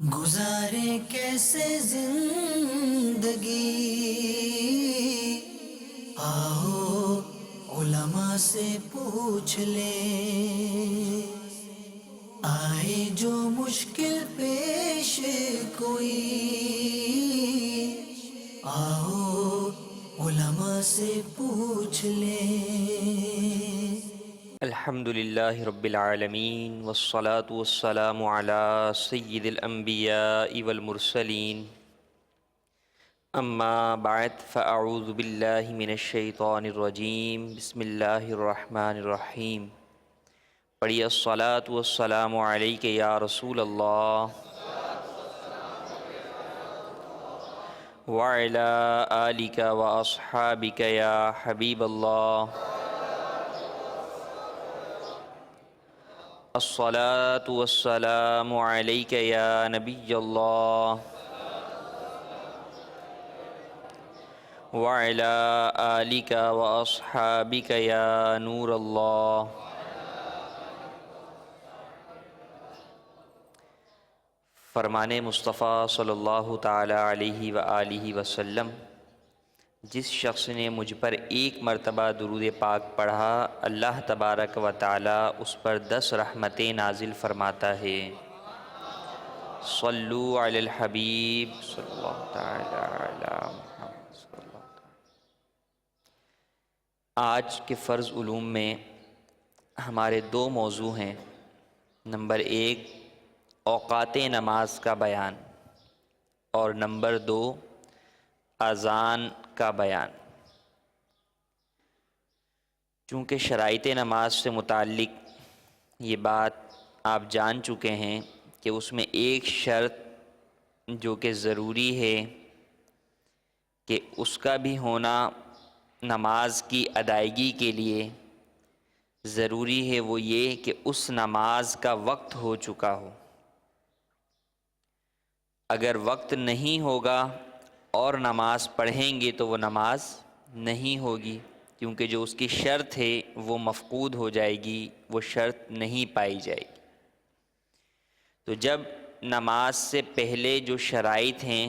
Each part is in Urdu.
گزارے کیسے زندگی، آؤ علماء سے پوچھ لیں، آئے جو مشکل پیش کوئی، آؤ علماء سے پوچھ لیں۔ الحمد للہ رب العالمین والصلاة والسلام علی سید الانبیاء والمرسلین، اما بعد فاعوذ باللہ من الشیطان الرجیم، بسم اللہ الرحمن الرحیم۔ پڑھیے الصلاة والسلام علیک یا رسول اللہ وعلی آلک واصحابک یا حبیب اللہ۔ الصلاة والسلام علیک یا نبی اللہ وعلی آلک واصحابک یا نور اللہ۔ فرمان مصطفیٰ صلی اللہ تعالی علیہ وآلہ وسلم، جس شخص نے مجھ پر ایک مرتبہ درود پاک پڑھا، اللہ تبارک و تعالی اس پر 10 رحمتیں نازل فرماتا ہے۔ صلو علی الحبیب صلی اللہ تعالی علی محمد صلی اللہ تعالی۔ آج کے فرض علوم میں ہمارے 2 موضوع ہیں۔ نمبر 1 اوقات نماز کا بیان، اور نمبر 2 اذان کا بیان۔ چونکہ شرائط نماز سے متعلق یہ بات آپ جان چکے ہیں کہ اس میں ایک شرط جو کہ ضروری ہے کہ اس کا بھی ہونا نماز کی ادائیگی کے لیے ضروری ہے، وہ یہ کہ اس نماز کا وقت ہو چکا ہو۔ اگر وقت نہیں ہوگا اور نماز پڑھیں گے تو وہ نماز نہیں ہوگی، کیونکہ جو اس کی شرط ہے وہ مفقود ہو جائے گی، وہ شرط نہیں پائی جائے گی۔ تو جب نماز سے پہلے جو شرائط ہیں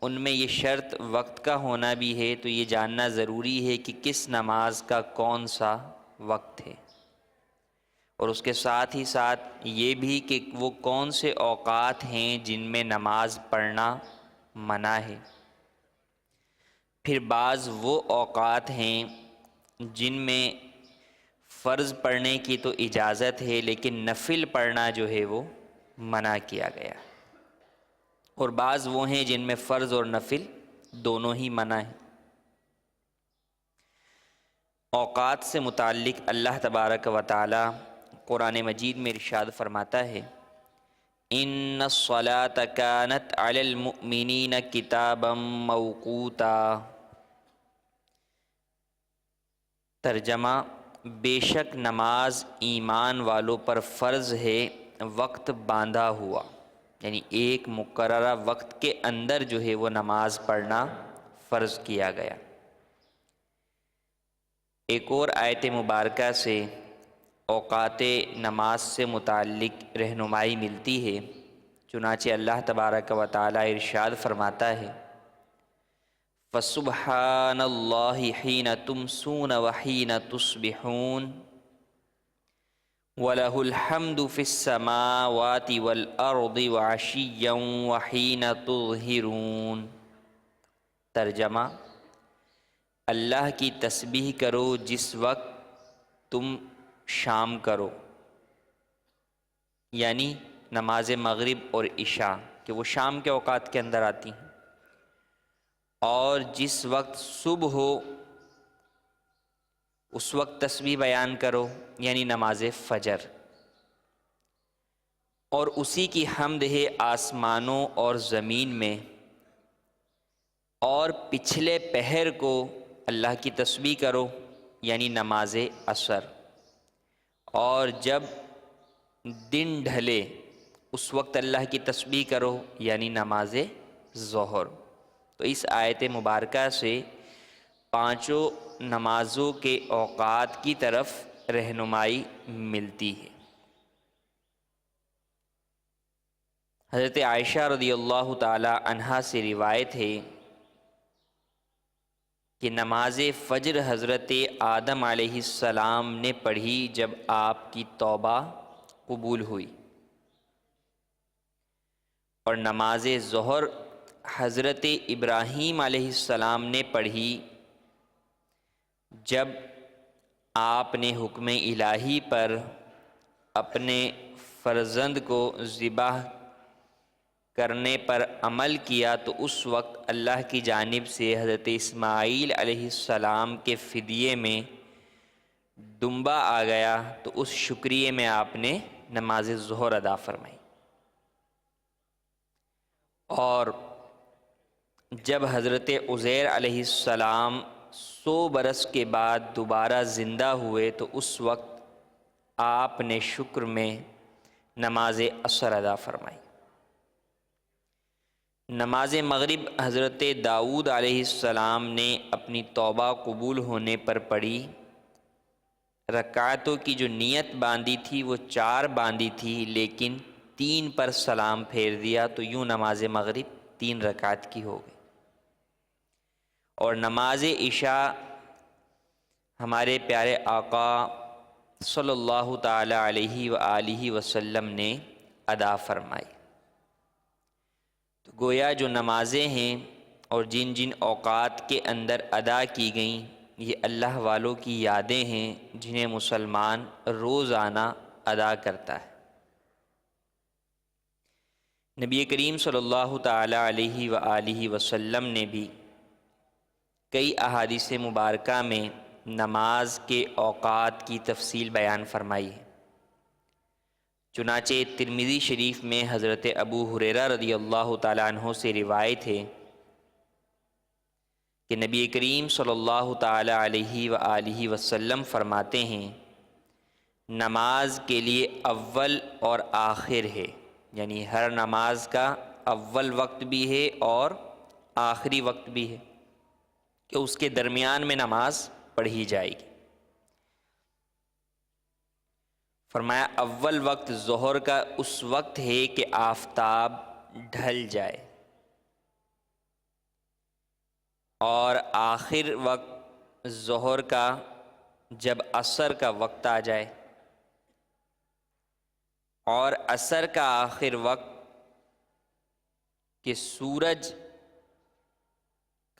ان میں یہ شرط وقت کا ہونا بھی ہے، تو یہ جاننا ضروری ہے کہ کس نماز کا کون سا وقت ہے، اور اس کے ساتھ ہی ساتھ یہ بھی کہ وہ کون سے اوقات ہیں جن میں نماز پڑھنا منع ہے۔ پھر بعض وہ اوقات ہیں جن میں فرض پڑھنے کی تو اجازت ہے، لیکن نفل پڑھنا جو ہے وہ منع کیا گیا، اور بعض وہ ہیں جن میں فرض اور نفل دونوں ہی منع ہیں۔ اوقات سے متعلق اللہ تبارک و تعالی قرآن مجید میں ارشاد فرماتا ہے، ان الصلاۃ کانت علی المؤمنین کتابا موقوتا۔ ترجمہ، بے شک نماز ایمان والوں پر فرض ہے، وقت باندھا ہوا، یعنی ایک مقررہ وقت کے اندر جو ہے وہ نماز پڑھنا فرض کیا گیا۔ ایک اور آیت مبارکہ سے اوقات نماز سے متعلق رہنمائی ملتی ہے، چنانچہ اللہ تبارک و تعالی ارشاد فرماتا ہے، فَسُبْحَانَ اللَّهِ حِينَ تُمْسُونَ وَحِينَ تُصْبِحُونَ وَلَهُ الْحَمْدُ فِي السَّمَاوَاتِ وَالْأَرْضِ وَعَشِيًّا وَحِينَ تُظْهِرُونَ۔ ترجمہ، اللہ کی تسبیح کرو جس وقت تم شام کرو، یعنی نماز مغرب اور عشاء کہ وہ شام کے اوقات کے اندر آتی ہیں، اور جس وقت صبح ہو اس وقت تسبیح بیان کرو، یعنی نماز فجر، اور اسی کی حمد ہے آسمانوں اور زمین میں، اور پچھلے پہر کو اللہ کی تسبیح کرو، یعنی نماز عصر، اور جب دن ڈھلے اس وقت اللہ کی تسبیح کرو، یعنی نماز ظہر۔ تو اس آیت مبارکہ سے 5 نمازوں کے اوقات کی طرف رہنمائی ملتی ہے۔ حضرت عائشہ رضی اللہ تعالی عنہا سے روایت ہے کہ نماز فجر حضرت آدم علیہ السلام نے پڑھی جب آپ کی توبہ قبول ہوئی، اور نماز ظہر حضرت ابراہیم علیہ السلام نے پڑھی جب آپ نے حکم الہی پر اپنے فرزند کو ذبح کرنے پر عمل کیا تو اس وقت اللہ کی جانب سے حضرت اسماعیل علیہ السلام کے فدیے میں دمبا آ گیا، تو اس شکریے میں آپ نے نماز ظہر ادا فرمائی۔ اور جب حضرت عزیر علیہ السلام 100 برس کے بعد دوبارہ زندہ ہوئے تو اس وقت آپ نے شکر میں نماز عصر ادا فرمائی۔ نماز مغرب حضرت داؤد علیہ السلام نے اپنی توبہ قبول ہونے پر پڑھی۔ رکعتوں کی جو نیت باندھی تھی وہ 4 باندھی تھی، لیکن 3 پر سلام پھیر دیا، تو یوں نماز مغرب 3 رکعت کی ہو گئی۔ اور نماز عشاء ہمارے پیارے آقا صلی اللہ تعالی علیہ وآلہ وسلم نے ادا فرمائی۔ تو گویا جو نمازیں ہیں اور جن جن اوقات کے اندر ادا کی گئیں، یہ اللہ والوں کی یادیں ہیں جنہیں مسلمان روزانہ ادا کرتا ہے۔ نبی کریم صلی اللہ تعالی علیہ وآلہ وسلم نے بھی کئی احادیث مبارکہ میں نماز کے اوقات کی تفصیل بیان فرمائی ہے۔ چنانچہ ترمذی شریف میں حضرت ابو ہریرہ رضی اللہ تعالیٰ عنہ سے روایت ہے کہ نبی کریم صلی اللہ تعالی علیہ وآلہ وسلم فرماتے ہیں، نماز کے لیے اول اور آخر ہے، یعنی ہر نماز کا اول وقت بھی ہے اور آخری وقت بھی ہے کہ اس کے درمیان میں نماز پڑھی جائے گی۔ فرمایا اول وقت ظہر کا اس وقت ہے کہ آفتاب ڈھل جائے، اور آخر وقت ظہر کا جب عصر کا وقت آ جائے، اور عصر کا آخر وقت کہ سورج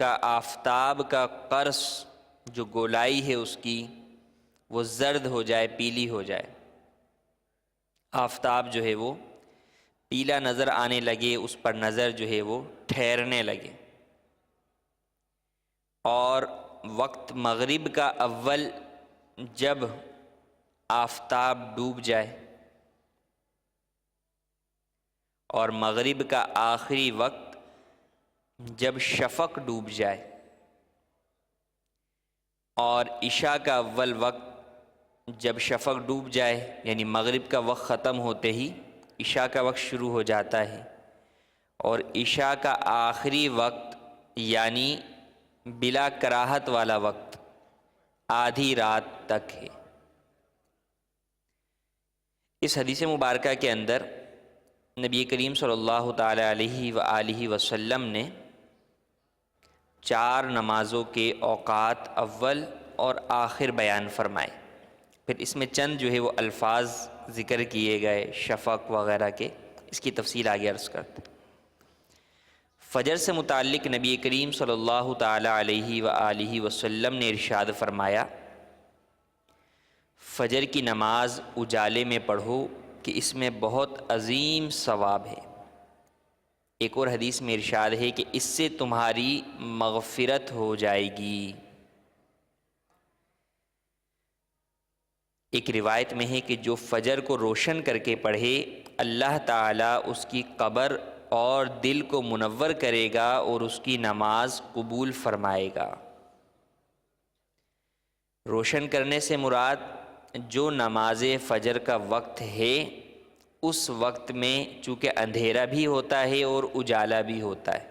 کا آفتاب کا قرص جو گولائی ہے اس کی وہ زرد ہو جائے، پیلی ہو جائے، آفتاب جو ہے وہ پیلا نظر آنے لگے، اس پر نظر جو ہے وہ ٹھہرنے لگے۔ اور وقت مغرب کا اول جب آفتاب ڈوب جائے، اور مغرب کا آخری وقت جب شفق ڈوب جائے، اور عشاء کا اول وقت جب شفق ڈوب جائے، یعنی مغرب کا وقت ختم ہوتے ہی عشاء کا وقت شروع ہو جاتا ہے، اور عشاء کا آخری وقت یعنی بلا کراہت والا وقت آدھی رات تک ہے۔ اس حدیث مبارکہ کے اندر نبی کریم صلی اللہ تعالی علیہ وآلہ وسلم نے 4 نمازوں کے اوقات اول اور آخر بیان فرمائے۔ پھر اس میں چند جو ہے وہ الفاظ ذکر کیے گئے شفق وغیرہ کے، اس کی تفصیل آگے عرض کرتے ہیں۔ فجر سے متعلق نبی کریم صلی اللہ تعالی علیہ وآلہ وسلم نے ارشاد فرمایا، فجر کی نماز اجالے میں پڑھو کہ اس میں بہت عظیم ثواب ہے۔ ایک اور حدیث میں ارشاد ہے کہ اس سے تمہاری مغفرت ہو جائے گی۔ ایک روایت میں ہے کہ جو فجر کو روشن کر کے پڑھے، اللہ تعالیٰ اس کی قبر اور دل کو منور کرے گا اور اس کی نماز قبول فرمائے گا۔ روشن کرنے سے مراد جو نماز فجر کا وقت ہے، اس وقت میں چونکہ اندھیرا بھی ہوتا ہے اور اجالا بھی ہوتا ہے،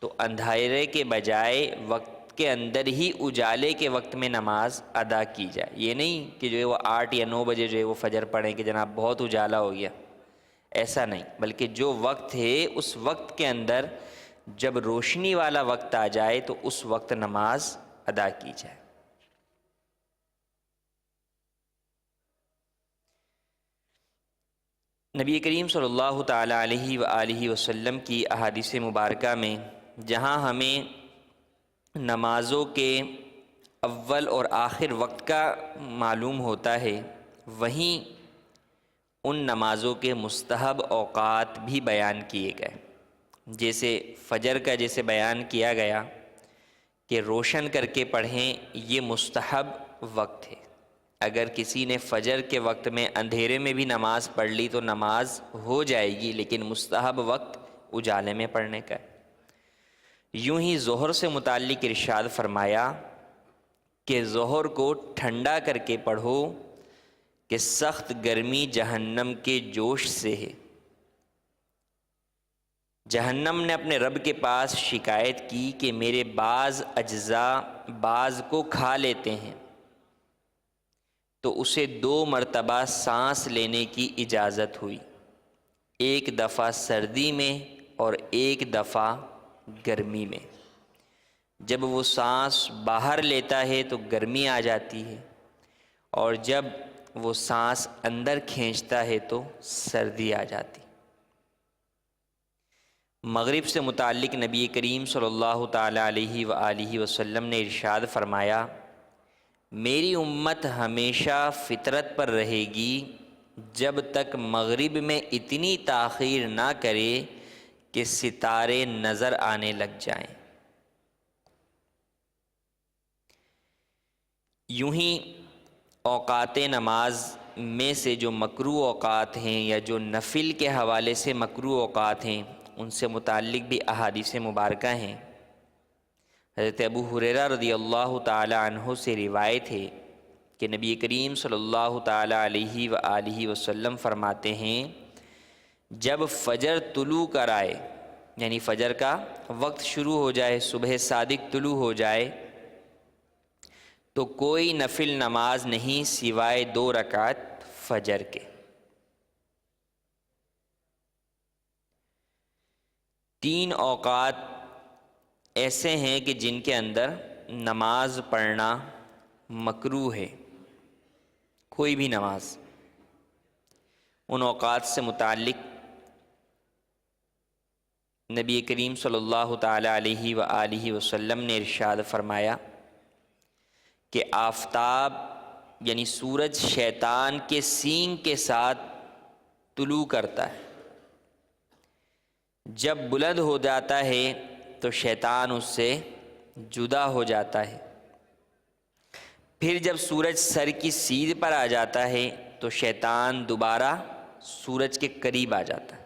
تو اندھیرے کے بجائے وقت کے اندر ہی اجالے کے وقت میں نماز ادا کی جائے۔ یہ نہیں کہ جو ہے وہ 8 یا 9 بجے جو ہے وہ فجر پڑھیں کہ جناب بہت اجالا ہو گیا، ایسا نہیں، بلکہ جو وقت ہے اس وقت کے اندر جب روشنی والا وقت آ جائے تو اس وقت نماز ادا کی جائے۔ نبی کریم صلی اللہ تعالیٰ علیہ وآلہ وسلم کی احادیث مبارکہ میں جہاں ہمیں نمازوں کے اول اور آخر وقت کا معلوم ہوتا ہے، وہیں ان نمازوں کے مستحب اوقات بھی بیان کیے گئے، جیسے فجر کا جیسے بیان کیا گیا کہ روشن کر کے پڑھیں، یہ مستحب وقت ہے۔ اگر کسی نے فجر کے وقت میں اندھیرے میں بھی نماز پڑھ لی تو نماز ہو جائے گی، لیکن مستحب وقت اجالے میں پڑھنے کا ہے۔ یوں ہی ظہر سے متعلق ارشاد فرمایا کہ ظہر کو ٹھنڈا کر کے پڑھو کہ سخت گرمی جہنم کے جوش سے ہے۔ جہنم نے اپنے رب کے پاس شکایت کی کہ میرے بعض اجزاء بعض کو کھا لیتے ہیں، تو اسے 2 مرتبہ سانس لینے کی اجازت ہوئی، ایک دفعہ سردی میں اور ایک دفعہ گرمی میں۔ جب وہ سانس باہر لیتا ہے تو گرمی آ جاتی ہے، اور جب وہ سانس اندر کھینچتا ہے تو سردی آ جاتی۔ مغرب سے متعلق نبی کریم صلی اللہ تعالیٰ علیہ وآلہ وسلم نے ارشاد فرمایا، میری امت ہمیشہ فطرت پر رہے گی جب تک مغرب میں اتنی تاخیر نہ کرے کہ ستارے نظر آنے لگ جائیں۔ یوں ہی اوقات نماز میں سے جو مکروہ اوقات ہیں یا جو نفل کے حوالے سے مکروہ اوقات ہیں، ان سے متعلق بھی احادیث مبارکہ ہیں۔ حضرت ابو ہریرہ رضی اللہ تعالی عنہ سے روایت ہے کہ نبی کریم صلی اللہ تعالی علیہ وآلہ وسلم فرماتے ہیں، جب فجر طلوع کر آئے، یعنی فجر کا وقت شروع ہو جائے، صبح صادق طلوع ہو جائے، تو کوئی نفل نماز نہیں سوائے 2 رکعت فجر کے۔ 3 اوقات ایسے ہیں کہ جن کے اندر نماز پڑھنا مکروہ ہے، کوئی بھی نماز۔ ان اوقات سے متعلق نبی کریم صلی اللہ تعالی علیہ وآلہ وسلم نے ارشاد فرمایا کہ آفتاب یعنی سورج شیطان کے سینگ کے ساتھ طلوع کرتا ہے، جب بلند ہو جاتا ہے تو شیطان اس سے جدا ہو جاتا ہے، پھر جب سورج سر کی سیدھ پر آ جاتا ہے تو شیطان دوبارہ سورج کے قریب آ جاتا ہے،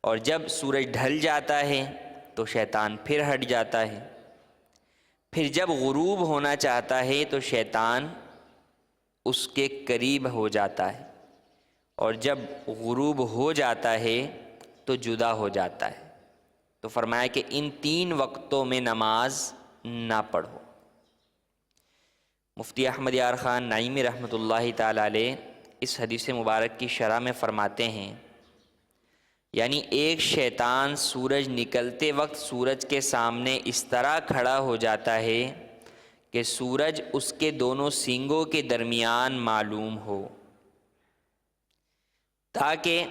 اور جب سورج ڈھل جاتا ہے تو شیطان پھر ہٹ جاتا ہے، پھر جب غروب ہونا چاہتا ہے تو شیطان اس کے قریب ہو جاتا ہے، اور جب غروب ہو جاتا ہے تو جدا ہو جاتا ہے۔ تو فرمایا کہ ان 3 وقتوں میں نماز نہ پڑھو۔ مفتی احمد یار خان نعیمی رحمۃ اللہ تعالی علیہ اس حدیث مبارک کی شرح میں فرماتے ہیں، یعنی ایک شیطان سورج نکلتے وقت سورج کے سامنے اس طرح کھڑا ہو جاتا ہے کہ سورج اس کے دونوں سینگوں کے درمیان معلوم ہو، تاکہ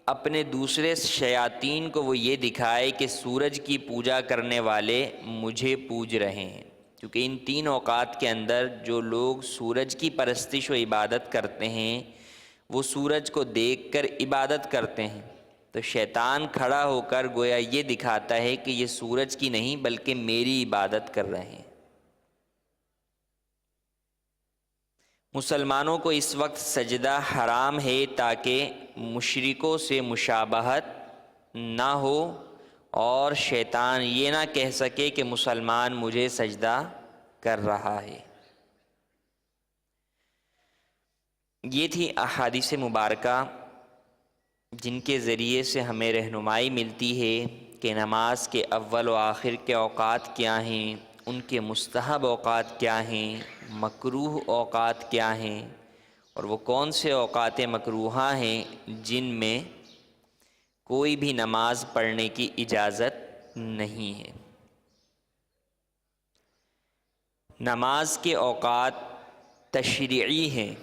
اپنے دوسرے شیاطین کو وہ یہ دکھائے کہ سورج کی پوجا کرنے والے مجھے پوج رہے ہیں، کیونکہ ان 3 اوقات کے اندر جو لوگ سورج کی پرستش و عبادت کرتے ہیں وہ سورج کو دیکھ کر عبادت کرتے ہیں، تو شیطان کھڑا ہو کر گویا یہ دکھاتا ہے کہ یہ سورج کی نہیں بلکہ میری عبادت کر رہے ہیں۔ مسلمانوں کو اس وقت سجدہ حرام ہے تاکہ مشرکوں سے مشابہت نہ ہو اور شیطان یہ نہ کہہ سکے کہ مسلمان مجھے سجدہ کر رہا ہے۔ یہ تھی احادیث مبارکہ جن کے ذریعے سے ہمیں رہنمائی ملتی ہے کہ نماز کے اول و آخر کے اوقات کیا ہیں، ان کے مستحب اوقات کیا ہیں، مکروہ اوقات کیا ہیں، اور وہ کون سے اوقات مکروہہ ہیں جن میں کوئی بھی نماز پڑھنے کی اجازت نہیں ہے۔ نماز کے اوقات تشریعی ہیں۔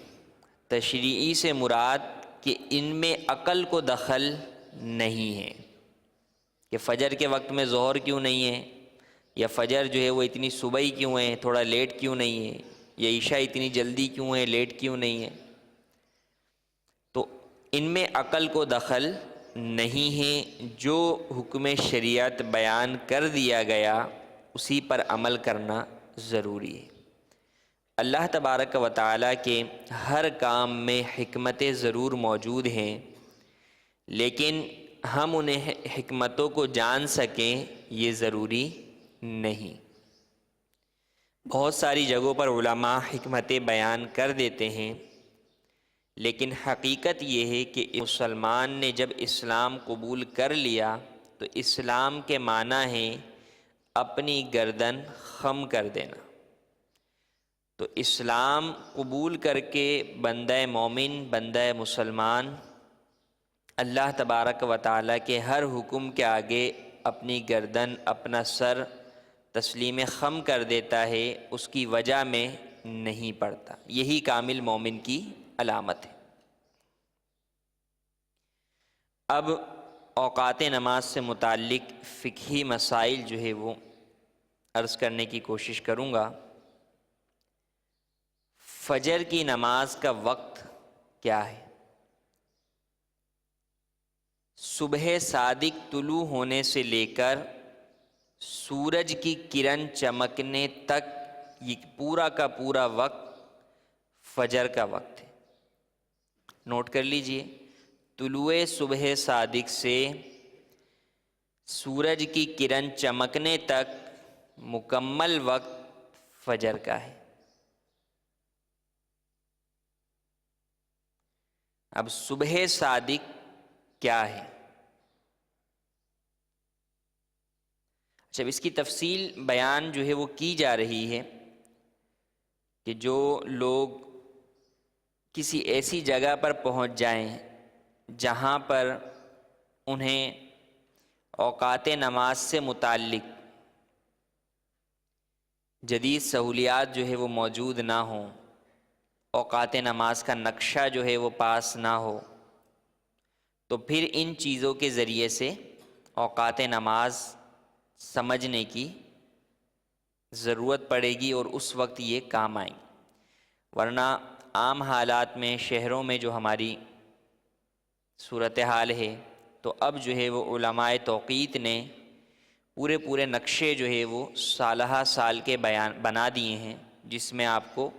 تشریعی سے مراد کہ ان میں عقل کو دخل نہیں ہے، کہ فجر کے وقت میں ظہر کیوں نہیں ہے، یا فجر جو ہے وہ اتنی صبح ہی کیوں ہے، تھوڑا لیٹ کیوں نہیں ہے، یا عشاء اتنی جلدی کیوں ہے، لیٹ کیوں نہیں ہے۔ تو ان میں عقل کو دخل نہیں ہے۔ جو حکم شریعت بیان کر دیا گیا اسی پر عمل کرنا ضروری ہے۔ اللہ تبارک و تعالیٰ کے ہر کام میں حکمتیں ضرور موجود ہیں، لیکن ہم انہیں حکمتوں کو جان سکیں یہ ضروری نہیں۔ بہت ساری جگہوں پر علماء حکمتیں بیان کر دیتے ہیں، لیکن حقیقت یہ ہے کہ مسلمان نے جب اسلام قبول کر لیا تو اسلام کے معنی ہے اپنی گردن خم کر دینا۔ تو اسلام قبول کر کے بندہ مومن، بندہ مسلمان اللہ تبارک و تعالیٰ کے ہر حکم کے آگے اپنی گردن، اپنا سر تسلیم خم کر دیتا ہے، اس کی وجہ میں نہیں پڑتا۔ یہی کامل مومن کی علامت ہے۔ اب اوقات نماز سے متعلق فقہی مسائل جو ہے وہ عرض کرنے کی کوشش کروں گا۔ فجر کی نماز کا وقت کیا ہے؟ صبح صادق طلوع ہونے سے لے کر سورج کی کرن چمکنے تک یہ پورا کا پورا وقت فجر کا وقت ہے۔ نوٹ کر لیجئے، طلوع صبح صادق سے سورج کی کرن چمکنے تک مکمل وقت فجر کا ہے۔ اب صبح صادق کیا ہے؟ جب اس کی تفصیل بیان جو ہے وہ کی جا رہی ہے کہ جو لوگ کسی ایسی جگہ پر پہنچ جائیں جہاں پر انہیں اوقات نماز سے متعلق جدید سہولیات جو ہے وہ موجود نہ ہوں، اوقات نماز کا نقشہ جو ہے وہ پاس نہ ہو، تو پھر ان چیزوں کے ذریعے سے اوقات نماز سمجھنے کی ضرورت پڑے گی اور اس وقت یہ کام آئیں۔ ورنہ عام حالات میں شہروں میں جو ہماری صورتحال ہے، تو اب جو ہے وہ علماء توقیت نے پورے نقشے جو ہے وہ سالہ سال کے بنا دیے ہیں، جس میں آپ کو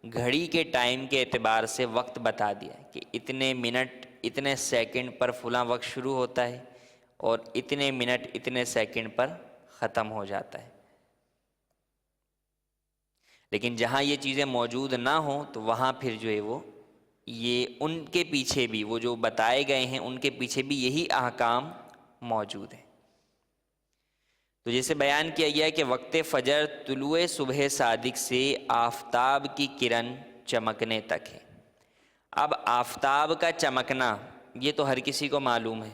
گھڑی کے ٹائم کے اعتبار سے وقت بتا دیا ہے کہ اتنے منٹ اتنے سیکنڈ پر فلاں وقت شروع ہوتا ہے اور اتنے منٹ اتنے سیکنڈ پر ختم ہو جاتا ہے۔ لیکن جہاں یہ چیزیں موجود نہ ہوں تو وہاں پھر جو ہے وہ یہ ان کے پیچھے بھی وہ جو بتائے گئے ہیں ان کے پیچھے بھی یہی احکام موجود ہیں۔ تو جیسے بیان کیا گیا کہ وقت فجر طلوع صبح صادق سے آفتاب کی کرن چمکنے تک ہے۔ اب آفتاب کا چمکنا یہ تو ہر کسی کو معلوم ہے،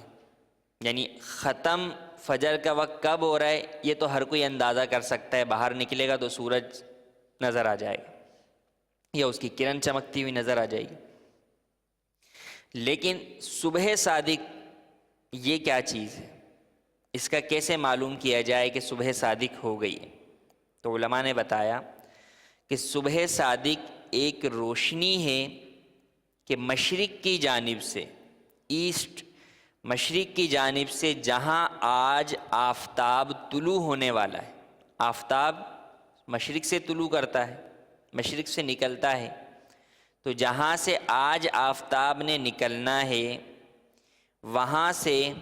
یعنی ختم فجر کا وقت کب ہو رہا ہے یہ تو ہر کوئی اندازہ کر سکتا ہے۔ باہر نکلے گا تو سورج نظر آ جائے گا یا اس کی کرن چمکتی ہوئی نظر آ جائے گی۔ لیکن صبح صادق یہ کیا چیز ہے؟ اس کا کیسے معلوم کیا جائے کہ صبح صادق ہو گئی ہے؟ تو علماء نے بتایا کہ صبح صادق ایک روشنی ہے کہ مشرق کی جانب سے، ایسٹ مشرق کی جانب سے جہاں آج آفتاب طلوع ہونے والا ہے۔ آفتاب مشرق سے طلوع کرتا ہے، مشرق سے نکلتا ہے، تو جہاں سے آج آفتاب نے نکلنا ہے وہاں سے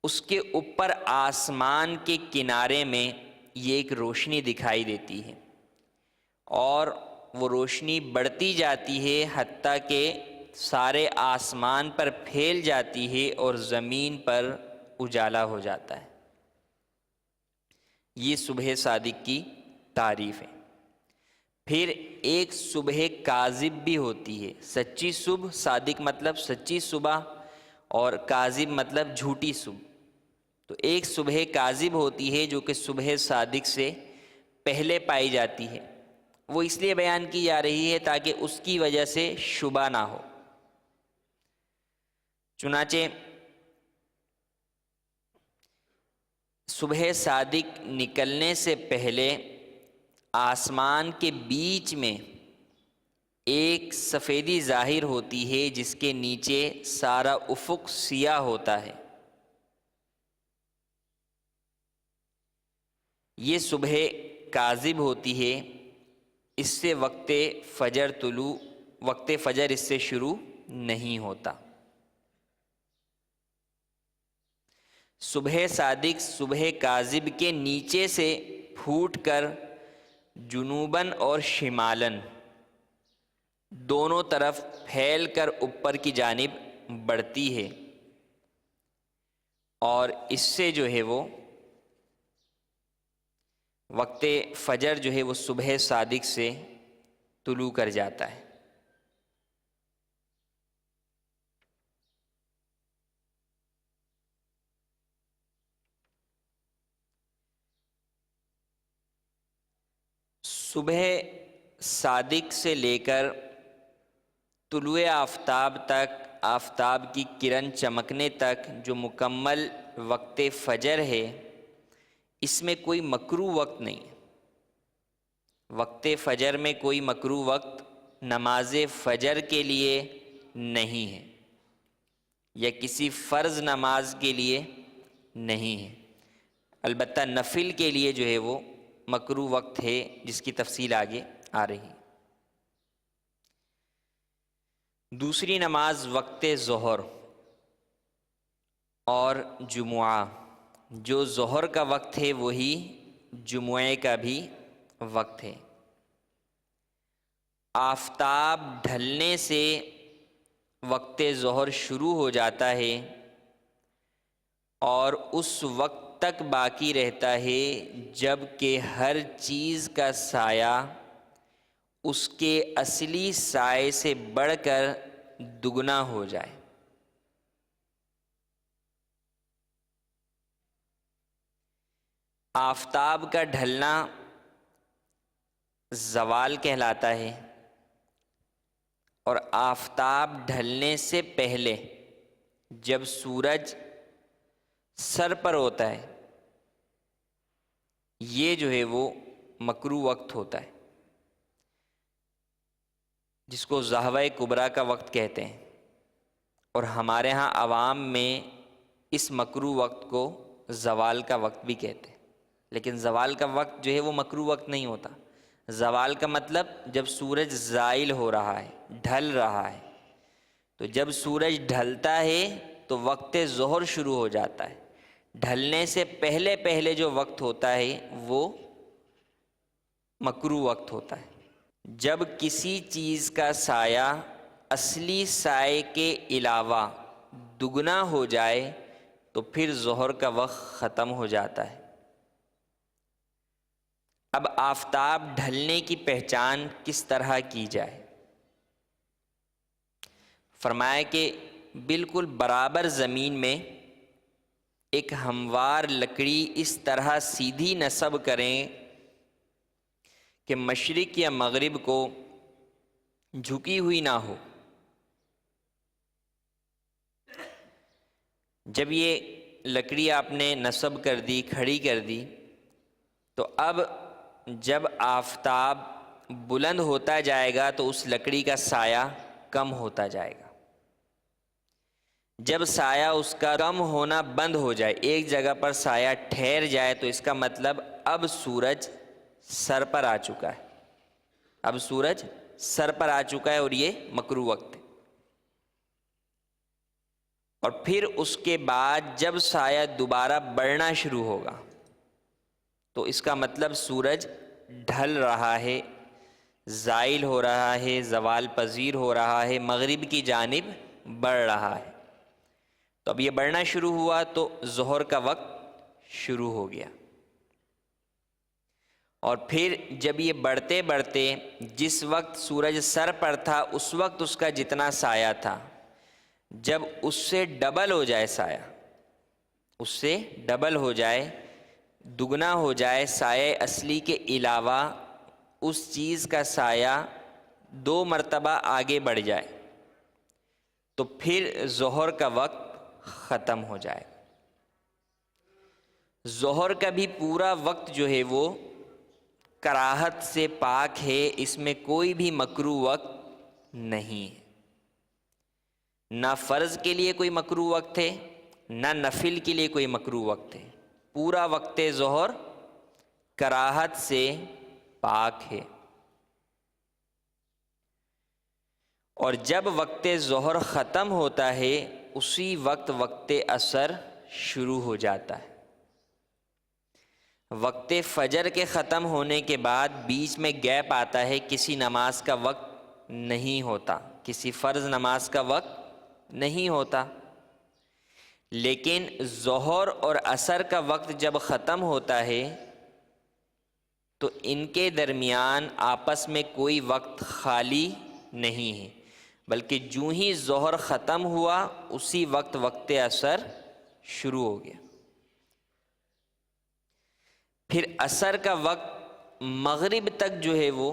اس کے اوپر آسمان کے کنارے میں یہ ایک روشنی دکھائی دیتی ہے، اور وہ روشنی بڑھتی جاتی ہے حتیٰ کہ سارے آسمان پر پھیل جاتی ہے اور زمین پر اجالا ہو جاتا ہے۔ یہ صبح صادق کی تعریف ہے۔ پھر ایک صبح کاذب بھی ہوتی ہے، سچی صبح، صادق مطلب سچی صبح، اور کاذب مطلب جھوٹی صبح. تو ایک صبح کاذب ہوتی ہے جو کہ صبح صادق سے پہلے پائی جاتی ہے. وہ اس لیے بیان کی جا رہی ہے تاکہ اس کی وجہ سے شبہ نہ ہو. چنانچہ صبح صادق نکلنے سے پہلے آسمان کے بیچ میں ایک سفیدی ظاہر ہوتی ہے جس کے نیچے سارا افق سیاہ ہوتا ہے. یہ صبح کاذب ہوتی ہے. اس سے وقت فجر اس سے شروع نہیں ہوتا. صبح صادق صبح کاذب کے نیچے سے پھوٹ کر جنوباً اور شمالاً دونوں طرف پھیل کر اوپر کی جانب بڑھتی ہے، اور اس سے جو ہے وہ وقت فجر جو ہے وہ صبح صادق سے طلوع کر جاتا ہے. صبح صادق سے لے کر طلوع آفتاب تک، آفتاب کی کرن چمکنے تک جو مکمل وقت فجر ہے، اس میں کوئی مکروہ وقت نہیں ہے. وقت فجر میں کوئی مکروہ وقت نماز فجر کے لیے نہیں ہے یا کسی فرض نماز کے لیے نہیں ہے. البتہ نفل کے لیے جو ہے وہ مکروہ وقت ہے، جس کی تفصیل آگے آ رہی ہے. دوسری نماز وقت ظہر اور جمعہ. جو ظہر کا وقت ہے وہی جمعے کا بھی وقت ہے. آفتاب ڈھلنے سے وقت ظہر شروع ہو جاتا ہے اور اس وقت تک باقی رہتا ہے جب کہ ہر چیز کا سایہ اس کے اصلی سائے سے بڑھ کر دگنا ہو جائے. آفتاب کا ڈھلنا زوال کہلاتا ہے، اور آفتاب ڈھلنے سے پہلے جب سورج سر پر ہوتا ہے، یہ جو ہے وہ مکروہ وقت ہوتا ہے، جس کو ضحوہ کبریٰ کا وقت کہتے ہیں. اور ہمارے ہاں عوام میں اس مکروہ وقت کو زوال کا وقت بھی کہتے ہیں. لیکن زوال کا وقت جو ہے وہ مکروہ وقت نہیں ہوتا. زوال کا مطلب جب سورج زائل ہو رہا ہے، ڈھل رہا ہے. تو جب سورج ڈھلتا ہے تو وقت ظہر شروع ہو جاتا ہے. ڈھلنے سے پہلے پہلے جو وقت ہوتا ہے وہ مکروہ وقت ہوتا ہے. جب کسی چیز کا سایہ اصلی سائے کے علاوہ دگنا ہو جائے تو پھر ظہر کا وقت ختم ہو جاتا ہے. اب آفتاب ڈھلنے کی پہچان کس طرح کی جائے؟ فرمایا کہ بالکل برابر زمین میں ایک ہموار لکڑی اس طرح سیدھی نصب کریں کہ مشرق یا مغرب کو جھکی ہوئی نہ ہو. جب یہ لکڑی آپ نے نصب کر دی، کھڑی کر دی، تو اب جب آفتاب بلند ہوتا جائے گا تو اس لکڑی کا سایہ کم ہوتا جائے گا. جب سایہ اس کا کم ہونا بند ہو جائے، ایک جگہ پر سایہ ٹھہر جائے، تو اس کا مطلب اب سورج سر پر آ چکا ہے. اب سورج سر پر آ چکا ہے اور یہ مکروہ وقت ہے. اور پھر اس کے بعد جب سایہ دوبارہ بڑھنا شروع ہوگا تو اس کا مطلب سورج ڈھل رہا ہے، زائل ہو رہا ہے، زوال پذیر ہو رہا ہے، مغرب کی جانب بڑھ رہا ہے. تو اب یہ بڑھنا شروع ہوا تو ظہر کا وقت شروع ہو گیا. اور پھر جب یہ بڑھتے بڑھتے جس وقت سورج سر پر تھا اس وقت اس کا جتنا سایہ تھا، جب اس سے ڈبل ہو جائے سایہ، اس سے ڈبل ہو جائے، دگنا ہو جائے سایہ اصلی کے علاوہ اس چیز کا سایہ 2 مرتبہ آگے بڑھ جائے تو پھر ظہر کا وقت ختم ہو جائے۔ ظہر کا بھی پورا وقت جو ہے وہ کراہت سے پاک ہے، اس میں کوئی بھی مکروہ وقت نہیں ہے، نہ فرض کے لیے کوئی مکروہ وقت ہے، نہ نفل کے لیے کوئی مکروہ وقت ہے، پورا وقت ظہر کراہت سے پاک ہے۔ اور جب وقت ظہر ختم ہوتا ہے اسی وقت وقت عصر شروع ہو جاتا ہے۔ وقت فجر کے ختم ہونے کے بعد بیچ میں گیپ آتا ہے، کسی نماز کا وقت نہیں ہوتا، کسی فرض نماز کا وقت نہیں ہوتا، لیکن ظہر اور عصر کا وقت جب ختم ہوتا ہے تو ان کے درمیان آپس میں کوئی وقت خالی نہیں ہے، بلکہ جو ہی ظہر ختم ہوا اسی وقت وقت عصر شروع ہو گیا۔ پھر عصر کا وقت مغرب تک جو ہے وہ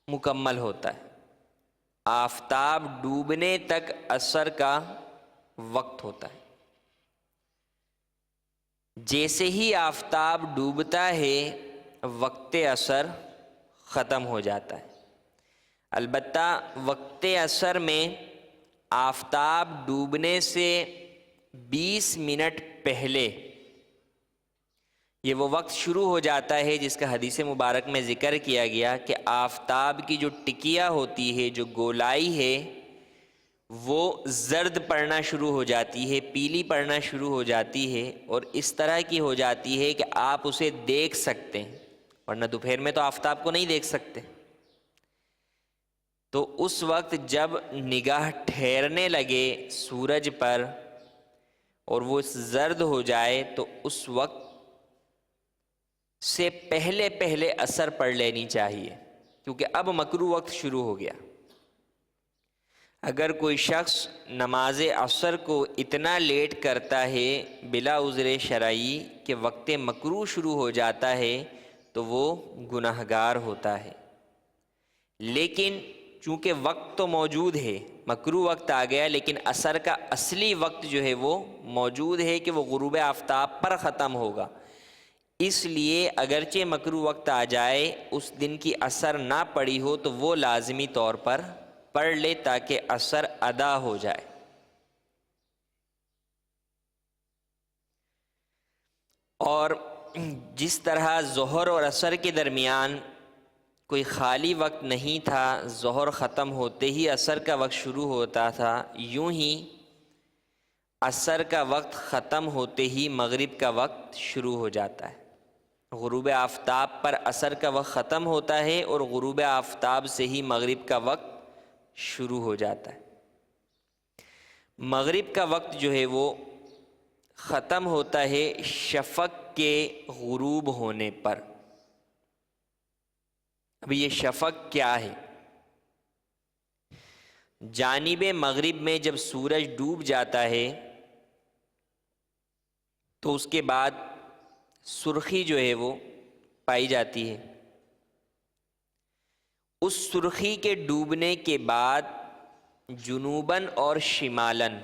مکمل ہوتا ہے، آفتاب ڈوبنے تک عصر کا وقت ہوتا ہے۔ جیسے ہی آفتاب ڈوبتا ہے وقت عصر ختم ہو جاتا ہے۔ البتہ وقت عصر میں آفتاب ڈوبنے سے 20 منٹ پہلے یہ وہ وقت شروع ہو جاتا ہے جس کا حدیث مبارک میں ذکر کیا گیا کہ آفتاب کی جو ٹکیا ہوتی ہے، جو گولائی ہے، وہ زرد پڑنا شروع ہو جاتی ہے، پیلی پڑنا شروع ہو جاتی ہے، اور اس طرح کی ہو جاتی ہے کہ آپ اسے دیکھ سکتے ہیں، ورنہ دوپہر میں تو آفتاب کو نہیں دیکھ سکتے۔ تو اس وقت جب نگاہ ٹھہرنے لگے سورج پر اور وہ زرد ہو جائے تو اس وقت سے پہلے پہلے عصر پڑھ لینی چاہیے، کیونکہ اب مکروہ وقت شروع ہو گیا۔ اگر کوئی شخص نماز عصر کو اتنا لیٹ کرتا ہے بلا عذر شرعی کہ وقت مکروہ شروع ہو جاتا ہے تو وہ گناہگار ہوتا ہے، لیکن چونکہ وقت تو موجود ہے، مکروہ وقت آ گیا، لیکن عصر کا اصلی وقت جو ہے وہ موجود ہے کہ وہ غروب آفتاب پر ختم ہوگا، اس لیے اگرچہ مکروہ وقت آ جائے، اس دن کی عصر نہ پڑی ہو تو وہ لازمی طور پر پڑھ لے تاکہ عصر ادا ہو جائے۔ اور جس طرح ظہر اور عصر کے درمیان کوئی خالی وقت نہیں تھا، ظہر ختم ہوتے ہی عصر کا وقت شروع ہوتا تھا، یوں ہی عصر کا وقت ختم ہوتے ہی مغرب کا وقت شروع ہو جاتا ہے۔ غروب آفتاب پر عصر کا وقت ختم ہوتا ہے اور غروب آفتاب سے ہی مغرب کا وقت شروع ہو جاتا ہے۔ مغرب کا وقت جو ہے وہ ختم ہوتا ہے شفق کے غروب ہونے پر۔ اب یہ شفق کیا ہے؟ جانب مغرب میں جب سورج ڈوب جاتا ہے تو اس کے بعد سرخی جو ہے وہ پائی جاتی ہے۔ اس سرخی کے ڈوبنے کے بعد جنوباً اور شمالاً،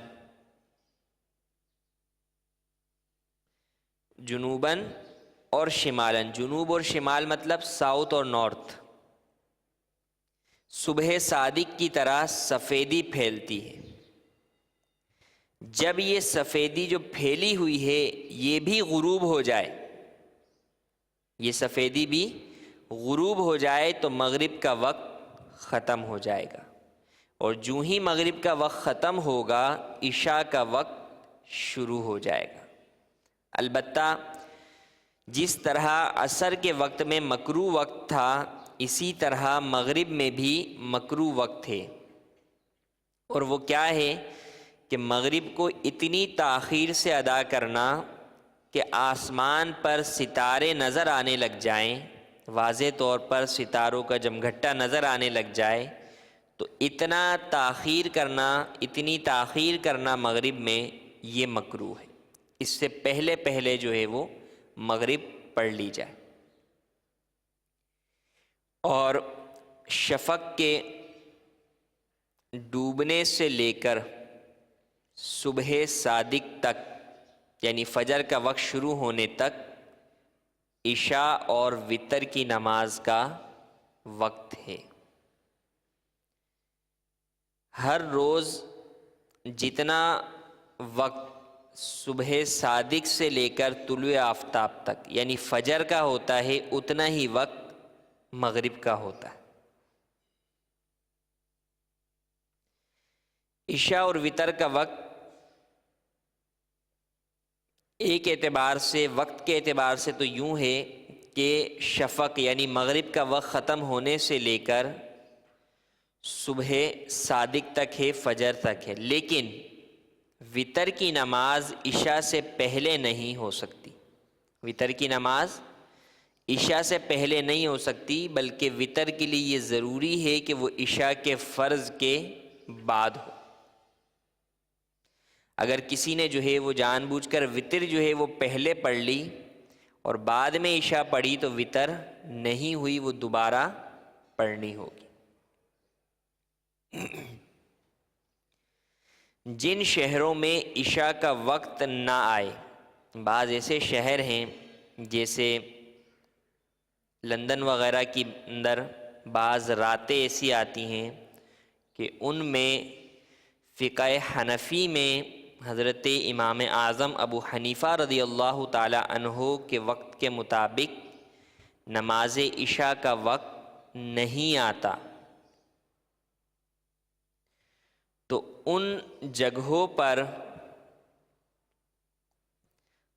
جنوباً اور شمالاً، جنوب اور شمال مطلب ساؤتھ اور نارتھ، صبح صادق کی طرح سفیدی پھیلتی ہے۔ جب یہ سفیدی جو پھیلی ہوئی ہے یہ بھی غروب ہو جائے، یہ سفیدی بھی غروب ہو جائے تو مغرب کا وقت ختم ہو جائے گا، اور جو ہی مغرب کا وقت ختم ہوگا عشاء کا وقت شروع ہو جائے گا۔ البتہ جس طرح عصر کے وقت میں مکروہ وقت تھا اسی طرح مغرب میں بھی مکروہ وقت ہے، اور وہ کیا ہے کہ مغرب کو اتنی تاخیر سے ادا کرنا کہ آسمان پر ستارے نظر آنے لگ جائیں، واضح طور پر ستاروں کا جمگھٹا نظر آنے لگ جائے، تو اتنی تاخیر کرنا مغرب میں یہ مکروہ ہے، اس سے پہلے پہلے جو ہے وہ مغرب پڑھ لی جائے۔ اور شفق کے ڈوبنے سے لے کر صبح صادق تک، یعنی فجر کا وقت شروع ہونے تک عشاء اور وتر کی نماز کا وقت ہے۔ ہر روز جتنا وقت صبح صادق سے لے کر طلوع آفتاب تک یعنی فجر کا ہوتا ہے، اتنا ہی وقت مغرب کا ہوتا ہے۔ عشاء اور وتر کا وقت ایک اعتبار سے، وقت کے اعتبار سے تو یوں ہے کہ شفق یعنی مغرب کا وقت ختم ہونے سے لے کر صبح صادق تک ہے، فجر تک ہے، لیکن وتر کی نماز عشاء سے پہلے نہیں ہو سکتی۔ وتر کی نماز عشاء سے پہلے نہیں ہو سکتی، بلکہ وتر کے لیے یہ ضروری ہے کہ وہ عشاء کے فرض کے بعد ہو۔ اگر کسی نے جو ہے وہ جان بوجھ کر وتر جو ہے وہ پہلے پڑھ لی اور بعد میں عشاء پڑھی تو وتر نہیں ہوئی، وہ دوبارہ پڑھنی ہوگی۔ جن شہروں میں عشاء کا وقت نہ آئے، بعض ایسے شہر ہیں جیسے لندن وغیرہ کے اندر بعض راتیں ایسی آتی ہیں کہ ان میں فقہ حنفی میں حضرت امام اعظم ابو حنیفہ رضی اللہ تعالی عنہ کے وقت کے مطابق نماز عشاء کا وقت نہیں آتا، تو ان جگہوں پر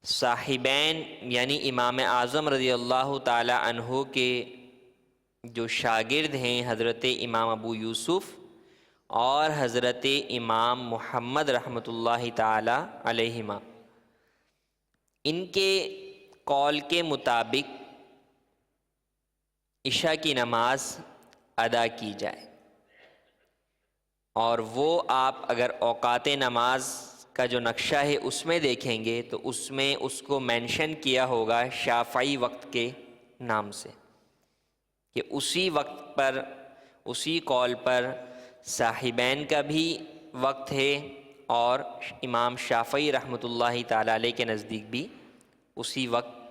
صاحبین یعنی امام اعظم رضی اللہ تعالی عنہ کے جو شاگرد ہیں حضرت امام ابو یوسف اور حضرت امام محمد رحمۃ اللہ تعالی علیہما، ان کے قول کے مطابق عشاء کی نماز ادا کی جائے۔ اور وہ آپ اگر اوقات نماز کا جو نقشہ ہے اس میں دیکھیں گے تو اس میں اس کو مینشن کیا ہوگا شافعی وقت کے نام سے، کہ اسی وقت پر، اسی قول پر صاحبین کا بھی وقت ہے اور امام شافعی رحمۃ اللہ تعالی علیہ کے نزدیک بھی اسی وقت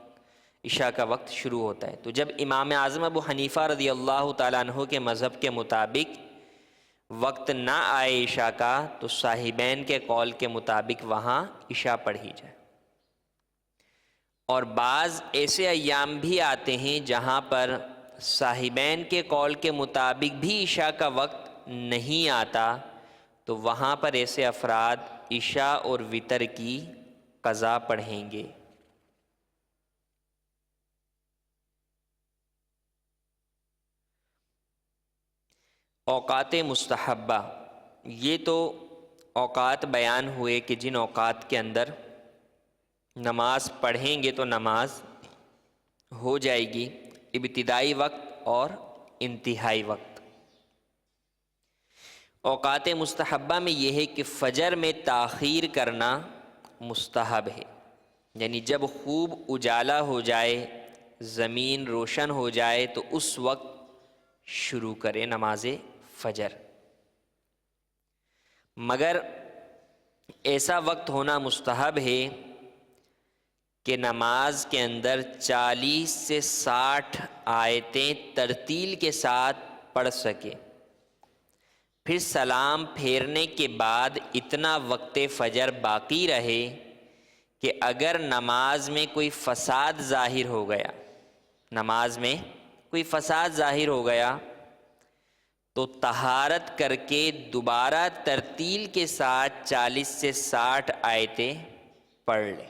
عشاء کا وقت شروع ہوتا ہے۔ تو جب امام اعظم ابو حنیفہ رضی اللہ تعالیٰ عنہ کے مذہب کے مطابق وقت نہ آئے عشاء کا، تو صاحبین کے قول کے مطابق وہاں عشاء پڑھی جائے۔ اور بعض ایسے ایام بھی آتے ہیں جہاں پر صاحبین کے قول کے مطابق بھی عشاء کا وقت نہیں آتا، تو وہاں پر ایسے افراد عشاء اور وتر کی قضا پڑھیں گے۔ اوقات مستحبہ، یہ تو اوقات بیان ہوئے کہ جن اوقات کے اندر نماز پڑھیں گے تو نماز ہو جائے گی، ابتدائی وقت اور انتہائی وقت۔ اوقات مستحبہ میں یہ ہے کہ فجر میں تاخیر کرنا مستحب ہے، یعنی جب خوب اجالا ہو جائے، زمین روشن ہو جائے تو اس وقت شروع کرے نماز فجر۔ مگر ایسا وقت ہونا مستحب ہے کہ نماز کے اندر 40 سے 60 آیتیں ترتیل کے ساتھ پڑھ سکے، پھر سلام پھیرنے کے بعد اتنا وقت فجر باقی رہے کہ اگر نماز میں کوئی فساد ظاہر ہو گیا، نماز میں کوئی فساد ظاہر ہو گیا تو طہارت کر کے دوبارہ ترتیل کے ساتھ 40 سے 60 آیتیں پڑھ لے۔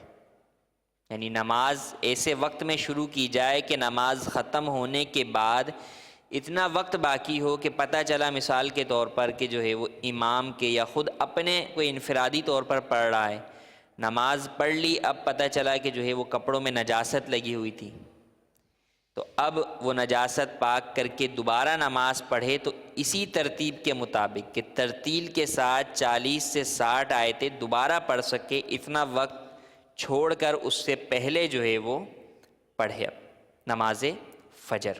یعنی نماز ایسے وقت میں شروع کی جائے کہ نماز ختم ہونے کے بعد اتنا وقت باقی ہو کہ پتہ چلا مثال کے طور پر کہ جو ہے وہ امام کے یا خود اپنے کوئی انفرادی طور پر پڑھ رہا ہے، نماز پڑھ لی، اب پتہ چلا کہ جو ہے وہ کپڑوں میں نجاست لگی ہوئی تھی، تو اب وہ نجاست پاک کر کے دوبارہ نماز پڑھے تو اسی ترتیب کے مطابق کہ ترتیل کے ساتھ 40 سے 60 آیتیں دوبارہ پڑھ سکے، اتنا وقت چھوڑ کر اس سے پہلے جو ہے وہ پڑھے نماز فجر۔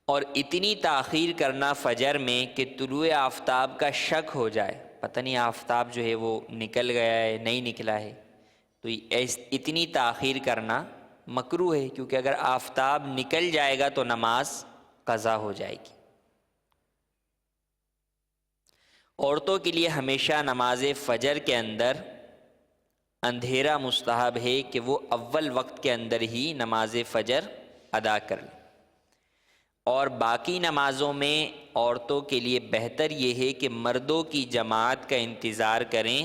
اور اتنی تاخیر کرنا فجر میں کہ طلوع آفتاب کا شک ہو جائے، پتہ نہیں آفتاب جو ہے وہ نکل گیا ہے نہیں نکلا ہے، تو اتنی تاخیر کرنا مکروہ ہے، کیونکہ اگر آفتاب نکل جائے گا تو نماز قضا ہو جائے گی۔ عورتوں کے لیے ہمیشہ نماز فجر کے اندر اندھیرا مستحب ہے کہ وہ اول وقت کے اندر ہی نماز فجر ادا کر لیں، اور باقی نمازوں میں عورتوں کے لیے بہتر یہ ہے کہ مردوں کی جماعت کا انتظار کریں،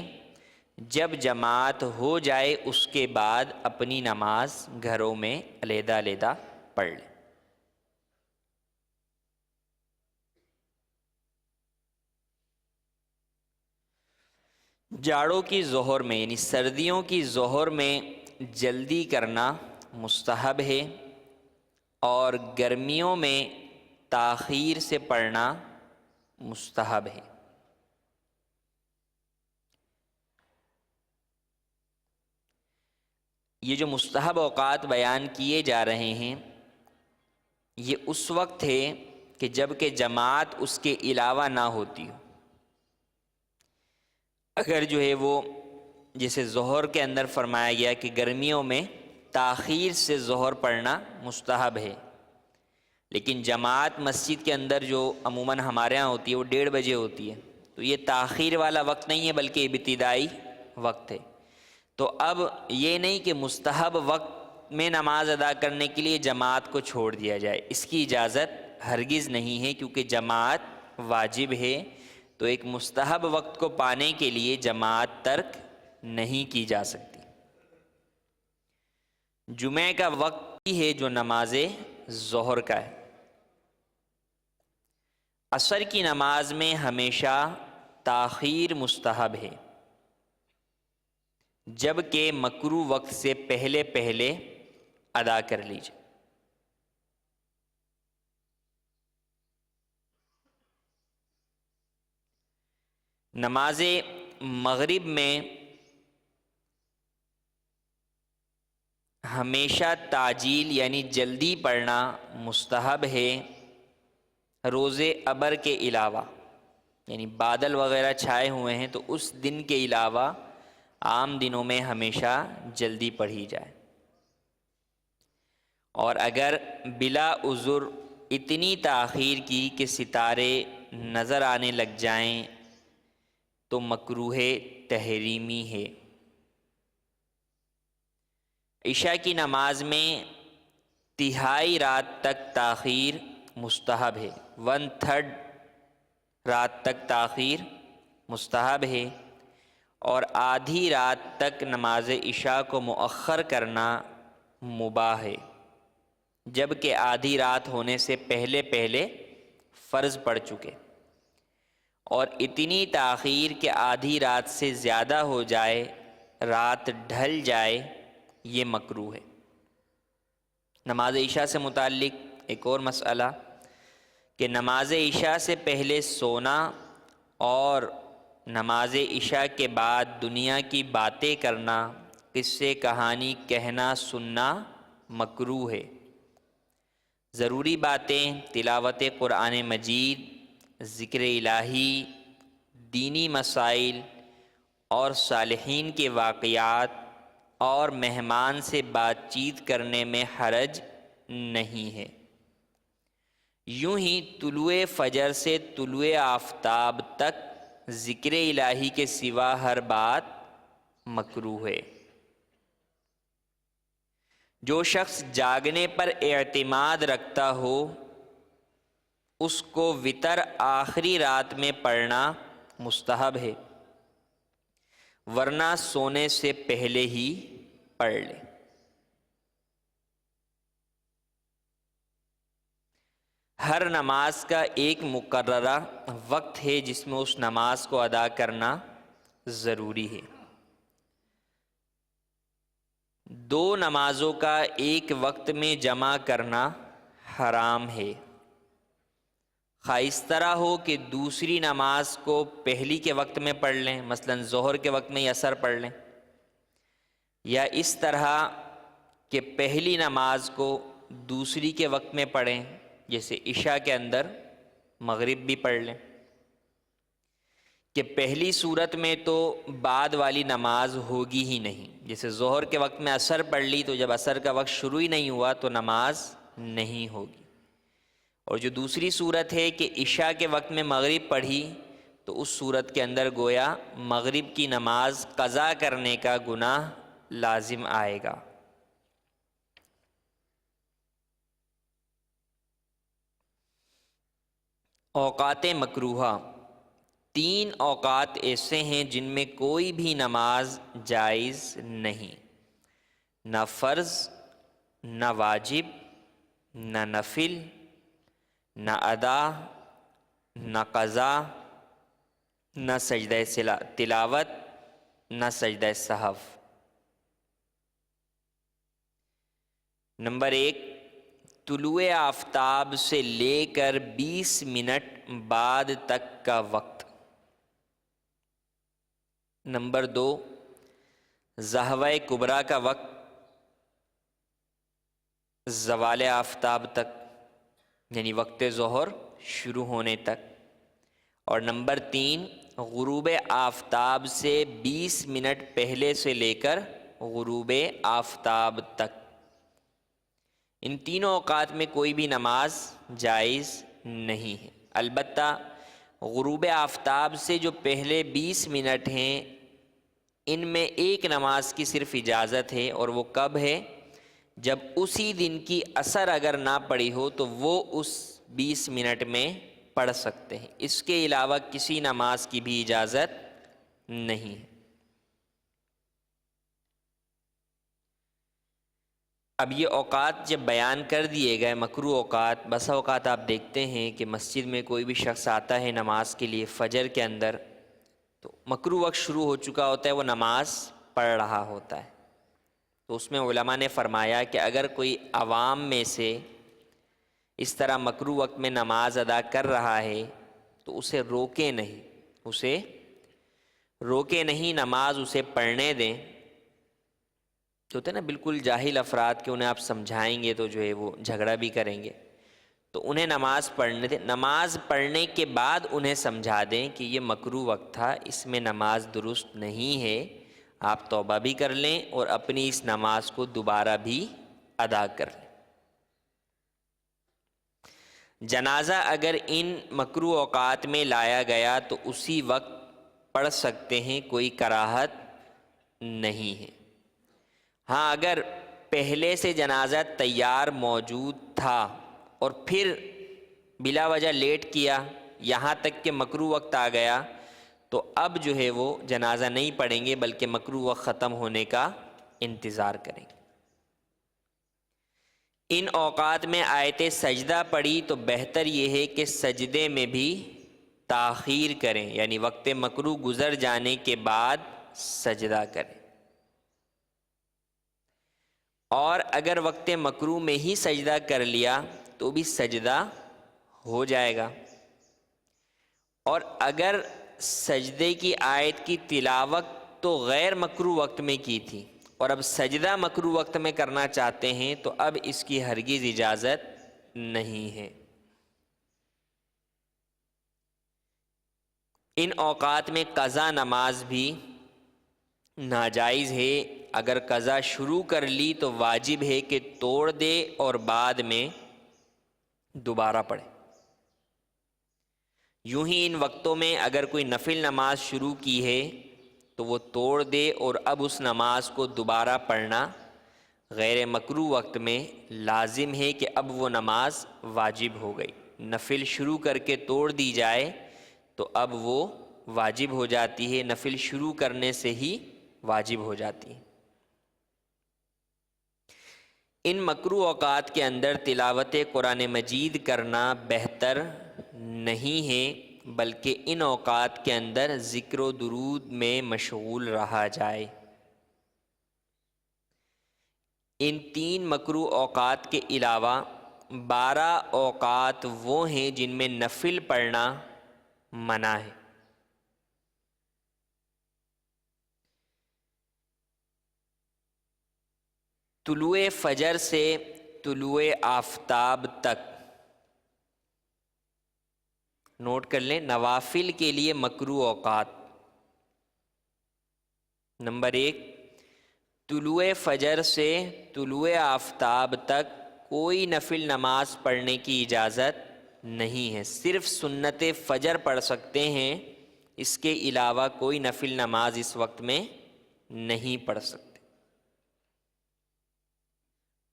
جب جماعت ہو جائے اس کے بعد اپنی نماز گھروں میں علیحدہ علیحدہ پڑھ لیں۔ جاڑوں کی ظہر میں یعنی سردیوں کی ظہر میں جلدی کرنا مستحب ہے، اور گرمیوں میں تاخیر سے پڑھنا مستحب ہے۔ یہ جو مستحب اوقات بیان کیے جا رہے ہیں یہ اس وقت ہے کہ جب کہ جماعت اس کے علاوہ نہ ہوتی ہو۔ اگر جو ہے وہ جیسے ظہر کے اندر فرمایا گیا کہ گرمیوں میں تاخیر سے ظہر پڑھنا مستحب ہے، لیکن جماعت مسجد کے اندر جو عموماً ہمارے ہاں ہوتی ہے وہ 1:30 بجے ہوتی ہے، تو یہ تاخیر والا وقت نہیں ہے بلکہ ابتدائی وقت ہے۔ تو اب یہ نہیں کہ مستحب وقت میں نماز ادا کرنے کے لیے جماعت کو چھوڑ دیا جائے، اس کی اجازت ہرگز نہیں ہے، کیونکہ جماعت واجب ہے، تو ایک مستحب وقت کو پانے کے لیے جماعت ترک نہیں کی جا سکتی۔ جمعہ کا وقت ہی ہے جو نماز ظہر کا ہے۔ عصر کی نماز میں ہمیشہ تاخیر مستحب ہے، جبکہ مکروہ وقت سے پہلے پہلے ادا کر لیجیے۔ نماز مغرب میں ہمیشہ تعجیل یعنی جلدی پڑھنا مستحب ہے، روز ابر کے علاوہ، یعنی بادل وغیرہ چھائے ہوئے ہیں تو اس دن کے علاوہ عام دنوں میں ہمیشہ جلدی پڑھی جائے، اور اگر بلا عذر اتنی تاخیر کی کہ ستارے نظر آنے لگ جائیں تو مکروہ تحریمی ہے۔ عشاء کی نماز میں تہائی رات تک تاخیر مستحب ہے، 1/3 رات تک تاخیر مستحب ہے، اور آدھی رات تک نماز عشاء کو مؤخر کرنا مباح ہے، جبکہ آدھی رات ہونے سے پہلے پہلے فرض پڑ چکے، اور اتنی تاخیر کہ آدھی رات سے زیادہ ہو جائے، رات ڈھل جائے، یہ مکروہ ہے۔ نماز عشاء سے متعلق ایک اور مسئلہ کہ نماز عشاء سے پہلے سونا اور نماز عشاء کے بعد دنیا کی باتیں کرنا، قصے کہانی کہنا سننا مکروہ ہے۔ ضروری باتیں تلاوت قرآن مجید، ذکر الہی، دینی مسائل اور صالحین کے واقعات اور مہمان سے بات چیت کرنے میں حرج نہیں ہے۔ یوں ہی طلوع فجر سے طلوع آفتاب تک ذکر الہی کے سوا ہر بات مکروہ ہے۔ جو شخص جاگنے پر اعتماد رکھتا ہو اس کو وتر آخری رات میں پڑھنا مستحب ہے، ورنہ سونے سے پہلے ہی پڑھ لے۔ ہر نماز کا ایک مقررہ وقت ہے جس میں اس نماز کو ادا کرنا ضروری ہے۔ دو نمازوں کا ایک وقت میں جمع کرنا حرام ہے، خواہ اس طرح ہو کہ دوسری نماز کو پہلی کے وقت میں پڑھ لیں، مثلا ظہر کے وقت میں ہی عصر پڑھ لیں، یا اس طرح کہ پہلی نماز کو دوسری کے وقت میں پڑھیں، جیسے عشاء کے اندر مغرب بھی پڑھ لیں، کہ پہلی صورت میں تو بعد والی نماز ہوگی ہی نہیں، جیسے ظہر کے وقت میں عصر پڑھ لی تو جب عصر کا وقت شروع ہی نہیں ہوا تو نماز نہیں ہوگی، اور جو دوسری صورت ہے کہ عشاء کے وقت میں مغرب پڑھی تو اس صورت کے اندر گویا مغرب کی نماز قضا کرنے کا گناہ لازم آئے گا۔ اوقات مکروہہ، تین اوقات ایسے ہیں جن میں کوئی بھی نماز جائز نہیں، نہ فرض، نہ واجب، نہ نفل، نہ ادا، نہ قضا، نہ سجدہ تلاوت، نہ سجدہ سہو۔ نمبر 1، طلوع آفتاب سے لے کر 20 منٹ بعد تک کا وقت۔ نمبر 2، ضحوہ کبریٰ کا وقت زوال آفتاب تک، یعنی وقت ظہر شروع ہونے تک۔ اور نمبر 3، غروب آفتاب سے 20 منٹ پہلے سے لے کر غروب آفتاب تک۔ ان تینوں اوقات میں کوئی بھی نماز جائز نہیں ہے، البتہ غروب آفتاب سے جو پہلے 20 منٹ ہیں ان میں ایک نماز کی صرف اجازت ہے، اور وہ کب ہے؟ جب اسی دن کی عصر اگر نہ پڑی ہو تو وہ اس 20 منٹ میں پڑھ سکتے ہیں، اس کے علاوہ کسی نماز کی بھی اجازت نہیں ہے۔ اب یہ اوقات جب بیان کر دیے گئے مکروہ اوقات، بسا اوقات آپ دیکھتے ہیں کہ مسجد میں کوئی بھی شخص آتا ہے نماز کے لیے فجر کے اندر، تو مکروہ وقت شروع ہو چکا ہوتا ہے، وہ نماز پڑھ رہا ہوتا ہے، تو اس میں علماء نے فرمایا کہ اگر کوئی عوام میں سے اس طرح مکروہ وقت میں نماز ادا کر رہا ہے تو اسے روکے نہیں، نماز اسے پڑھنے دیں۔ تو ہوتا ہے نا بالکل جاہل افراد کہ انہیں آپ سمجھائیں گے تو جو ہے وہ جھگڑا بھی کریں گے، تو انہیں نماز پڑھنے دیں، نماز پڑھنے کے بعد انہیں سمجھا دیں کہ یہ مکروہ وقت تھا، اس میں نماز درست نہیں ہے، آپ توبہ بھی کر لیں اور اپنی اس نماز کو دوبارہ بھی ادا کر لیں۔ جنازہ اگر ان مکروہ اوقات میں لایا گیا تو اسی وقت پڑھ سکتے ہیں، کوئی کراہت نہیں ہے۔ ہاں اگر پہلے سے جنازہ تیار موجود تھا اور پھر بلا وجہ لیٹ کیا یہاں تک کہ مکروہ وقت آ گیا تو اب جو ہے وہ جنازہ نہیں پڑھیں گے بلکہ مکروہ وقت ختم ہونے کا انتظار کریں گے۔ ان اوقات میں آیت سجدہ پڑھی تو بہتر یہ ہے کہ سجدے میں بھی تاخیر کریں، یعنی وقت مکروہ گزر جانے کے بعد سجدہ کریں، اور اگر وقت مکروہ میں ہی سجدہ کر لیا تو بھی سجدہ ہو جائے گا، اور اگر سجدے کی آیت کی تلاوت تو غیر مکروہ وقت میں کی تھی اور اب سجدہ مکروہ وقت میں کرنا چاہتے ہیں تو اب اس کی ہرگز اجازت نہیں ہے۔ ان اوقات میں قضا نماز بھی ناجائز ہے، اگر قضا شروع کر لی تو واجب ہے کہ توڑ دے اور بعد میں دوبارہ پڑھے۔ یوں ہی ان وقتوں میں اگر کوئی نفل نماز شروع کی ہے تو وہ توڑ دے اور اب اس نماز کو دوبارہ پڑھنا غیر مکروہ وقت میں لازم ہے کہ اب وہ نماز واجب ہو گئی۔ نفل شروع کر کے توڑ دی جائے تو اب وہ واجب ہو جاتی ہے، نفل شروع کرنے سے ہی واجب ہو جاتی ہے۔ ان مکروہ اوقات کے اندر تلاوت قرآن مجید کرنا بہتر نہیں ہے، بلکہ ان اوقات کے اندر ذکر و درود میں مشغول رہا جائے۔ ان 3 مکروہ اوقات کے علاوہ 12 اوقات وہ ہیں جن میں نفل پڑھنا منع ہے۔ طلوع فجر سے طلوع آفتاب تک، نوٹ کر لیں، نوافل کے لیے مکروہ اوقات: نمبر 1، طلوع فجر سے طلوع آفتاب تک کوئی نفل نماز پڑھنے کی اجازت نہیں ہے، صرف سنت فجر پڑھ سکتے ہیں، اس کے علاوہ کوئی نفل نماز اس وقت میں نہیں پڑھ سکتے۔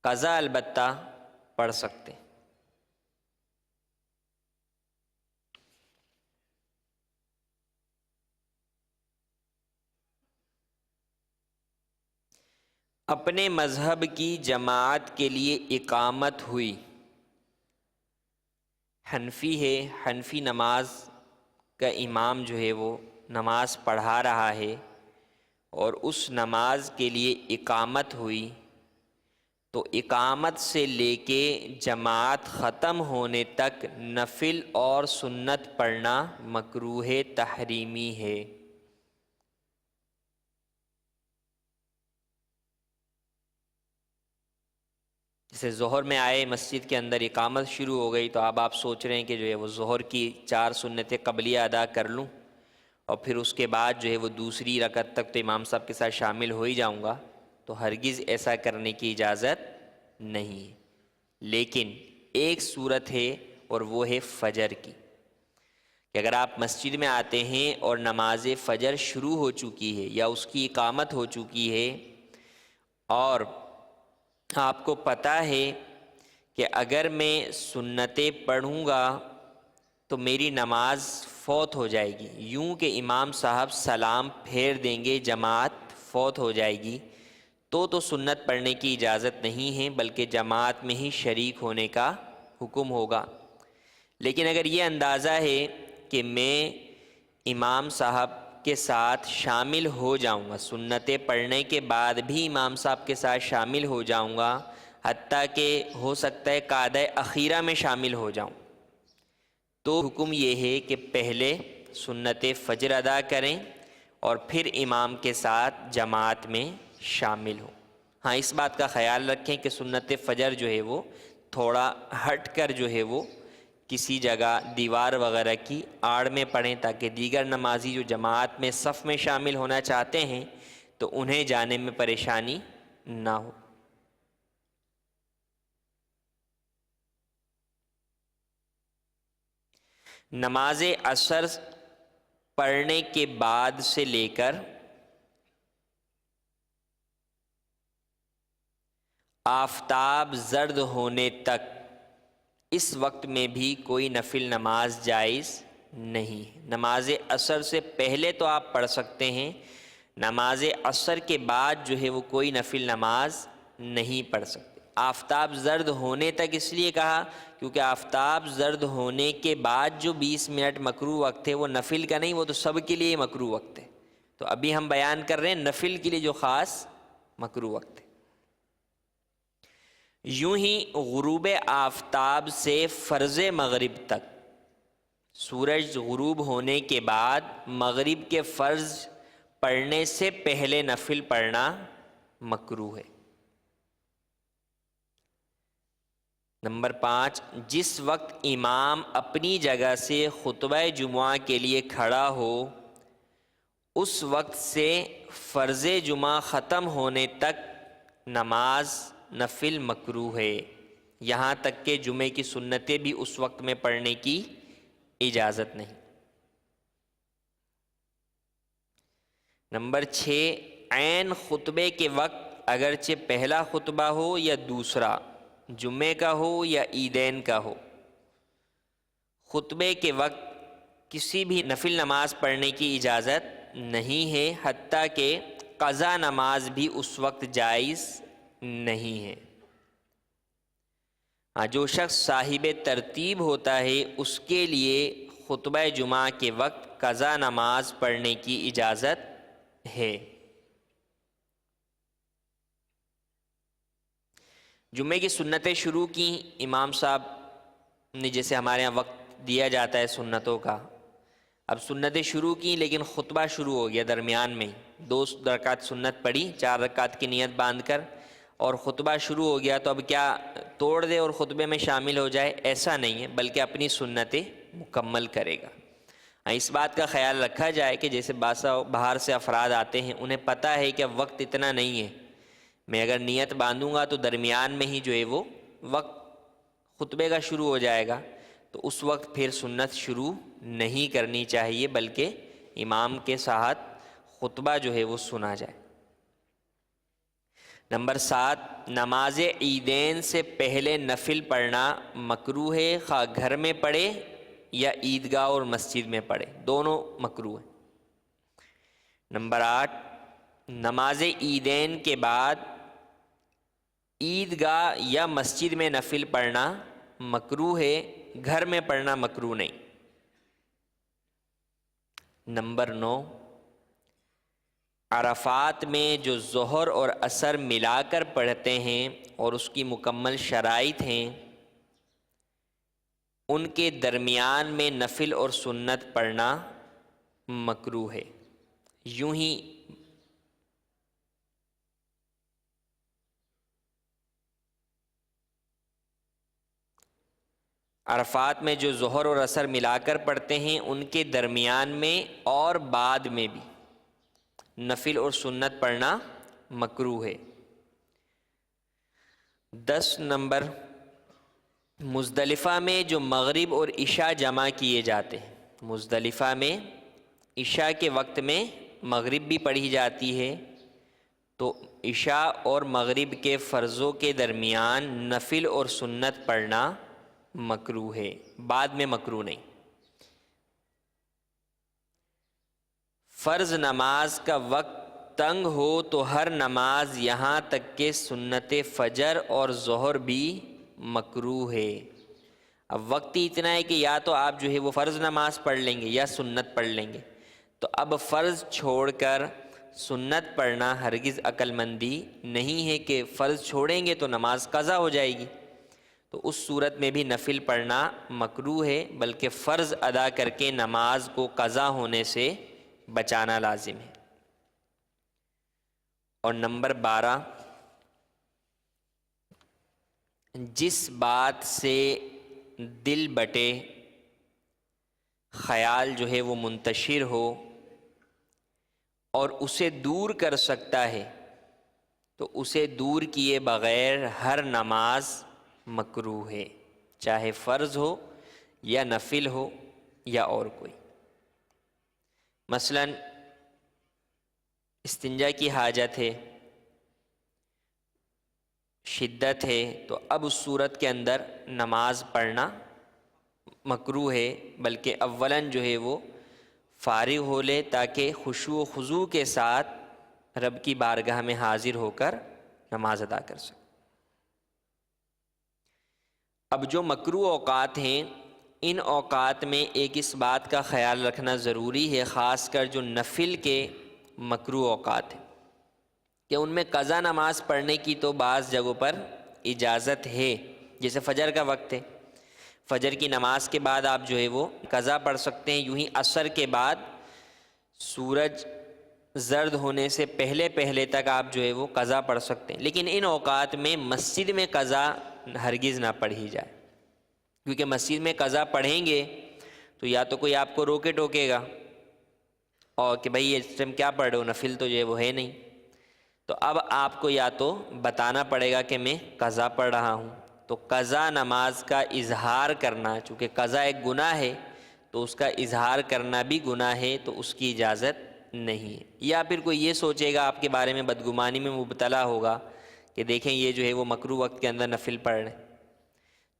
قضا البتہ پڑھ سکتے۔ اپنے مذہب کی جماعت کے لیے اقامت ہوئی، حنفی ہے، حنفی نماز کا امام جو ہے وہ نماز پڑھا رہا ہے اور اس نماز کے لیے اقامت ہوئی، تو اقامت سے لے کے جماعت ختم ہونے تک نفل اور سنت پڑھنا مکروہ تحریمی ہے۔ جیسے ظہر میں آئے، مسجد کے اندر اقامت شروع ہو گئی، تو اب آپ سوچ رہے ہیں کہ جو ہے وہ ظہر کی 4 سنتیں قبلیہ ادا کر لوں اور پھر اس کے بعد جو ہے وہ دوسری رکعت تک تو امام صاحب کے ساتھ شامل ہو ہی جاؤں گا، تو ہرگز ایسا کرنے کی اجازت نہیں ہے۔ لیکن ایک صورت ہے اور وہ ہے فجر کی، کہ اگر آپ مسجد میں آتے ہیں اور نماز فجر شروع ہو چکی ہے یا اس کی اقامت ہو چکی ہے اور آپ کو پتہ ہے کہ اگر میں سنتیں پڑھوں گا تو میری نماز فوت ہو جائے گی، یوں کہ امام صاحب سلام پھیر دیں گے، جماعت فوت ہو جائے گی، تو سنت پڑھنے کی اجازت نہیں ہے، بلکہ جماعت میں ہی شریک ہونے کا حکم ہوگا۔ لیکن اگر یہ اندازہ ہے کہ میں امام صاحب کے ساتھ شامل ہو جاؤں گا، سنتیں پڑھنے کے بعد بھی امام صاحب کے ساتھ شامل ہو جاؤں گا، حتیٰ کہ ہو سکتا ہے قعدہ اخیرہ میں شامل ہو جاؤں، تو حکم یہ ہے کہ پہلے سنت فجر ادا کریں اور پھر امام کے ساتھ جماعت میں شامل ہوں۔ ہاں، اس بات کا خیال رکھیں کہ سنت فجر جو ہے وہ تھوڑا ہٹ کر جو ہے وہ کسی جگہ دیوار وغیرہ کی آڑ میں پڑھیں، تاکہ دیگر نمازی جو جماعت میں صف میں شامل ہونا چاہتے ہیں تو انہیں جانے میں پریشانی نہ ہو۔ نماز عصر پڑھنے کے بعد سے لے کر آفتاب زرد ہونے تک، اس وقت میں بھی کوئی نفل نماز جائز نہیں۔ نماز عصر سے پہلے تو آپ پڑھ سکتے ہیں، نماز عصر کے بعد جو ہے وہ کوئی نفل نماز نہیں پڑھ سکتے۔ آفتاب زرد ہونے تک اس لیے کہا کیونکہ آفتاب زرد ہونے کے بعد جو 20 منٹ مکروہ وقت ہے وہ نفل کا نہیں، وہ تو سب کے لیے مکروہ وقت ہے۔ تو ابھی ہم بیان کر رہے ہیں نفل کے لیے جو خاص مکروہ وقت ہے۔ یوں ہی غروب آفتاب سے فرض مغرب تک، سورج غروب ہونے کے بعد مغرب کے فرض پڑھنے سے پہلے نفل پڑھنا مکروہ ہے۔ نمبر 5، جس وقت امام اپنی جگہ سے خطبہ جمعہ کے لیے کھڑا ہو، اس وقت سے فرض جمعہ ختم ہونے تک نماز نفل مکروہ ہے، یہاں تک کہ جمعے کی سنتیں بھی اس وقت میں پڑھنے کی اجازت نہیں۔ نمبر 6، عین خطبے کے وقت اگرچہ پہلا خطبہ ہو یا دوسرا، جمعے کا ہو یا عیدین کا ہو، خطبے کے وقت کسی بھی نفل نماز پڑھنے کی اجازت نہیں ہے، حتیٰ کہ قضا نماز بھی اس وقت جائز نہیں ہے۔ جو شخص صاحب ترتیب ہوتا ہے اس کے لیے خطبہ جمعہ کے وقت قضا نماز پڑھنے کی اجازت ہے۔ جمعے کی سنتیں شروع کی امام صاحب نے، جیسے ہمارے ہاں وقت دیا جاتا ہے سنتوں کا، اب سنتیں شروع کی لیکن خطبہ شروع ہو گیا درمیان میں ہی، 2 رکعت سنت پڑھی 4 رکعت کی نیت باندھ کر، اور خطبہ شروع ہو گیا تو اب کیا توڑ دے اور خطبے میں شامل ہو جائے؟ ایسا نہیں ہے، بلکہ اپنی سنتیں مکمل کرے گا۔ اس بات کا خیال رکھا جائے کہ جیسے باہر سے افراد آتے ہیں، انہیں پتہ ہے کہ اب وقت اتنا نہیں ہے، میں اگر نیت باندھوں گا تو درمیان میں ہی جو ہے وہ وقت خطبے کا شروع ہو جائے گا، تو اس وقت پھر سنت شروع نہیں کرنی چاہیے، بلکہ امام کے ساتھ خطبہ جو ہے وہ سنا جائے۔ نمبر 7، نماز عیدین سے پہلے نفل پڑھنا مکروہ ہے، خواہ گھر میں پڑھے یا عیدگاہ اور مسجد میں پڑھے، دونوں مکروہ ہیں۔ نمبر 8، نماز عیدین کے بعد عیدگاہ یا مسجد میں نفل پڑھنا مکروہ ہے، گھر میں پڑھنا مکروہ نہیں۔ نمبر 9، عرفات میں جو ظہر اور عصر ملا کر پڑھتے ہیں اور اس کی مکمل شرائط ہیں، ان کے درمیان میں نفل اور سنت پڑھنا مکروہ ہے۔ یوں ہی عرفات میں جو ظہر اور عصر ملا کر پڑھتے ہیں، ان کے درمیان میں اور بعد میں بھی نفل اور سنت پڑھنا مکروہ ہے۔ 10 نمبر، مزدلفہ میں جو مغرب اور عشاء جمع کیے جاتے ہیں، مزدلفہ میں عشاء کے وقت میں مغرب بھی پڑھی جاتی ہے، تو عشاء اور مغرب کے فرضوں کے درمیان نفل اور سنت پڑھنا مکروہ ہے، بعد میں مکروہ نہیں۔ فرض نماز کا وقت تنگ ہو تو ہر نماز یہاں تک کہ سنت فجر اور ظہر بھی مکروہ ہے۔ اب وقت ہی اتنا ہے کہ یا تو آپ جو ہے وہ فرض نماز پڑھ لیں گے یا سنت پڑھ لیں گے، تو اب فرض چھوڑ کر سنت پڑھنا ہرگز عقل مندی نہیں ہے کہ فرض چھوڑیں گے تو نماز قضا ہو جائے گی، تو اس صورت میں بھی نفل پڑھنا مکروہ ہے، بلکہ فرض ادا کر کے نماز کو قضا ہونے سے بچانا لازم ہے۔ اور نمبر 12، جس بات سے دل بٹے، خیال جو ہے وہ منتشر ہو اور اسے دور کر سکتا ہے، تو اسے دور کیے بغیر ہر نماز مکروہ ہے، چاہے فرض ہو یا نفل ہو یا اور کوئی۔ مثلا استنجا کی حاجت ہے، شدت ہے، تو اب اس صورت کے اندر نماز پڑھنا مکروہ ہے، بلکہ اولاً جو ہے وہ فارغ ہو لے تاکہ خشوع و خضوع کے ساتھ رب کی بارگاہ میں حاضر ہو کر نماز ادا کر سکے۔ اب جو مکروہ اوقات ہیں، ان اوقات میں ایک اس بات کا خیال رکھنا ضروری ہے، خاص کر جو نفل کے مکروہ اوقات ہیں، کہ ان میں قضا نماز پڑھنے کی تو بعض جگہوں پر اجازت ہے، جیسے فجر کا وقت ہے، فجر کی نماز کے بعد آپ جو ہے وہ قضا پڑھ سکتے ہیں، یوں ہی عصر کے بعد سورج زرد ہونے سے پہلے پہلے تک آپ جو ہے وہ قضا پڑھ سکتے ہیں، لیکن ان اوقات میں مسجد میں قضا ہرگز نہ پڑھی جائے، کیونکہ مسجد میں قضا پڑھیں گے تو یا تو کوئی آپ کو روکے ٹوکے گا اور کہ بھئی اس ٹائم کیا پڑھ رہے ہو، نفل تو جو ہے وہ ہے نہیں، تو اب آپ کو یا تو بتانا پڑے گا کہ میں قضا پڑھ رہا ہوں، تو قضا نماز کا اظہار کرنا، چونکہ قضا ایک گناہ ہے تو اس کا اظہار کرنا بھی گناہ ہے، تو اس کی اجازت نہیں ہے۔ یا پھر کوئی یہ سوچے گا، آپ کے بارے میں بدگمانی میں مبتلا ہوگا کہ دیکھیں یہ جو ہے وہ مکروہ وقت کے اندر نفل پڑھ رہے ہیں،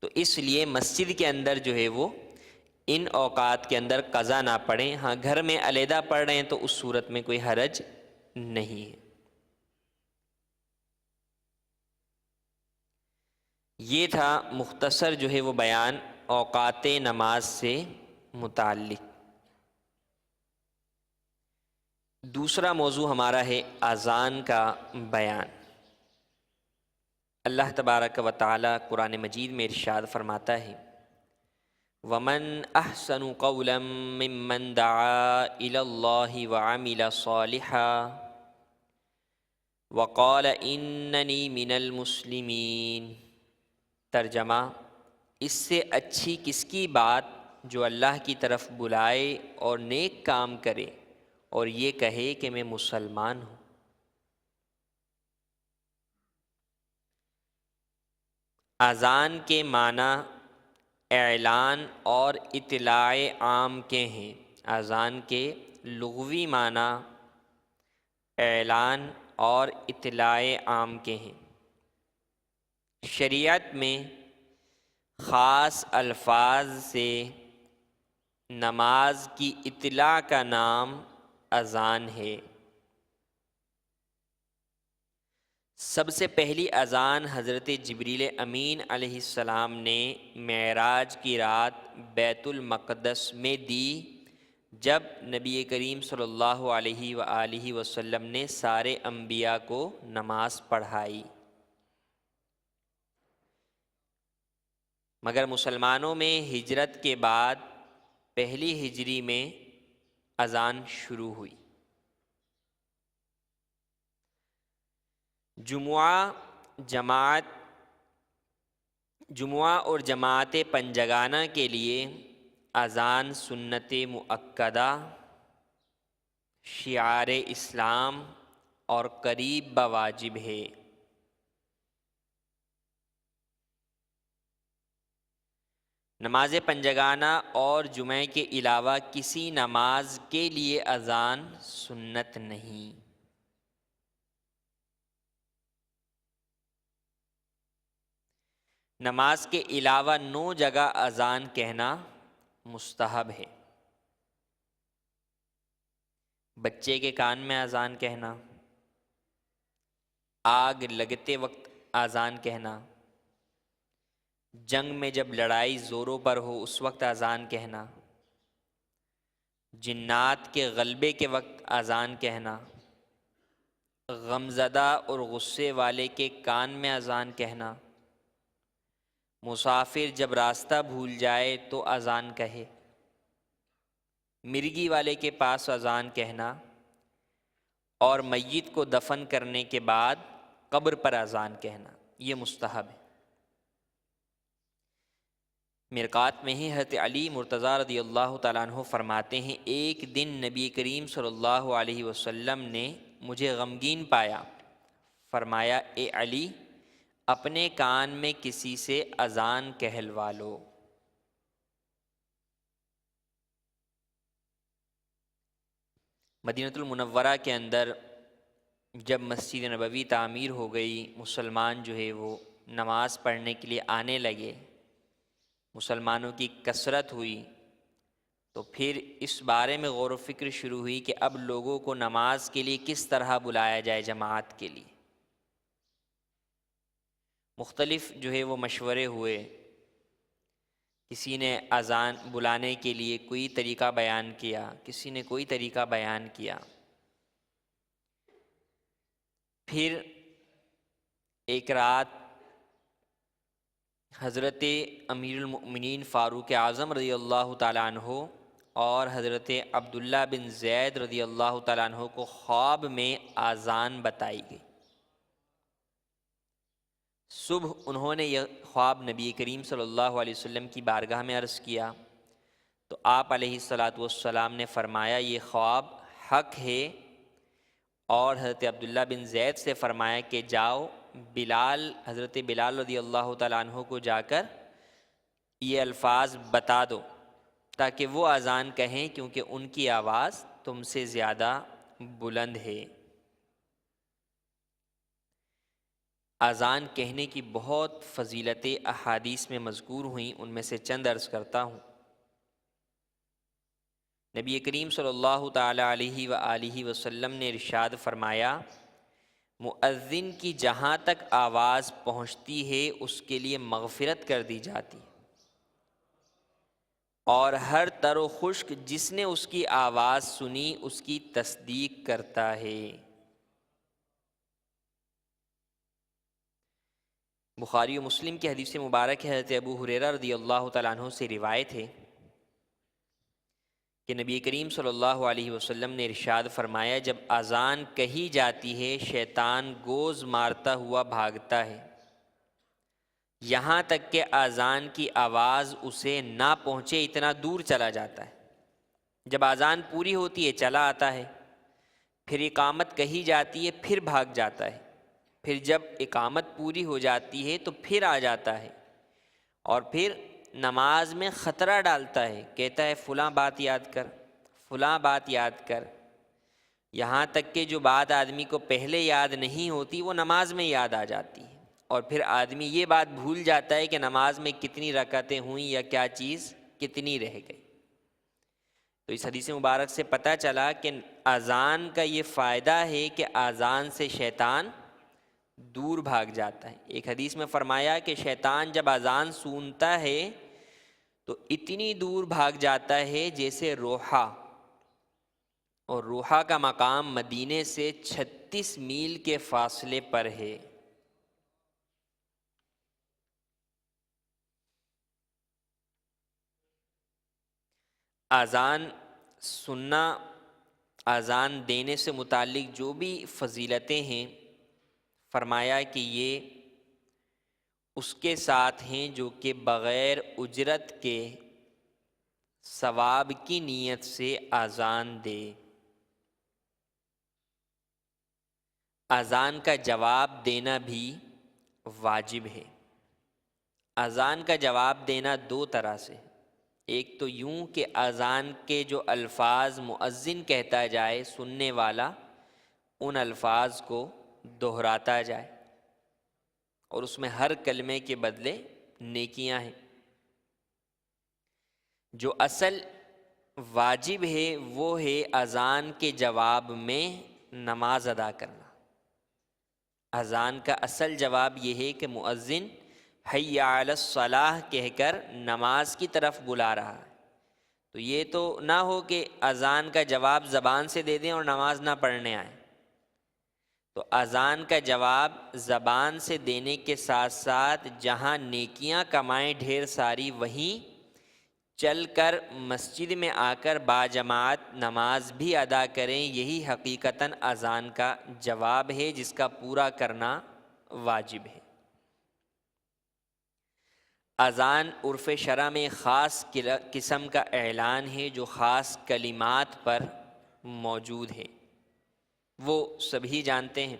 تو اس لیے مسجد کے اندر جو ہے وہ ان اوقات کے اندر قضا نہ پڑھیں، ہاں گھر میں علیحدہ پڑھ رہے ہیں تو اس صورت میں کوئی حرج نہیں ہے۔ یہ تھا مختصر جو ہے وہ بیان اوقات نماز سے متعلق۔ دوسرا موضوع ہمارا ہے اذان کا بیان۔ اللہ تبارک و تعالی قرآن مجید میں ارشاد فرماتا ہے وَمَنْ أَحْسَنُ قَوْلًا مِّمَّنْ دَعَا إِلَى اللَّهِ وَعَمِلَ صَالِحًا وَقَالَ إِنَّنِي مِنَ الْمُسْلِمِينَ۔ ترجمہ: اس سے اچھی کس کی بات جو اللہ کی طرف بلائے اور نیک کام کرے اور یہ کہے کہ میں مسلمان ہوں۔ اذان کے معنی اعلان اور اطلاع عام کے ہیں۔ اذان کے لغوی معنی اعلان اور اطلاع عام کے ہیں۔ شریعت میں خاص الفاظ سے نماز کی اطلاع کا نام اذان ہے۔ سب سے پہلی اذان حضرت جبریل امین علیہ السلام نے معراج کی رات بیت المقدس میں دی، جب نبی کریم صلی اللہ علیہ وآلہ وسلم نے سارے انبیاء کو نماز پڑھائی۔ مگر مسلمانوں میں ہجرت کے بعد پہلی ہجری میں اذان شروع ہوئی۔ جمعہ اور جماعت پنجگانہ کے لیے اذان سنت مؤکدہ، شعار اسلام اور قریب بواجب ہے۔ نماز پنجگانہ اور جمعہ کے علاوہ کسی نماز کے لیے اذان سنت نہیں۔ نماز کے علاوہ 9 جگہ اذان کہنا مستحب ہے۔ بچے کے کان میں اذان کہنا، آگ لگتے وقت اذان کہنا، جنگ میں جب لڑائی زوروں پر ہو اس وقت اذان کہنا، جنات کے غلبے کے وقت اذان کہنا، غمزدہ اور غصے والے کے کان میں اذان کہنا، مسافر جب راستہ بھول جائے تو اذان کہے، مرگی والے کے پاس اذان کہنا، اور میت کو دفن کرنے کے بعد قبر پر اذان کہنا، یہ مستحب ہے۔ مرقات میں ہی حضرت علی مرتضیٰ رضی اللہ تعالیٰ عنہ فرماتے ہیں ایک دن نبی کریم صلی اللہ علیہ وسلم نے مجھے غمگین پایا، فرمایا اے علی اپنے کان میں کسی سے اذان کہلوا لو۔ مدینہ المنورہ کے اندر جب مسجد نبوی تعمیر ہو گئی، مسلمان جو ہے وہ نماز پڑھنے کے لیے آنے لگے، مسلمانوں کی کثرت ہوئی، تو پھر اس بارے میں غور و فکر شروع ہوئی کہ اب لوگوں کو نماز کے لیے کس طرح بلایا جائے جماعت کے لیے۔ مختلف جو ہے وہ مشورے ہوئے، کسی نے اذان بلانے کے لیے کوئی طریقہ بیان کیا، کسی نے کوئی طریقہ بیان کیا۔ پھر ایک رات حضرت امیر المؤمنین فاروق اعظم رضی اللہ تعالیٰ عنہ اور حضرت عبداللہ بن زید رضی اللہ تعالیٰ عنہ کو خواب میں اذان بتائی گئی۔ صبح انہوں نے یہ خواب نبی کریم صلی اللہ علیہ وسلم کی بارگاہ میں عرض کیا تو آپ علیہ الصلاۃ والسلام نے فرمایا یہ خواب حق ہے، اور حضرت عبداللہ بن زید سے فرمایا کہ جاؤ حضرت بلال رضی اللہ تعالیٰ عنہ کو جا کر یہ الفاظ بتا دو تاکہ وہ اذان کہیں، کیونکہ ان کی آواز تم سے زیادہ بلند ہے۔ اذان کہنے کی بہت فضیلتیں احادیث میں مذکور ہوئیں، ان میں سے چند عرض کرتا ہوں۔ نبی کریم صلی اللہ تعالیٰ علیہ وآلہ وسلم نے ارشاد فرمایا مؤذن کی جہاں تک آواز پہنچتی ہے اس کے لیے مغفرت کر دی جاتی، اور ہر تر و خشک جس نے اس کی آواز سنی اس کی تصدیق کرتا ہے۔ بخاری و مسلم کی حدیث مبارک ہے، حضرت ابو ہریرہ رضی اللہ تعالیٰ عنہ سے روایت ہے کہ نبی کریم صلی اللہ علیہ وسلم نے ارشاد فرمایا، جب اذان کہی جاتی ہے شیطان گوز مارتا ہوا بھاگتا ہے یہاں تک کہ اذان کی آواز اسے نہ پہنچے اتنا دور چلا جاتا ہے۔ جب اذان پوری ہوتی ہے چلا آتا ہے، پھر اقامت کہی جاتی ہے پھر بھاگ جاتا ہے، پھر جب اقامت پوری ہو جاتی ہے تو پھر آ جاتا ہے، اور پھر نماز میں خطرہ ڈالتا ہے، کہتا ہے فلاں بات یاد کر، فلاں بات یاد کر، یہاں تک کہ جو بات آدمی کو پہلے یاد نہیں ہوتی وہ نماز میں یاد آ جاتی ہے، اور پھر آدمی یہ بات بھول جاتا ہے کہ نماز میں کتنی رکعتیں ہوئیں یا کیا چیز کتنی رہ گئی۔ تو اس حدیث مبارک سے پتہ چلا کہ اذان کا یہ فائدہ ہے کہ اذان سے شیطان دور بھاگ جاتا ہے۔ ایک حدیث میں فرمایا کہ شیطان جب اذان سنتا ہے تو اتنی دور بھاگ جاتا ہے جیسے روحا، اور روحا کا مقام مدینے سے 36 میل کے فاصلے پر ہے۔ اذان سننا، اذان دینے سے متعلق جو بھی فضیلتیں ہیں، فرمایا کہ یہ اس کے ساتھ ہیں جو کہ بغیر اجرت کے ثواب کی نیت سے اذان دے۔ اذان کا جواب دینا بھی واجب ہے۔ اذان کا جواب دینا دو طرح سے، ایک تو یوں کہ اذان کے جو الفاظ مؤذن کہتا جائے سننے والا ان الفاظ کو دہراتا جائے، اور اس میں ہر کلمے کے بدلے نیکیاں ہیں۔ جو اصل واجب ہے وہ ہے اذان کے جواب میں نماز ادا کرنا۔ اذان کا اصل جواب یہ ہے کہ مؤذن حی علی الصلاح کہہ کر نماز کی طرف بلا رہا ہے، تو یہ تو نہ ہو کہ اذان کا جواب زبان سے دے دیں اور نماز نہ پڑھنے آئیں۔ تو اذان کا جواب زبان سے دینے کے ساتھ ساتھ جہاں نیکیاں کمائیں ڈھیر ساری، وہیں چل کر مسجد میں آ کر باجماعت نماز بھی ادا کریں، یہی حقیقتاً اذان کا جواب ہے جس کا پورا کرنا واجب ہے۔ اذان عرف شرع میں خاص قسم کا اعلان ہے جو خاص کلمات پر موجود ہے، وہ سبھی جانتے ہیں۔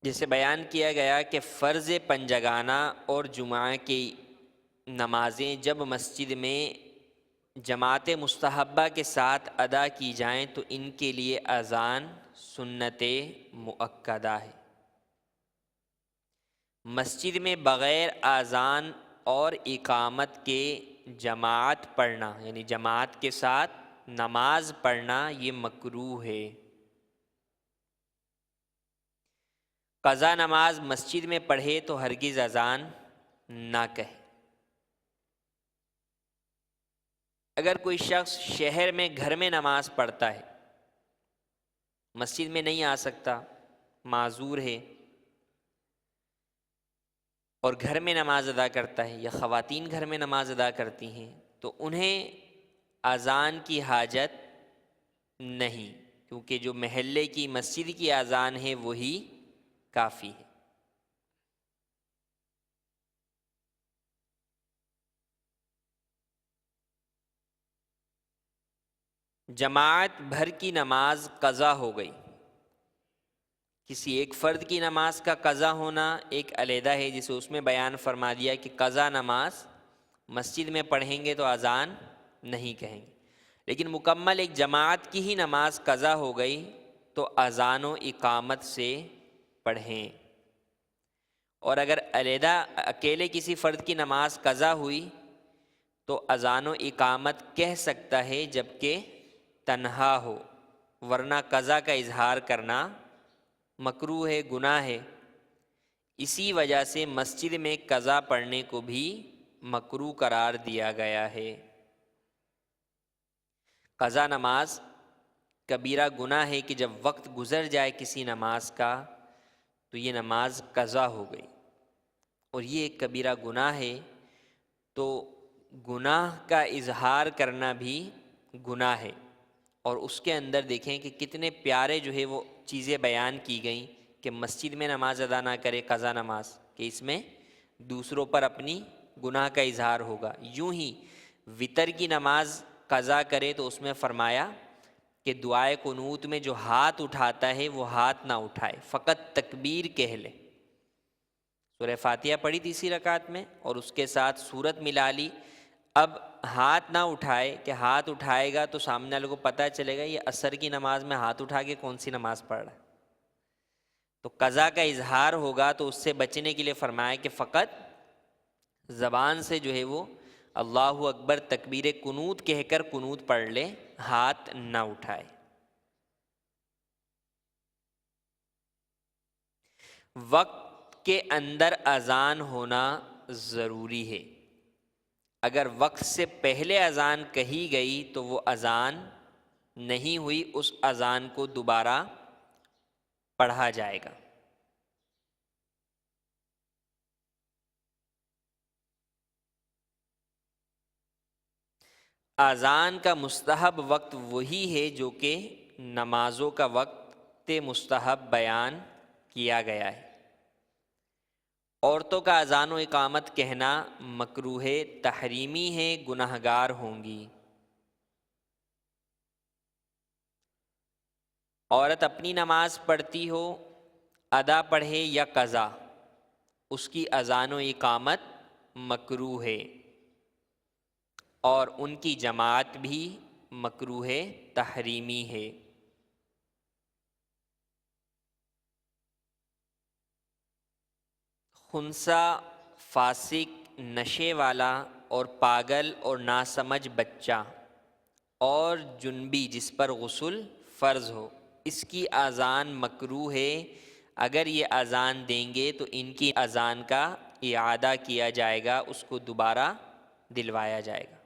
جسے بیان کیا گیا کہ فرض پنجگانہ اور جمعہ کی نمازیں جب مسجد میں جماعت مستحبہ کے ساتھ ادا کی جائیں تو ان کے لیے اذان سنت مؤکدہ ہے۔ مسجد میں بغیر اذان اور اقامت کے جماعت پڑھنا، یعنی جماعت کے ساتھ نماز پڑھنا، یہ مکروہ ہے۔ قضا نماز مسجد میں پڑھے تو ہرگز اذان نہ کہے۔ اگر کوئی شخص شہر میں گھر میں نماز پڑھتا ہے، مسجد میں نہیں آ سکتا، معذور ہے، اور گھر میں نماز ادا کرتا ہے، یا خواتین گھر میں نماز ادا کرتی ہیں، تو انہیں اذان کی حاجت نہیں، کیونکہ جو محلے کی مسجد کی اذان ہے وہی کافی ہے۔ جماعت بھر کی نماز قضا ہو گئی، کسی ایک فرد کی نماز کا قضا ہونا ایک علیحدہ ہے، جسے اس میں بیان فرما دیا کہ قضا نماز مسجد میں پڑھیں گے تو اذان نہیں کہیں گے، لیکن مکمل ایک جماعت کی ہی نماز قضا ہو گئی تو اذان و اقامت سے پڑھیں، اور اگر علیحدہ اکیلے کسی فرد کی نماز قضا ہوئی تو اذان و اقامت کہہ سکتا ہے جبکہ تنہا ہو، ورنہ قضا کا اظہار کرنا مکروہ ہے، گناہ ہے۔ اسی وجہ سے مسجد میں قضا پڑھنے کو بھی مکروہ قرار دیا گیا ہے۔ قضا نماز کبیرہ گناہ ہے کہ جب وقت گزر جائے کسی نماز کا تو یہ نماز قضا ہو گئی، اور یہ ایک کبیرہ گناہ ہے، تو گناہ کا اظہار کرنا بھی گناہ ہے۔ اور اس کے اندر دیکھیں کہ کتنے پیارے جو ہے وہ چیزیں بیان کی گئیں کہ مسجد میں نماز ادا نہ کرے قضا نماز، کہ اس میں دوسروں پر اپنی گناہ کا اظہار ہوگا۔ یوں ہی وتر کی نماز قضا کرے تو اس میں فرمایا کہ دعائے قنوت میں جو ہاتھ اٹھاتا ہے وہ ہاتھ نہ اٹھائے، فقط تکبیر کہہ لے۔ سورہ فاتحہ پڑھی تھی اسی رکعت میں اور اس کے ساتھ سورت ملا لی، اب ہاتھ نہ اٹھائے کہ ہاتھ اٹھائے گا تو سامنے والے کو پتہ چلے گا یہ عصر کی نماز میں ہاتھ اٹھا کے کون سی نماز پڑھ رہا ہے، تو قضا کا اظہار ہوگا، تو اس سے بچنے کے لیے فرمایا کہ فقط زبان سے جو ہے وہ اللہ اکبر تکبیر قنوت کہہ کر قنوت پڑھ لے، ہاتھ نہ اٹھائے۔ وقت کے اندر اذان ہونا ضروری ہے، اگر وقت سے پہلے اذان کہی گئی تو وہ اذان نہیں ہوئی، اس اذان کو دوبارہ پڑھا جائے گا۔ اذان کا مستحب وقت وہی ہے جو کہ نمازوں کا وقت مستحب بیان کیا گیا ہے۔ عورتوں کا اذان و اقامت کہنا مکروہ تحریمی ہے، گناہگار ہوں گی۔ عورت اپنی نماز پڑھتی ہو، ادا پڑھے یا قضا، اس کی اذان و اقامت مکروہ ہے، اور ان کی جماعت بھی مکروہ تحریمی ہے۔ خنثی، فاسق، نشے والا اور پاگل اور ناسمجھ بچہ اور جنبی جس پر غسل فرض ہو، اس کی اذان مکروہ ہے۔ اگر یہ اذان دیں گے تو ان کی اذان کا اعادہ کیا جائے گا، اس کو دوبارہ دلوایا جائے گا۔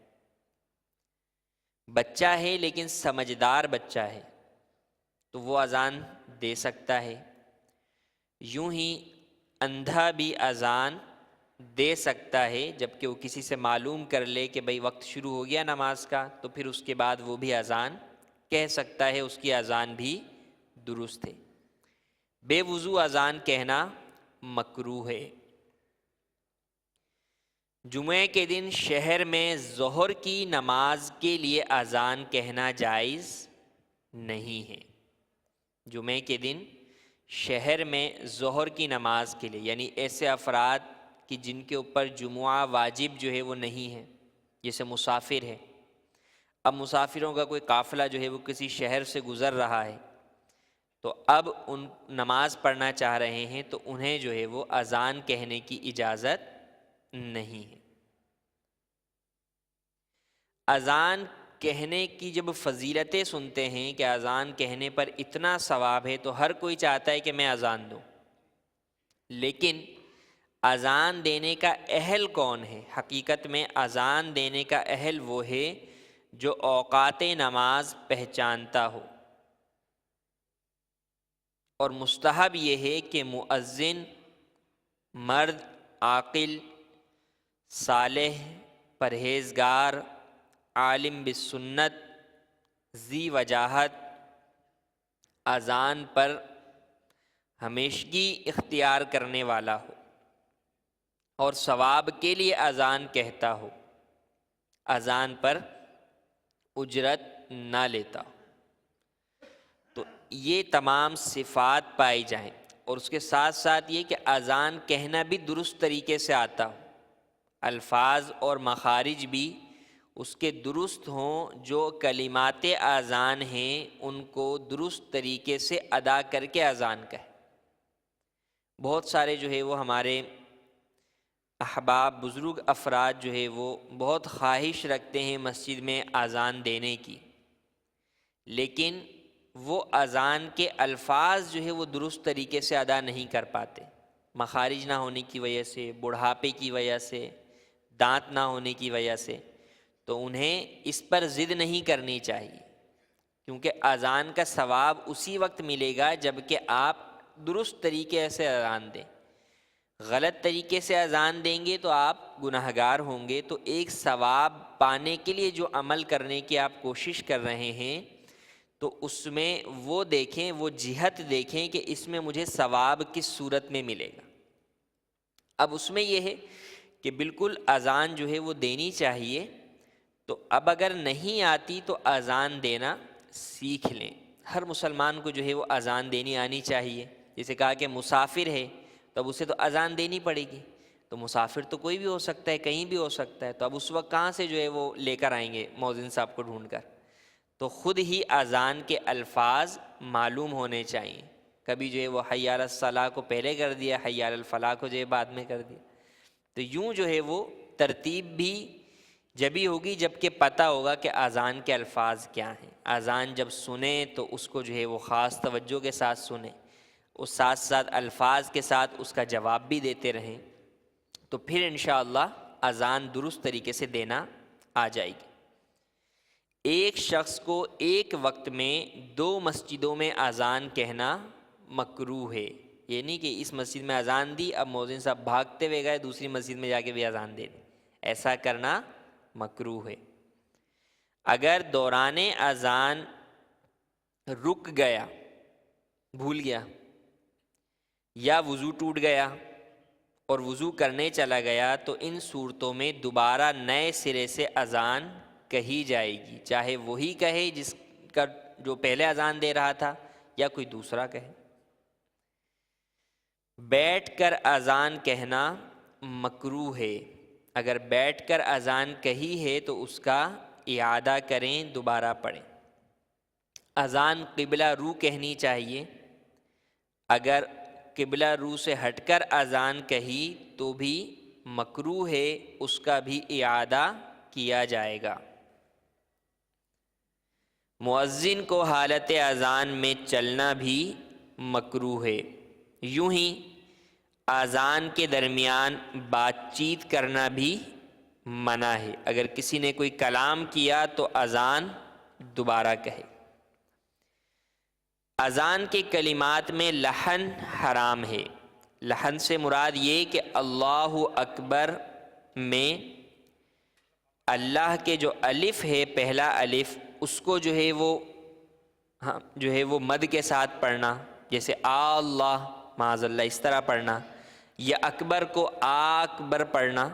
بچہ ہے لیکن سمجھدار بچہ ہے تو وہ اذان دے سکتا ہے۔ یوں ہی اندھا بھی اذان دے سکتا ہے، جبکہ وہ کسی سے معلوم کر لے کہ بھئی وقت شروع ہو گیا نماز کا، تو پھر اس کے بعد وہ بھی اذان کہہ سکتا ہے، اس کی اذان بھی درست ہے۔ بے وضو اذان کہنا مکروہ ہے۔ جمعے کے دن شہر میں ظہر کی نماز کے لیے اذان کہنا جائز نہیں ہے۔ جمعے کے دن شہر میں ظہر کی نماز کے لیے، یعنی ایسے افراد کہ جن کے اوپر جمعہ واجب جو ہے وہ نہیں ہے، جیسے مسافر ہے، اب مسافروں کا کوئی قافلہ جو ہے وہ کسی شہر سے گزر رہا ہے، تو اب ان نماز پڑھنا چاہ رہے ہیں تو انہیں جو ہے وہ اذان کہنے کی اجازت نہیں ہے۔ اذان کہنے کی جب فضیلتیں سنتے ہیں کہ اذان کہنے پر اتنا ثواب ہے تو ہر کوئی چاہتا ہے کہ میں اذان دوں، لیکن اذان دینے کا اہل کون ہے؟ حقیقت میں اذان دینے کا اہل وہ ہے جو اوقات نماز پہچانتا ہو، اور مستحب یہ ہے کہ مؤذن مرد عاقل، صالح، پرہیزگار، عالم بالسنت، ذی وجاہت، اذان پر ہمیشگی اختیار کرنے والا ہو اور ثواب کے لیے اذان کہتا ہو، اذان پر اجرت نہ لیتا ہو، تو یہ تمام صفات پائی جائیں، اور اس کے ساتھ ساتھ یہ کہ اذان کہنا بھی درست طریقے سے آتا ہو، الفاظ اور مخارج بھی اس کے درست ہوں، جو کلمات اذان ہیں ان کو درست طریقے سے ادا کر کے اذان کہے۔ بہت سارے جو ہے وہ ہمارے احباب بزرگ افراد جو ہے وہ بہت خواہش رکھتے ہیں مسجد میں اذان دینے کی، لیکن وہ اذان کے الفاظ جو ہے وہ درست طریقے سے ادا نہیں کر پاتے، مخارج نہ ہونے کی وجہ سے، بڑھاپے کی وجہ سے، دانت نہ ہونے کی وجہ سے، تو انہیں اس پر ضد نہیں کرنی چاہیے، کیونکہ اذان کا ثواب اسی وقت ملے گا جب کہ آپ درست طریقے سے اذان دیں۔ غلط طریقے سے اذان دیں گے تو آپ گناہگار ہوں گے۔ تو ایک ثواب پانے کے لیے جو عمل کرنے کی آپ کوشش کر رہے ہیں تو اس میں وہ دیکھیں، وہ جہت دیکھیں کہ اس میں مجھے ثواب کس صورت میں ملے گا۔ اب اس میں یہ ہے کہ بالکل اذان جو ہے وہ دینی چاہیے، تو اب اگر نہیں آتی تو اذان دینا سیکھ لیں۔ ہر مسلمان کو جو ہے وہ اذان دینی آنی چاہیے۔ جیسے کہا کہ مسافر ہے تو اب اسے تو اذان دینی پڑے گی، تو مسافر تو کوئی بھی ہو سکتا ہے، کہیں بھی ہو سکتا ہے، تو اب اس وقت کہاں سے جو ہے وہ لے کر آئیں گے مؤذن صاحب کو ڈھونڈ کر؟ تو خود ہی اذان کے الفاظ معلوم ہونے چاہیے۔ کبھی جو ہے وہ حی علی الصلاۃ کو پہلے کر دیا، حی علی الفلاح کو جو ہے بعد میں کر دیا۔ تو یوں جو ہے وہ ترتیب بھی جبھی ہوگی جب کہ پتہ ہوگا کہ اذان کے الفاظ کیا ہیں۔ اذان جب سنیں تو اس کو جو ہے وہ خاص توجہ کے ساتھ سنیں، اس ساتھ ساتھ الفاظ کے ساتھ اس کا جواب بھی دیتے رہیں، تو پھر انشاءاللہ اذان درست طریقے سے دینا آ جائے گی۔ ایک شخص کو ایک وقت میں 2 مسجدوں میں اذان کہنا مکروہ ہے۔ یہ نہیں کہ اس مسجد میں اذان دی، اب مؤذن صاحب بھاگتے ہوئے گئے دوسری مسجد میں جا کے بھی اذان دے دی، ایسا کرنا مکروہ ہے۔ اگر دوران اذان رک گیا، بھول گیا، یا وضو ٹوٹ گیا اور وضو کرنے چلا گیا تو ان صورتوں میں دوبارہ نئے سرے سے اذان کہی جائے گی، چاہے وہی کہے جس کا جو پہلے اذان دے رہا تھا یا کوئی دوسرا کہے۔ بیٹھ کر اذان کہنا مکروہ ہے۔ اگر بیٹھ کر اذان کہی ہے تو اس کا اعادہ کریں، دوبارہ پڑھیں۔ اذان قبلہ رو کہنی چاہیے۔ اگر قبلہ رو سے ہٹ کر اذان کہی تو بھی مکروہ ہے، اس کا بھی اعادہ کیا جائے گا۔ مؤذن کو حالت اذان میں چلنا بھی مکروہ ہے۔ یوں ہی اذان کے درمیان بات چیت کرنا بھی منع ہے۔ اگر کسی نے کوئی کلام کیا تو اذان دوبارہ کہے۔ اذان کے کلمات میں لحن حرام ہے۔ لحن سے مراد یہ کہ اللہ اکبر میں اللہ کے جو الف ہے، پہلا الف، اس کو جو ہے وہ مد کے ساتھ پڑھنا، جیسے اللہ معاذ اللہ اس طرح پڑھنا، یا اکبر کو اکبر پڑھنا،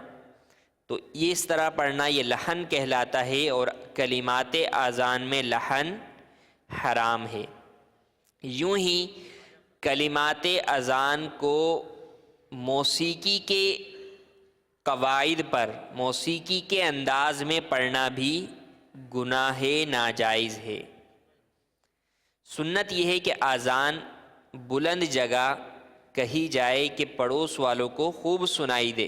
تو یہ اس طرح پڑھنا یہ لحن کہلاتا ہے، اور کلمات اذان میں لحن حرام ہے۔ یوں ہی کلمات اذان کو موسیقی کے قواعد پر، موسیقی کے انداز میں پڑھنا بھی گناہ ناجائز ہے۔ سنت یہ ہے کہ اذان بلند جگہ کہی جائے کہ پڑوس والوں کو خوب سنائی دے۔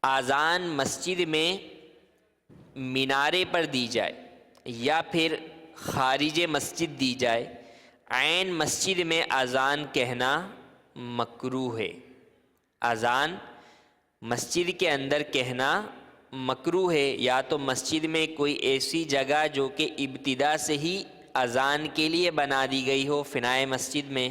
اذان مسجد میں مینارے پر دی جائے یا پھر خارج مسجد دی جائے، عین مسجد میں اذان کہنا مکروہ ہے۔ اذان مسجد کے اندر کہنا مکروہ ہے، یا تو مسجد میں کوئی ایسی جگہ جو کہ ابتدا سے ہی اذان کے لیے بنا دی گئی ہو، فنائے مسجد میں،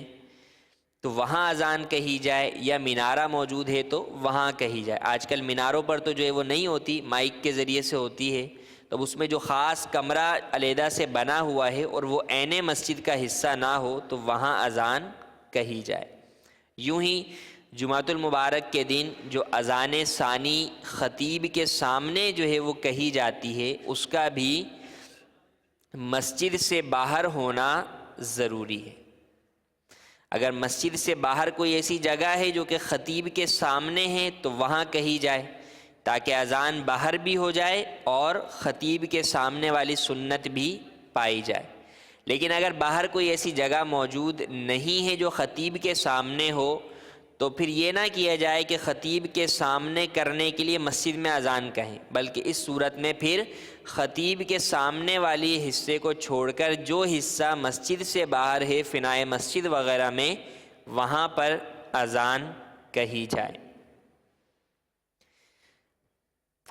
تو وہاں اذان کہی جائے، یا مینارہ موجود ہے تو وہاں کہی جائے۔ آج کل میناروں پر تو جو ہے وہ نہیں ہوتی، مائک کے ذریعے سے ہوتی ہے، تو اس میں جو خاص کمرہ علیحدہ سے بنا ہوا ہے اور وہ عین مسجد کا حصہ نہ ہو تو وہاں اذان کہی جائے۔ یوں ہی جمعۃ المبارک کے دن جو اذان ثانی خطیب کے سامنے جو ہے وہ کہی جاتی ہے، اس کا بھی مسجد سے باہر ہونا ضروری ہے۔ اگر مسجد سے باہر کوئی ایسی جگہ ہے جو کہ خطیب کے سامنے ہے تو وہاں کہی جائے، تاکہ اذان باہر بھی ہو جائے اور خطیب کے سامنے والی سنت بھی پائی جائے۔ لیکن اگر باہر کوئی ایسی جگہ موجود نہیں ہے جو خطیب کے سامنے ہو تو پھر یہ نہ کیا جائے کہ خطیب کے سامنے کرنے کے لیے مسجد میں اذان کہیں، بلکہ اس صورت میں پھر خطیب کے سامنے والی حصے کو چھوڑ کر جو حصہ مسجد سے باہر ہے، فنائے مسجد وغیرہ میں، وہاں پر اذان کہی جائے۔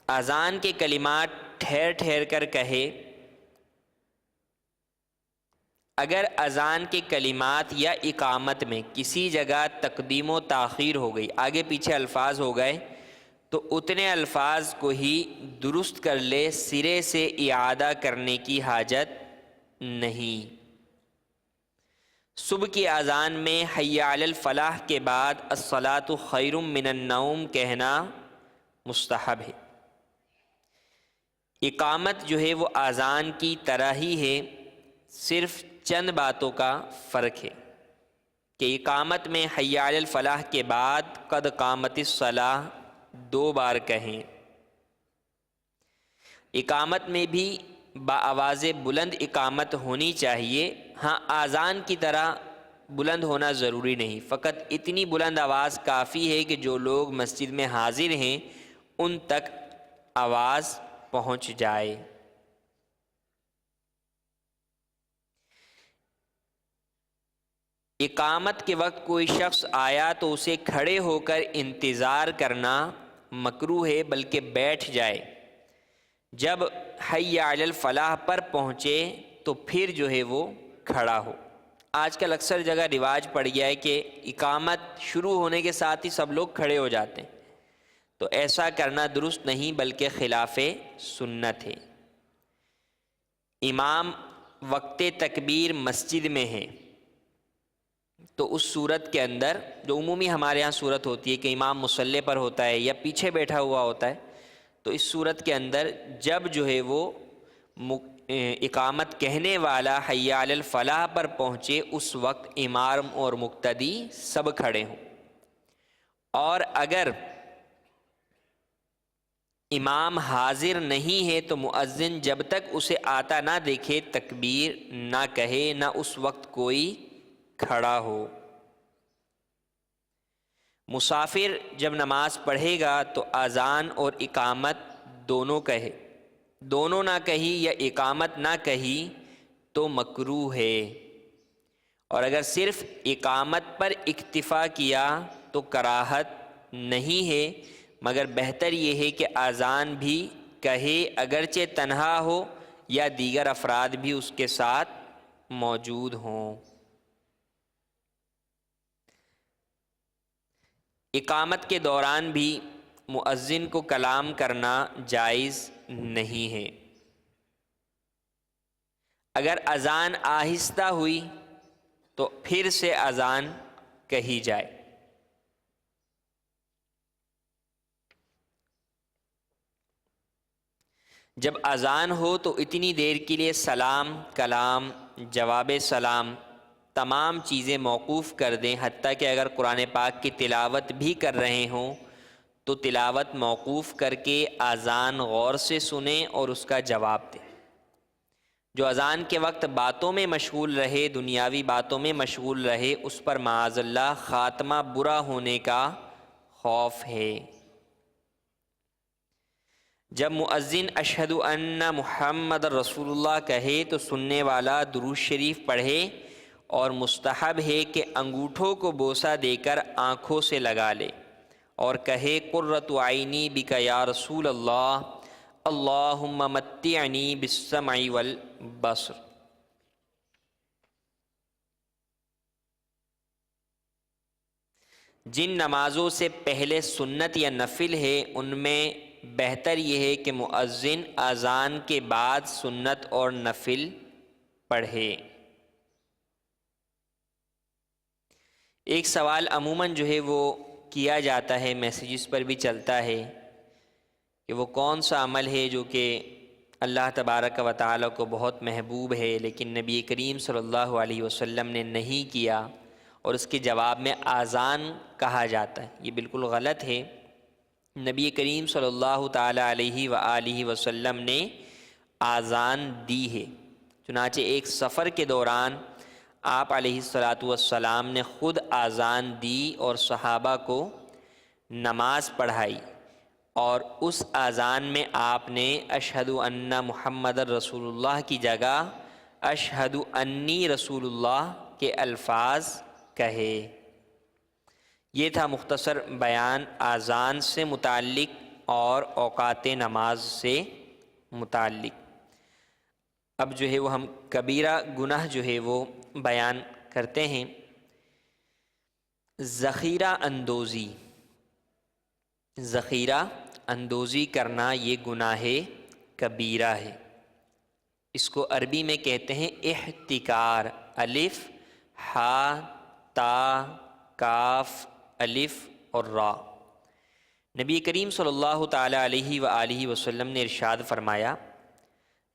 اذان کے کلمات ٹھہر ٹھہر کر کہے اگر اذان کے کلمات یا اقامت میں کسی جگہ تقدیم و تاخیر ہو گئی، آگے پیچھے الفاظ ہو گئے، تو اتنے الفاظ کو ہی درست کر لے، سرے سے اعادہ کرنے کی حاجت نہیں۔ صبح کی اذان میں حی علی الفلاح کے بعد الصلاۃ خیر من النوم کہنا مستحب ہے۔ اقامت جو ہے وہ اذان کی طرح ہی ہے، صرف چند باتوں کا فرق ہے کہ اقامت میں حی علی الفلاح کے بعد قد قامت الصلاۃ 2 بار کہیں۔ اقامت میں بھی بآواز بلند اقامت ہونی چاہیے، ہاں اذان کی طرح بلند ہونا ضروری نہیں، فقط اتنی بلند آواز کافی ہے کہ جو لوگ مسجد میں حاضر ہیں ان تک آواز پہنچ جائے۔ اقامت کے وقت کوئی شخص آیا تو اسے کھڑے ہو کر انتظار کرنا مکروہ ہے، بلکہ بیٹھ جائے۔ جب حی علی الفلاح پر پہنچے تو پھر جو ہے وہ کھڑا ہو۔ آج کل اکثر جگہ رواج پڑ گیا ہے کہ اقامت شروع ہونے کے ساتھ ہی سب لوگ کھڑے ہو جاتے ہیں، تو ایسا کرنا درست نہیں بلکہ خلاف سنت ہے۔ امام وقت تکبیر مسجد میں ہے تو اس صورت کے اندر، جو عمومی ہمارے ہاں صورت ہوتی ہے کہ امام مصلی پر ہوتا ہے یا پیچھے بیٹھا ہوا ہوتا ہے، تو اس صورت کے اندر جب جو ہے وہ اقامت کہنے والا حی علی الفلاح پر پہنچے اس وقت امام اور مقتدی سب کھڑے ہوں، اور اگر امام حاضر نہیں ہے تو مؤذن جب تک اسے آتا نہ دیکھے تکبیر نہ کہے، نہ اس وقت کوئی کھڑا ہو۔ مسافر جب نماز پڑھے گا تو اذان اور اقامت دونوں کہے، دونوں نہ کہی یا اقامت نہ کہی تو مکروہ ہے، اور اگر صرف اقامت پر اکتفا کیا تو کراہت نہیں ہے، مگر بہتر یہ ہے کہ اذان بھی کہے اگرچہ تنہا ہو یا دیگر افراد بھی اس کے ساتھ موجود ہوں۔ اقامت کے دوران بھی مؤذن کو کلام کرنا جائز نہیں ہے۔ اگر اذان آہستہ ہوئی تو پھر سے اذان کہی جائے۔ جب اذان ہو تو اتنی دیر کے لیے سلام، کلام، جواب سلام تمام چیزیں موقوف کر دیں، حتیٰ کہ اگر قرآن پاک کی تلاوت بھی کر رہے ہوں تو تلاوت موقوف کر کے اذان غور سے سنیں اور اس کا جواب دیں۔ جو اذان کے وقت باتوں میں مشغول رہے، دنیاوی باتوں میں مشغول رہے، اس پر معاذ اللہ خاتمہ برا ہونے کا خوف ہے۔ جب مؤذن اشہد ان محمد رسول اللہ کہے تو سننے والا درود شریف پڑھے، اور مستحب ہے کہ انگوٹھوں کو بوسہ دے کر آنکھوں سے لگا لے اور کہے قرۃ عینی بک یا رسول اللہ، اللہم متعنی بالسمع والبصر۔ جن نمازوں سے پہلے سنت یا نفل ہے ان میں بہتر یہ ہے کہ مؤذن اذان کے بعد سنت اور نفل پڑھے۔ ایک سوال عموماً جو ہے وہ کیا جاتا ہے، میسیجز پر بھی چلتا ہے کہ وہ کون سا عمل ہے جو کہ اللہ تبارک و تعالیٰ کو بہت محبوب ہے لیکن نبی کریم صلی اللہ علیہ وسلم نے نہیں کیا، اور اس کے جواب میں اذان کہا جاتا ہے۔ یہ بالکل غلط ہے۔ نبی کریم صلی اللہ تعالیٰ علیہ وآلہ وسلم نے اذان دی ہے، چنانچہ ایک سفر کے دوران آپ علیہ السلام نے خود اذان دی اور صحابہ کو نماز پڑھائی، اور اس اذان میں آپ نے اشہد ان محمد رسول اللہ کی جگہ اشہد انی رسول اللہ کے الفاظ کہے۔ یہ تھا مختصر بیان اذان سے متعلق اور اوقات نماز سے متعلق۔ اب جو ہے وہ ہم کبیرہ گناہ جو ہے وہ بیان کرتے ہیں۔ ذخیرہ اندوزی، ذخیرہ اندوزی کرنا یہ گناہ کبیرہ ہے۔ اس کو عربی میں کہتے ہیں احتکار، الف ہا تا کاف الف اور را۔ نبی کریم صلی اللہ تعالیٰ علیہ وآلہ وسلم نے ارشاد فرمایا،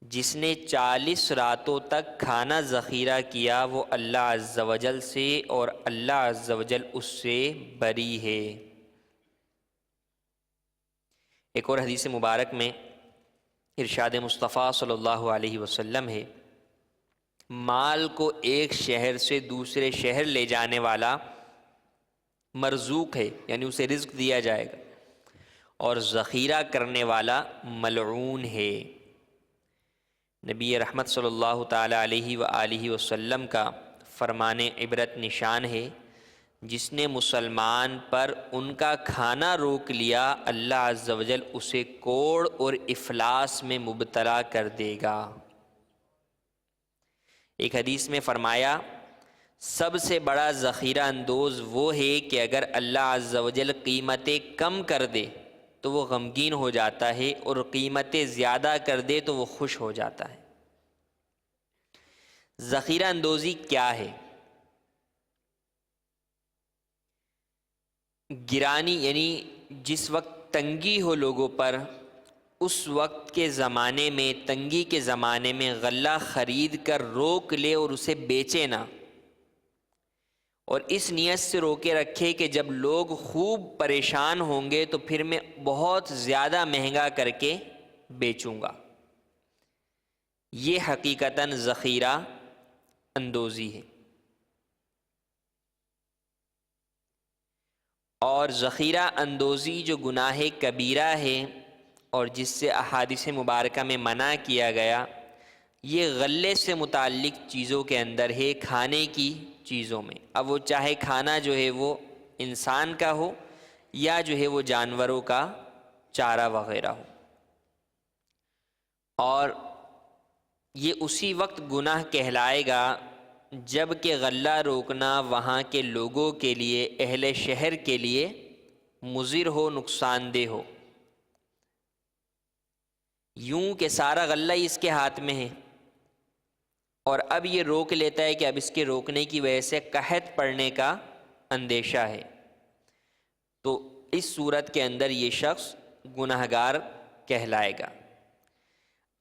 جس نے 40 راتوں تک کھانا ذخیرہ کیا وہ اللہ عز و جل سے اور اللہ عز و جل اس سے بری ہے۔ ایک اور حدیث مبارک میں ارشاد مصطفیٰ صلی اللہ علیہ وسلم ہے، مال کو ایک شہر سے دوسرے شہر لے جانے والا مرزوق ہے، یعنی اسے رزق دیا جائے گا، اور ذخیرہ کرنے والا ملعون ہے۔ نبی رحمت صلی اللہ تعالیٰ علیہ وآلہ وسلم کا فرمان عبرت نشان ہے، جس نے مسلمان پر ان کا کھانا روک لیا اللہ عز و جل اسے کوڑ اور افلاس میں مبتلا کر دے گا۔ ایک حدیث میں فرمایا، سب سے بڑا ذخیرہ اندوز وہ ہے کہ اگر اللہ عز و جل قیمتیں کم کر دے تو وہ غمگین ہو جاتا ہے، اور قیمتیں زیادہ کر دے تو وہ خوش ہو جاتا ہے۔ ذخیرہ اندوزی کیا ہے؟ گرانی، یعنی جس وقت تنگی ہو لوگوں پر، اس وقت کے زمانے میں، تنگی کے زمانے میں غلہ خرید کر روک لے اور اسے بیچے نہ، اور اس نیت سے روکے رکھے کہ جب لوگ خوب پریشان ہوں گے تو پھر میں بہت زیادہ مہنگا کر کے بیچوں گا۔ یہ حقیقتاً ذخیرہ اندوزی ہے۔ اور ذخیرہ اندوزی جو گناہ کبیرہ ہے اور جس سے احادیث مبارکہ میں منع کیا گیا، یہ غلے سے متعلق چیزوں کے اندر ہے، کھانے کی چیزوں میں۔ اب وہ چاہے کھانا جو ہے وہ انسان کا ہو یا جو ہے وہ جانوروں کا چارہ وغیرہ ہو، اور یہ اسی وقت گناہ کہلائے گا جب کہ غلہ روکنا وہاں کے لوگوں کے لیے، اہل شہر کے لیے مضر ہو، نقصان دہ ہو۔ یوں کہ سارا غلہ ہی اس کے ہاتھ میں ہے، اور اب یہ روک لیتا ہے کہ اب اس کے روکنے کی وجہ سے قحط پڑنے کا اندیشہ ہے، تو اس صورت کے اندر یہ شخص گناہگار کہلائے گا۔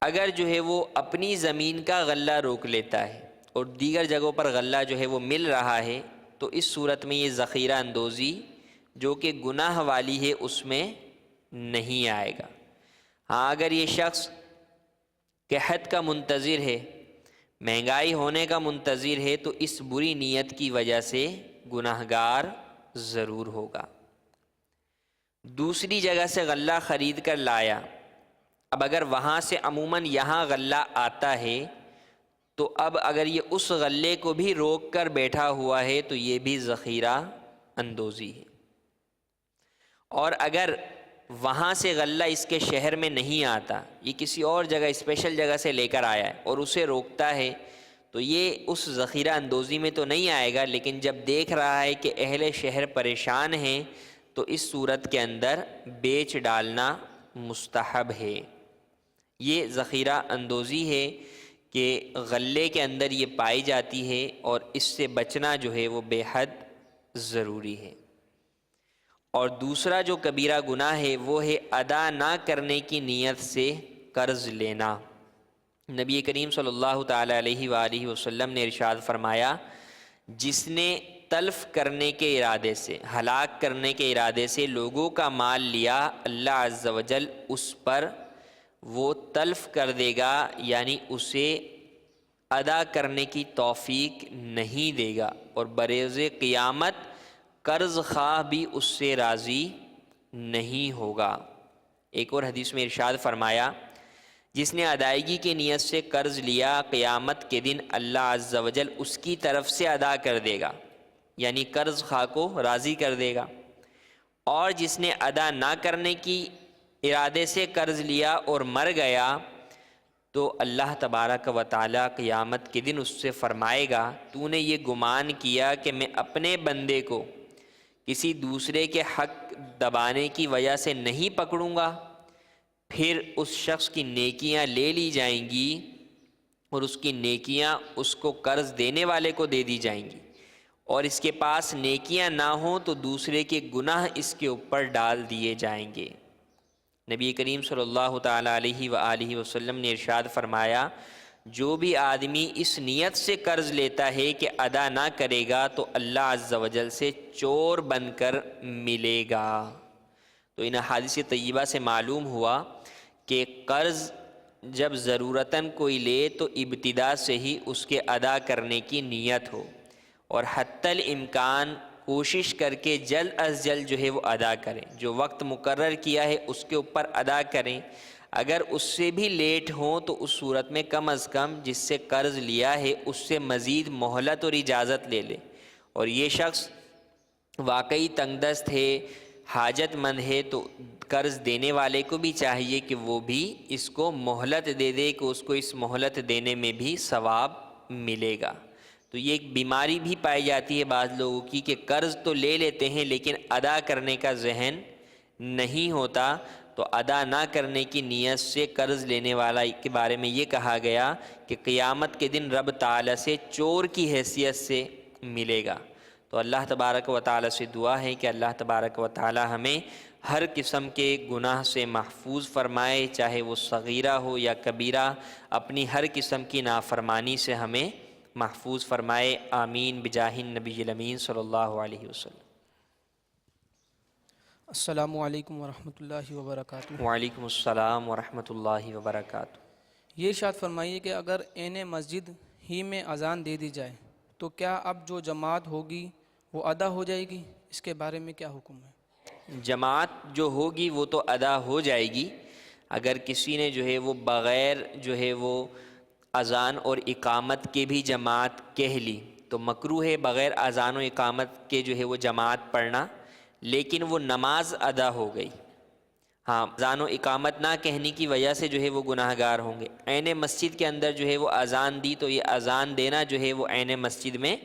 اگر جو ہے وہ اپنی زمین کا غلہ روک لیتا ہے اور دیگر جگہوں پر غلہ جو ہے وہ مل رہا ہے، تو اس صورت میں یہ ذخیرہ اندوزی جو کہ گناہ والی ہے اس میں نہیں آئے گا۔ ہاں، اگر یہ شخص قحط کا منتظر ہے، مہنگائی ہونے کا منتظر ہے، تو اس بری نیت کی وجہ سے گناہگار ضرور ہوگا۔ دوسری جگہ سے غلہ خرید کر لایا، اب اگر وہاں سے عموماً یہاں غلہ آتا ہے تو اب اگر یہ اس غلے کو بھی روک کر بیٹھا ہوا ہے تو یہ بھی ذخیرہ اندوزی ہے۔ اور اگر وہاں سے غلہ اس کے شہر میں نہیں آتا، یہ کسی اور جگہ اسپیشل جگہ سے لے کر آیا ہے اور اسے روکتا ہے، تو یہ اس ذخیرہ اندوزی میں تو نہیں آئے گا، لیکن جب دیکھ رہا ہے کہ اہل شہر پریشان ہیں تو اس صورت کے اندر بیچ ڈالنا مستحب ہے۔ یہ ذخیرہ اندوزی ہے کہ غلے کے اندر یہ پائی جاتی ہے، اور اس سے بچنا جو ہے وہ بے حد ضروری ہے۔ اور دوسرا جو کبیرہ گناہ ہے وہ ہے ادا نہ کرنے کی نیت سے قرض لینا۔ نبی کریم صلی اللہ تعالیٰ علیہ وآلہ وسلم نے ارشاد فرمایا، جس نے تلف کرنے کے ارادے سے، ہلاک کرنے کے ارادے سے لوگوں کا مال لیا، اللہ عز و جل اس پر وہ تلف کر دے گا، یعنی اسے ادا کرنے کی توفیق نہیں دے گا، اور بروز قیامت قرض خواہ بھی اس سے راضی نہیں ہوگا۔ ایک اور حدیث میں ارشاد فرمایا، جس نے ادائیگی کی نیت سے قرض لیا، قیامت کے دن اللہ عز و جل اس کی طرف سے ادا کر دے گا، یعنی قرض خواہ کو راضی کر دے گا۔ اور جس نے ادا نہ کرنے کی ارادے سے قرض لیا اور مر گیا تو اللہ تبارک و تعالیٰ قیامت کے دن اس سے فرمائے گا تو نے یہ گمان کیا کہ میں اپنے بندے کو کسی دوسرے کے حق دبانے کی وجہ سے نہیں پکڑوں گا؟ پھر اس شخص کی نیکیاں لے لی جائیں گی اور اس کی نیکیاں اس کو قرض دینے والے کو دے دی جائیں گی، اور اس کے پاس نیکیاں نہ ہوں تو دوسرے کے گناہ اس کے اوپر ڈال دیے جائیں گے۔ نبی کریم صلی اللہ تعالیٰ علیہ وآلہ وسلم نے ارشاد فرمایا، جو بھی آدمی اس نیت سے قرض لیتا ہے کہ ادا نہ کرے گا تو اللہ عز و جل سے چور بن کر ملے گا۔ تو ان احادیث طیبہ سے معلوم ہوا کہ قرض جب ضرورتاً کوئی لے تو ابتدا سے ہی اس کے ادا کرنے کی نیت ہو، اور حتی الامکان کوشش کر کے جلد از جلد جو ہے وہ ادا کریں، جو وقت مقرر کیا ہے اس کے اوپر ادا کریں۔ اگر اس سے بھی لیٹ ہوں تو اس صورت میں کم از کم جس سے قرض لیا ہے اس سے مزید مہلت اور اجازت لے لے، اور یہ شخص واقعی تنگ دست ہے، حاجت مند ہے، تو قرض دینے والے کو بھی چاہیے کہ وہ بھی اس کو مہلت دے دے کہ اس کو اس مہلت دینے میں بھی ثواب ملے گا۔ تو یہ ایک بیماری بھی پائی جاتی ہے بعض لوگوں کی کہ قرض تو لے لیتے ہیں لیکن ادا کرنے کا ذہن نہیں ہوتا، تو ادا نہ کرنے کی نیت سے قرض لینے والا کے بارے میں یہ کہا گیا کہ قیامت کے دن رب تعالیٰ سے چور کی حیثیت سے ملے گا۔ تو اللہ تبارک و تعالیٰ سے دعا ہے کہ اللہ تبارک و تعالیٰ ہمیں ہر قسم کے گناہ سے محفوظ فرمائے، چاہے وہ صغیرہ ہو یا کبیرہ، اپنی ہر قسم کی نافرمانی سے ہمیں محفوظ فرمائے۔ آمین بجاہ النبی الامین صلی اللہ علیہ وسلم۔ السلام علیکم ورحمۃ اللہ وبرکاتہ۔ وعلیکم السلام ورحمۃ اللہ وبرکاتہ۔ یہ ارشاد فرمائیے کہ اگر عین مسجد ہی میں اذان دے دی جائے تو کیا اب جو جماعت ہوگی وہ ادا ہو جائے گی؟ اس کے بارے میں کیا حکم ہے؟ جماعت جو ہوگی وہ تو ادا ہو جائے گی۔ اگر کسی نے جو ہے وہ بغیر جو ہے وہ اذان اور اقامت کے بھی جماعت کہہ لی تو مکروہ ہے بغیر اذان و اقامت کے جو ہے وہ جماعت پڑھنا، لیکن وہ نماز ادا ہو گئی۔ ہاں، اذان و اقامت نہ کہنے کی وجہ سے جو ہے وہ گناہ گار ہوں گے۔ عین مسجد کے اندر جو ہے وہ اذان دی تو یہ اذان دینا جو ہے وہ عین مسجد میں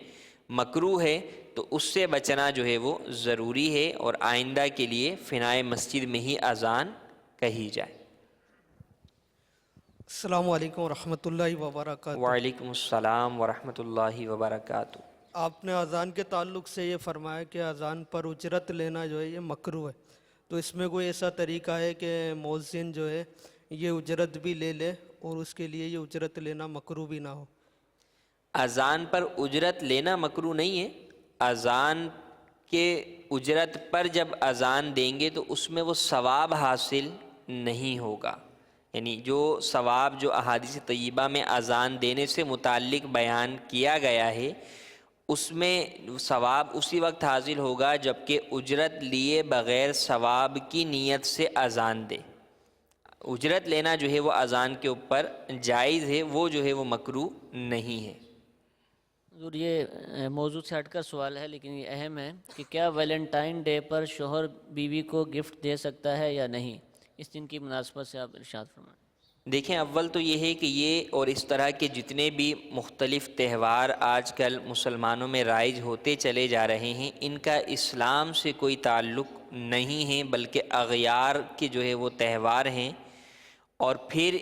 مکروہ ہے، تو اس سے بچنا جو ہے وہ ضروری ہے، اور آئندہ کے لیے فنائے مسجد میں ہی اذان کہی جائے۔ السلام علیکم ورحمۃ اللہ وبرکاتہ۔ وعلیکم السلام ورحمۃ اللہ وبرکاتہ۔ آپ نے اذان کے تعلق سے یہ فرمایا کہ اذان پر اجرت لینا جو ہے یہ مکروہ ہے، تو اس میں کوئی ایسا طریقہ ہے کہ مؤذن جو ہے یہ اجرت بھی لے لے اور اس کے لیے یہ اجرت لینا مکروہ بھی نہ ہو؟ اذان پر اجرت لینا مکروہ نہیں ہے۔ اذان کے اجرت پر جب اذان دیں گے تو اس میں وہ ثواب حاصل نہیں ہوگا، یعنی جو ثواب جو احادیث طیبہ میں اذان دینے سے متعلق بیان کیا گیا ہے اس میں ثواب اسی وقت حاصل ہوگا جب کہ اجرت لیے بغیر ثواب کی نیت سے اذان دے۔ اجرت لینا جو ہے وہ اذان کے اوپر جائز ہے، وہ جو ہے وہ مکروہ نہیں ہے۔ حضور، یہ موضوع سے ہٹ کر سوال ہے لیکن یہ اہم ہے کہ کیا ویلنٹائن ڈے پر شوہر بیوی کو گفٹ دے سکتا ہے یا نہیں؟ اس دن کی مناسبت سے آپ ارشاد فرمائیں۔ دیکھیں، اول تو یہ ہے کہ یہ اور اس طرح کے جتنے بھی مختلف تہوار آج کل مسلمانوں میں رائج ہوتے چلے جا رہے ہیں، ان کا اسلام سے کوئی تعلق نہیں ہے، بلکہ اغیار کے جو ہے وہ تہوار ہیں۔ اور پھر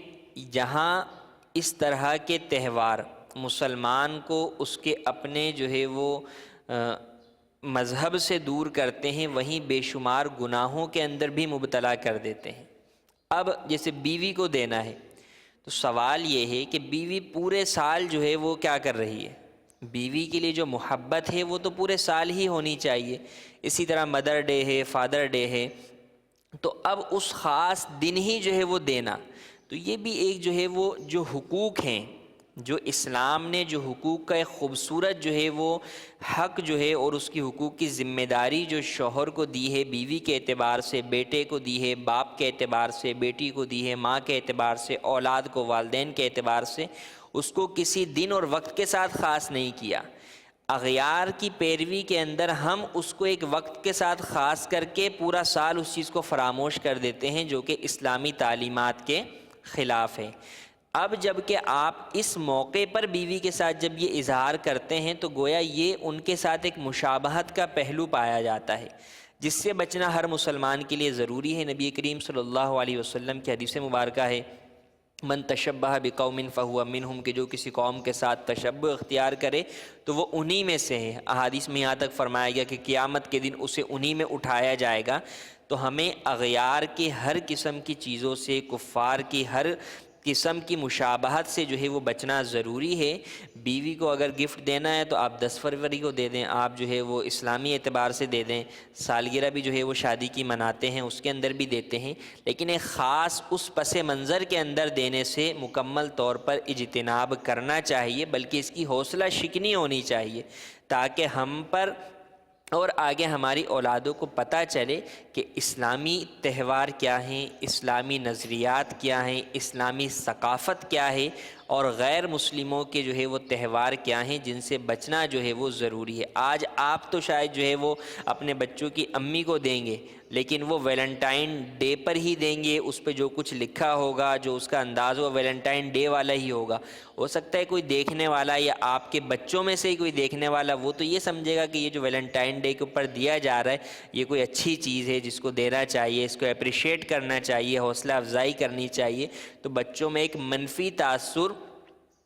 جہاں اس طرح کے تہوار مسلمان کو اس کے اپنے جو ہے وہ مذہب سے دور کرتے ہیں، وہیں بے شمار گناہوں کے اندر بھی مبتلا کر دیتے ہیں۔ اب جیسے بیوی کو دینا ہے تو سوال یہ ہے کہ بیوی پورے سال جو ہے وہ کیا کر رہی ہے؟ بیوی کے لیے جو محبت ہے وہ تو پورے سال ہی ہونی چاہیے۔ اسی طرح مدر ڈے ہے، فادر ڈے ہے، تو اب اس خاص دن ہی جو ہے وہ دینا، تو یہ بھی ایک جو ہے وہ جو حقوق ہیں، جو اسلام نے جو حقوق کا ایک خوبصورت جو ہے وہ حق جو ہے اور اس کی حقوق کی ذمہ داری جو شوہر کو دی ہے، بیوی کے اعتبار سے بیٹے کو دی ہے، باپ کے اعتبار سے بیٹی کو دی ہے، ماں کے اعتبار سے اولاد کو، والدین کے اعتبار سے، اس کو کسی دن اور وقت کے ساتھ خاص نہیں کیا۔ اغیار کی پیروی کے اندر ہم اس کو ایک وقت کے ساتھ خاص کر کے پورا سال اس چیز کو فراموش کر دیتے ہیں، جو کہ اسلامی تعلیمات کے خلاف ہے۔ اب جب کہ آپ اس موقع پر بیوی کے ساتھ جب یہ اظہار کرتے ہیں تو گویا یہ ان کے ساتھ ایک مشابہت کا پہلو پایا جاتا ہے، جس سے بچنا ہر مسلمان کے لیے ضروری ہے۔ نبی کریم صلی اللہ علیہ وسلم کی حدیث مبارکہ ہے، من تشبہ بقوم فہو منہم، کہ جو کسی قوم کے ساتھ تشبہ اختیار کرے تو وہ انہی میں سے ہے۔ احادیث میں یہاں تک فرمایا گیا کہ قیامت کے دن اسے انہی میں اٹھایا جائے گا۔ تو ہمیں اغیار کے ہر قسم کی چیزوں سے، کفار کی ہر قسم کی مشابہت سے جو ہے وہ بچنا ضروری ہے۔ بیوی کو اگر گفٹ دینا ہے تو آپ 10 فروری کو دے دیں، آپ جو ہے وہ اسلامی اعتبار سے دے دیں، سالگرہ بھی جو ہے وہ شادی کی مناتے ہیں اس کے اندر بھی دیتے ہیں، لیکن ایک خاص اس پس منظر کے اندر دینے سے مکمل طور پر اجتناب کرنا چاہیے، بلکہ اس کی حوصلہ شکنی ہونی چاہیے تاکہ ہم پر اور آگے ہماری اولادوں کو پتہ چلے کہ اسلامی تہوار کیا ہیں، اسلامی نظریات کیا ہیں، اسلامی ثقافت کیا ہے، اور غیر مسلموں کے جو ہے وہ تہوار کیا ہیں جن سے بچنا جو ہے وہ ضروری ہے۔ آج آپ تو شاید جو ہے وہ اپنے بچوں کی امی کو دیں گے، لیکن وہ ویلنٹائن ڈے پر ہی دیں گے، اس پہ جو کچھ لکھا ہوگا، جو اس کا انداز وہ ویلنٹائن ڈے والا ہی ہوگا۔ ہو سکتا ہے کوئی دیکھنے والا یا آپ کے بچوں میں سے ہی کوئی دیکھنے والا وہ تو یہ سمجھے گا کہ یہ جو ویلنٹائن ڈے کے اوپر دیا جا رہا ہے یہ کوئی اچھی چیز ہے جس کو دینا چاہیے، اس کو اپریشیٹ کرنا چاہیے، حوصلہ افزائی کرنی چاہیے۔ تو بچوں میں ایک منفی تاثر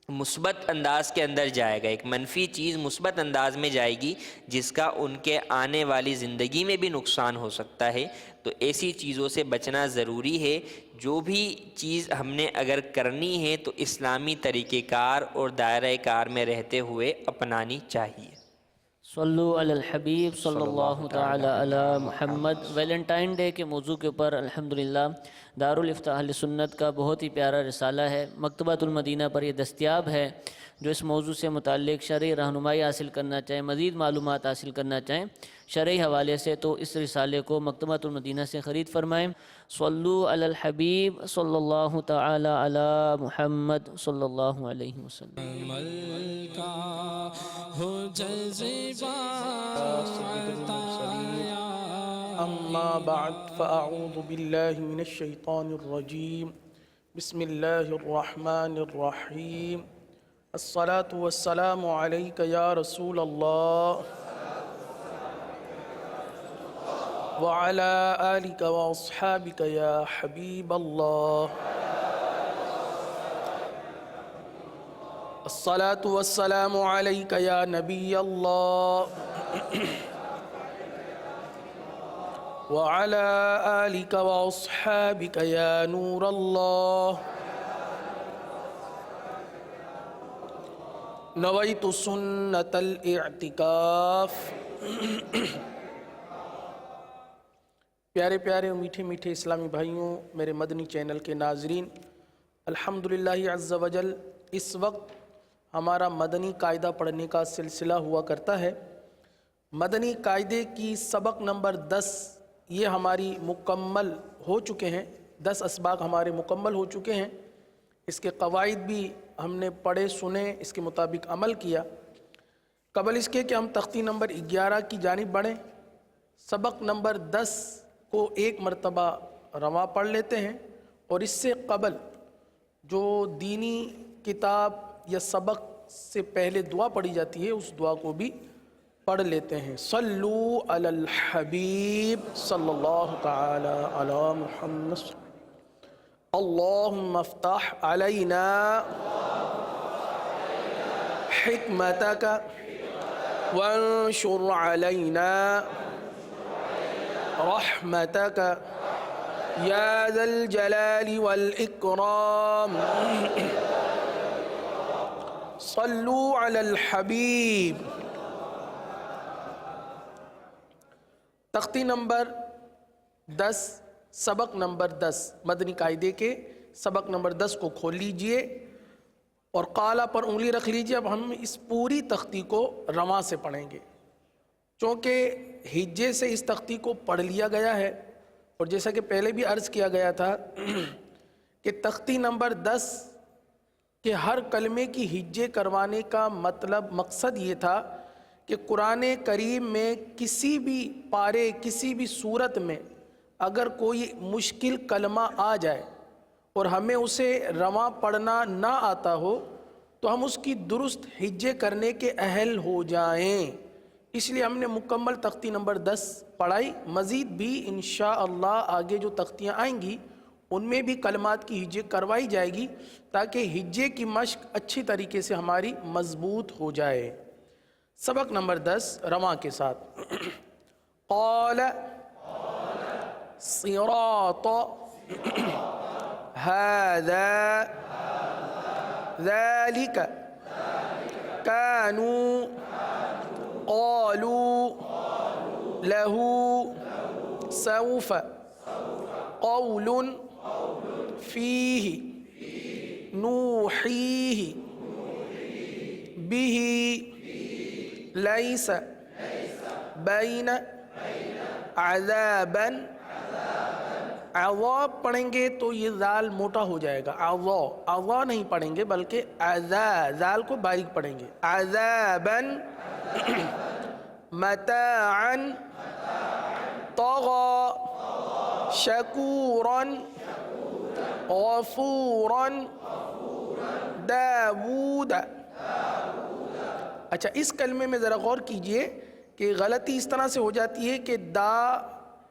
مثبت انداز کے اندر جائے گا، ایک منفی چیز مثبت انداز میں جائے گی جس کا ان کے آنے والی زندگی میں بھی نقصان ہو سکتا ہے۔ تو ایسی چیزوں سے بچنا ضروری ہے۔ جو بھی چیز ہم نے اگر کرنی ہے تو اسلامی طریقہ کار اور دائرہ کار میں رہتے ہوئے اپنانی چاہیے۔ صلو علی الحبیب صلی اللہ تعالی علی محمد۔ ویلنٹائن ڈے کے موضوع کے اوپر الحمدللہ دارالافتاء اہل سنت کا بہت ہی پیارا رسالہ ہے، مکتبۃ المدینہ پر یہ دستیاب ہے۔ جو اس موضوع سے متعلق شرعی رہنمائی حاصل کرنا چاہیں، مزید معلومات حاصل کرنا چاہیں شرعی حوالے سے، تو اس رسالے کو مکتبۃ المدینہ سے خرید فرمائیں۔ صلو علی الحبیب صلی اللہ تعالی علی محمد صلی اللہ علیہ وسلم۔ أما بعد فأعوذ بالله من الشيطان الرجيم بسم الله الرحمن الرحيم الصلاة والسلام عليك يا رسول الله وعلى آلك وأصحابك يا حبيب الله الصلاة والسلام عليك يا نبي الله وعلى آلك وأصحابك يا نور الله نويت سنة الاعتكاف۔ پیارے پیارے اور میٹھے میٹھے اسلامی بھائیوں، میرے مدنی چینل کے ناظرین، الحمدللہ عز وجل اس وقت ہمارا مدنی قاعدہ پڑھنے کا سلسلہ ہوا کرتا ہے۔ مدنی قاعدے کی سبق نمبر 10 یہ ہماری مکمل ہو چکے ہیں، 10 اسباق ہمارے مکمل ہو چکے ہیں۔ اس کے قواعد بھی ہم نے پڑھے سنے، اس کے مطابق عمل کیا۔ قبل اس کے کہ ہم تختی نمبر 11 کی جانب بڑھیں، سبق نمبر 10 کو ایک مرتبہ رواں پڑھ لیتے ہیں، اور اس سے قبل جو دینی کتاب یا سبق سے پہلے دعا پڑھی جاتی ہے اس دعا کو بھی پڑھ لیتے ہیں۔ صلو علی الحبیب صلی اللہ تعالی علی محمد۔ اللہم افتح علینا حکمتک وانشر علینا رحمتک یا ذا الجلال والاکرام۔ صلو علی الحبیب۔ تختی نمبر 10 سبق نمبر 10 مدنی قاعدے کے سبق نمبر 10 کو کھول لیجئے اور قالا پر انگلی رکھ لیجئے۔ اب ہم اس پوری تختی کو رواں سے پڑھیں گے، چونکہ ہجے سے اس تختی کو پڑھ لیا گیا ہے، اور جیسا کہ پہلے بھی عرض کیا گیا تھا کہ تختی نمبر 10 کہ ہر کلمے کی ہجے کروانے کا مقصد یہ تھا کہ قرآن کریم میں کسی بھی پارے، کسی بھی صورت میں اگر کوئی مشکل کلمہ آ جائے اور ہمیں اسے رواں پڑھنا نہ آتا ہو تو ہم اس کی درست حجے کرنے کے اہل ہو جائیں۔ اس لیے ہم نے مکمل تختی نمبر 10 پڑھائی۔ مزید بھی انشاءاللہ آگے جو تختیاں آئیں گی ان میں بھی کلمات کی حجے کروائی جائے گی تاکہ حجے کی مشق اچھی طریقے سے ہماری مضبوط ہو جائے۔ سبق نمبر 10 رواں کے ساتھ۔ قال صراط هذا ذلك كانوا قالوا له سوف قول فيه نوحيه به ليس بين عذابا عذاب پڑھیں گے تو یہ ذال موٹا ہو جائے گا، عذا نہیں پڑھیں گے بلکہ ذال کو باریک پڑھیں گے۔ عذابا متاعا طغى شکورا غفورا داود۔ اچھا اس کلمے میں ذرا غور کیجئے کہ غلطی اس طرح سے ہو جاتی ہے کہ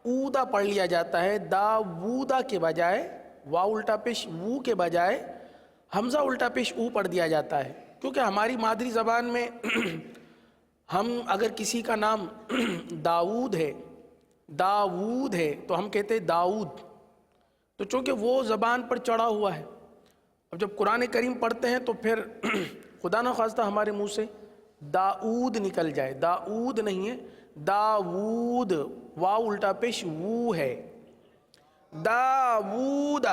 اودا پڑھ لیا جاتا ہے، داوودا کے بجائے واو الٹا پیش وو کے بجائے حمزہ الٹا پیش او پڑھ دیا جاتا ہے، کیونکہ ہماری مادری زبان میں ہم اگر کسی کا نام داود ہے تو ہم کہتے ہیں داؤد، تو چونکہ وہ زبان پر چڑھا ہوا ہے۔ اب جب قرآن کریم پڑھتے ہیں تو پھر خدا نہ خواستہ ہمارے منہ سے داؤد نکل جائے، داؤد نہیں ہے، داود، واو الٹا پیش وو ہے۔ داود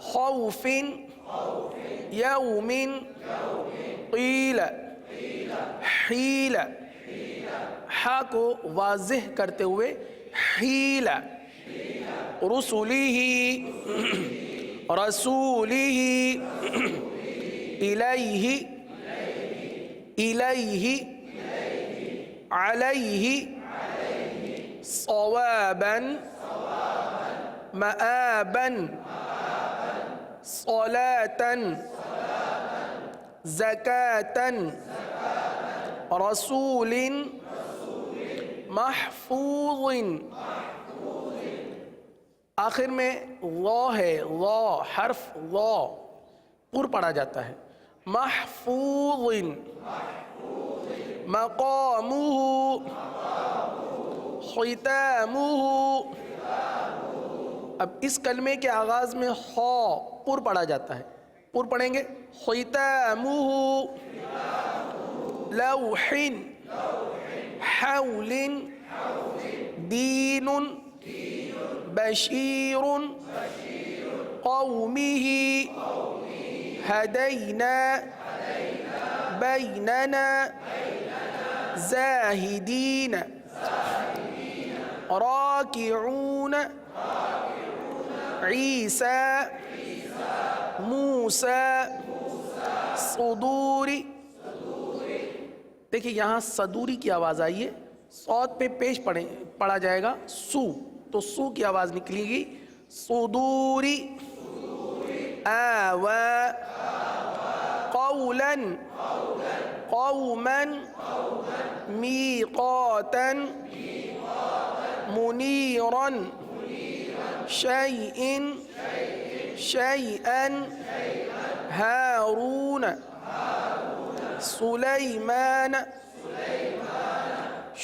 خوف یوم قیل حیل، ہا کو واضح کرتے ہوئے حیل، رسولہ الیہ علیہ صوابا مآبا صلاة زکاة رسول محفوظ۔ آخر میں لا ہے، لا حرف لا پر پڑھا جاتا ہے۔ محفوظ مقامہ ختامہ۔ اب اس کلمے کے آغاز میں خا پر پڑھا جاتا ہے، پر پڑھیں گے ختامہ لوح حول دین بشیر قومہ ہدینا بیننا زاہدین راکعون عیسیٰ موسیٰ صدوری۔ دیکھیں یہاں صدوری کی آواز آئی ہے، صوت پہ پیش پڑھا جائے گا سو، تو سو کی آواز نکلے گی صدوری۔ آوا قولا قوما میقاتا منیرا شیئا ہارون سلیمان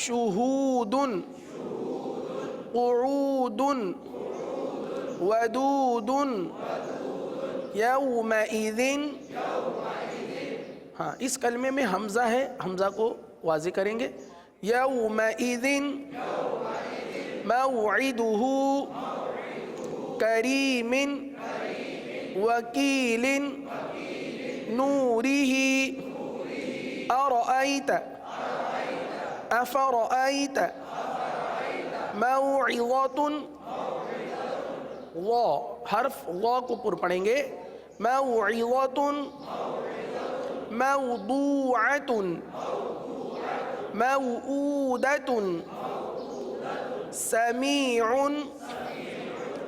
شہود قعود ودود یومئذ۔ ہاں اس کلمے میں حمزہ ہے، حمزہ کو واضح کریں گے۔ یومئذ موعدہ کریم وکیل نورہ ارأیت افرأیت موعظۃ۔ وا حرف وا کو پر پڑھیں گے موعظۃ موضوعۃ موعودۃ سمیع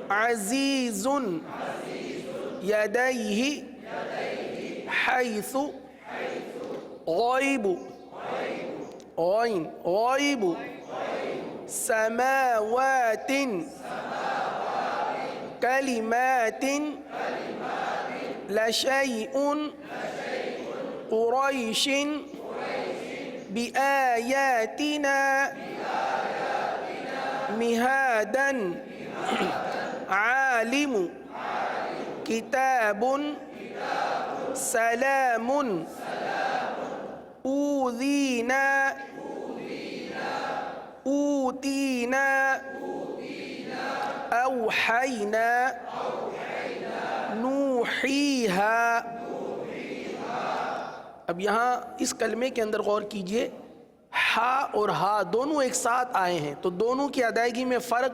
عزیز یدیہ حیث غیب غیب سماوات کلمات لشیء قریش بآیاتنا مہادا عالم کتاب سلام اوذینا اوتینا اوحینا نوحیہا. اب یہاں اس کلمے کے اندر غور کیجئے، ہا اور ہا دونوں ایک ساتھ آئے ہیں، تو دونوں کی ادائیگی میں فرق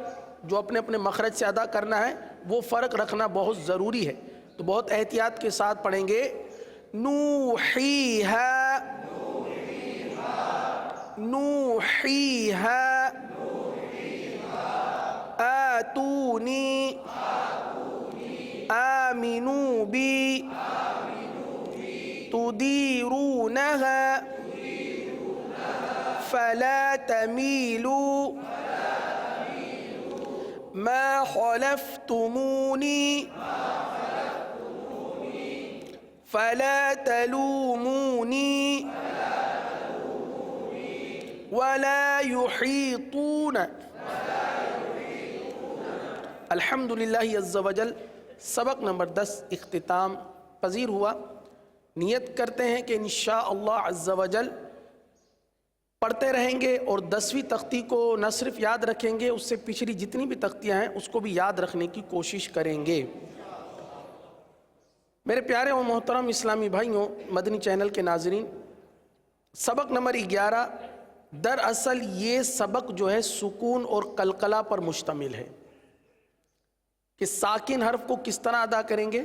جو اپنے اپنے مخرج سے ادا کرنا ہے وہ فرق رکھنا بہت ضروری ہے. تو بہت احتیاط کے ساتھ پڑھیں گے. نوحیہا نوحیہا آتونی آمنوا بی تدیرونہا فلا تمیلوا ما حلفتمونی فلا تلومونی ولا يحيطون. الحمدللہ عز وجل سبق نمبر 10 اختتام پذیر ہوا. نیت کرتے ہیں کہ انشاءاللہ عز وجل پڑھتے رہیں گے اور 10ویں تختی کو نہ صرف یاد رکھیں گے، اس سے پچھلی جتنی بھی تختیاں ہیں اس کو بھی یاد رکھنے کی کوشش کریں گے. میرے پیارے و محترم اسلامی بھائیوں، مدنی چینل کے ناظرین، سبق نمبر 11 دراصل یہ سبق جو ہے سکون اور قلقلہ پر مشتمل ہے کہ ساکن حرف کو کس طرح ادا کریں گے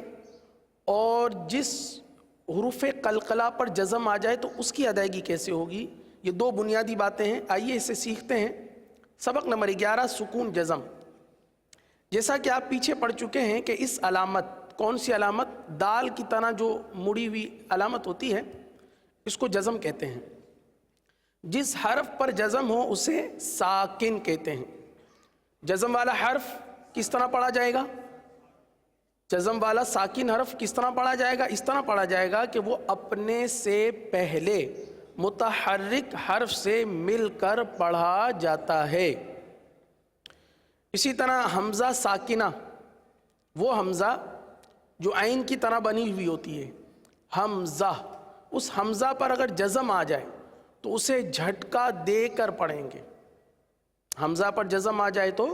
اور جس حروف قلقلہ پر جزم آ جائے تو اس کی ادائیگی کیسے ہوگی. یہ دو بنیادی باتیں ہیں، آئیے اسے سیکھتے ہیں. سبق نمبر 11 سکون جزم. جیسا کہ آپ پیچھے پڑھ چکے ہیں کہ اس علامت، کون سی علامت؟ دال کی طرح جو مڑی ہوئی علامت ہوتی ہے اس کو جزم کہتے ہیں. جس حرف پر جزم ہو اسے ساکن کہتے ہیں. جزم والا حرف کس طرح پڑھا جائے گا؟ جزم والا ساکن حرف کس طرح پڑھا جائے گا؟ اس طرح پڑھا جائے گا کہ وہ اپنے سے پہلے متحرک حرف سے مل کر پڑھا جاتا ہے. اسی طرح حمزہ ساکنہ، وہ حمزہ جو عین کی طرح بنی ہوئی ہوتی ہے، حمزہ، اس حمزہ پر اگر جزم آ جائے تو اسے جھٹکا دے کر پڑھیں گے. حمزہ پر جزم آ جائے تو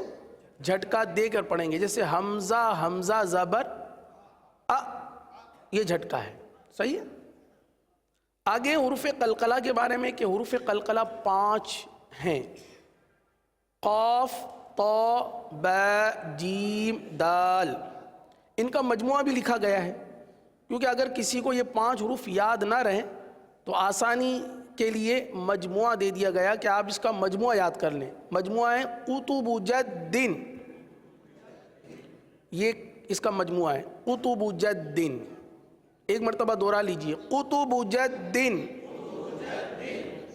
جھٹکا دے کر پڑھیں گے. جیسے حمزہ، حمزہ زبر ا، یہ جھٹکا ہے. صحیح ہے. آگے حروف قلقلہ کے بارے میں کہ حروف قلقلہ 5 ہیں. قاف، طا، با، جیم، دال. ان کا مجموعہ بھی لکھا گیا ہے کیونکہ اگر کسی کو یہ 5 حروف یاد نہ رہیں تو آسانی کے لیے مجموعہ دے دیا گیا کہ آپ اس کا مجموعہ یاد کر لیں. مجموعہ ہے قطب جدن، یہ اس کا مجموعہ ہے قطب جدن. ایک مرتبہ دوہرا لیجئے، قطب جدن.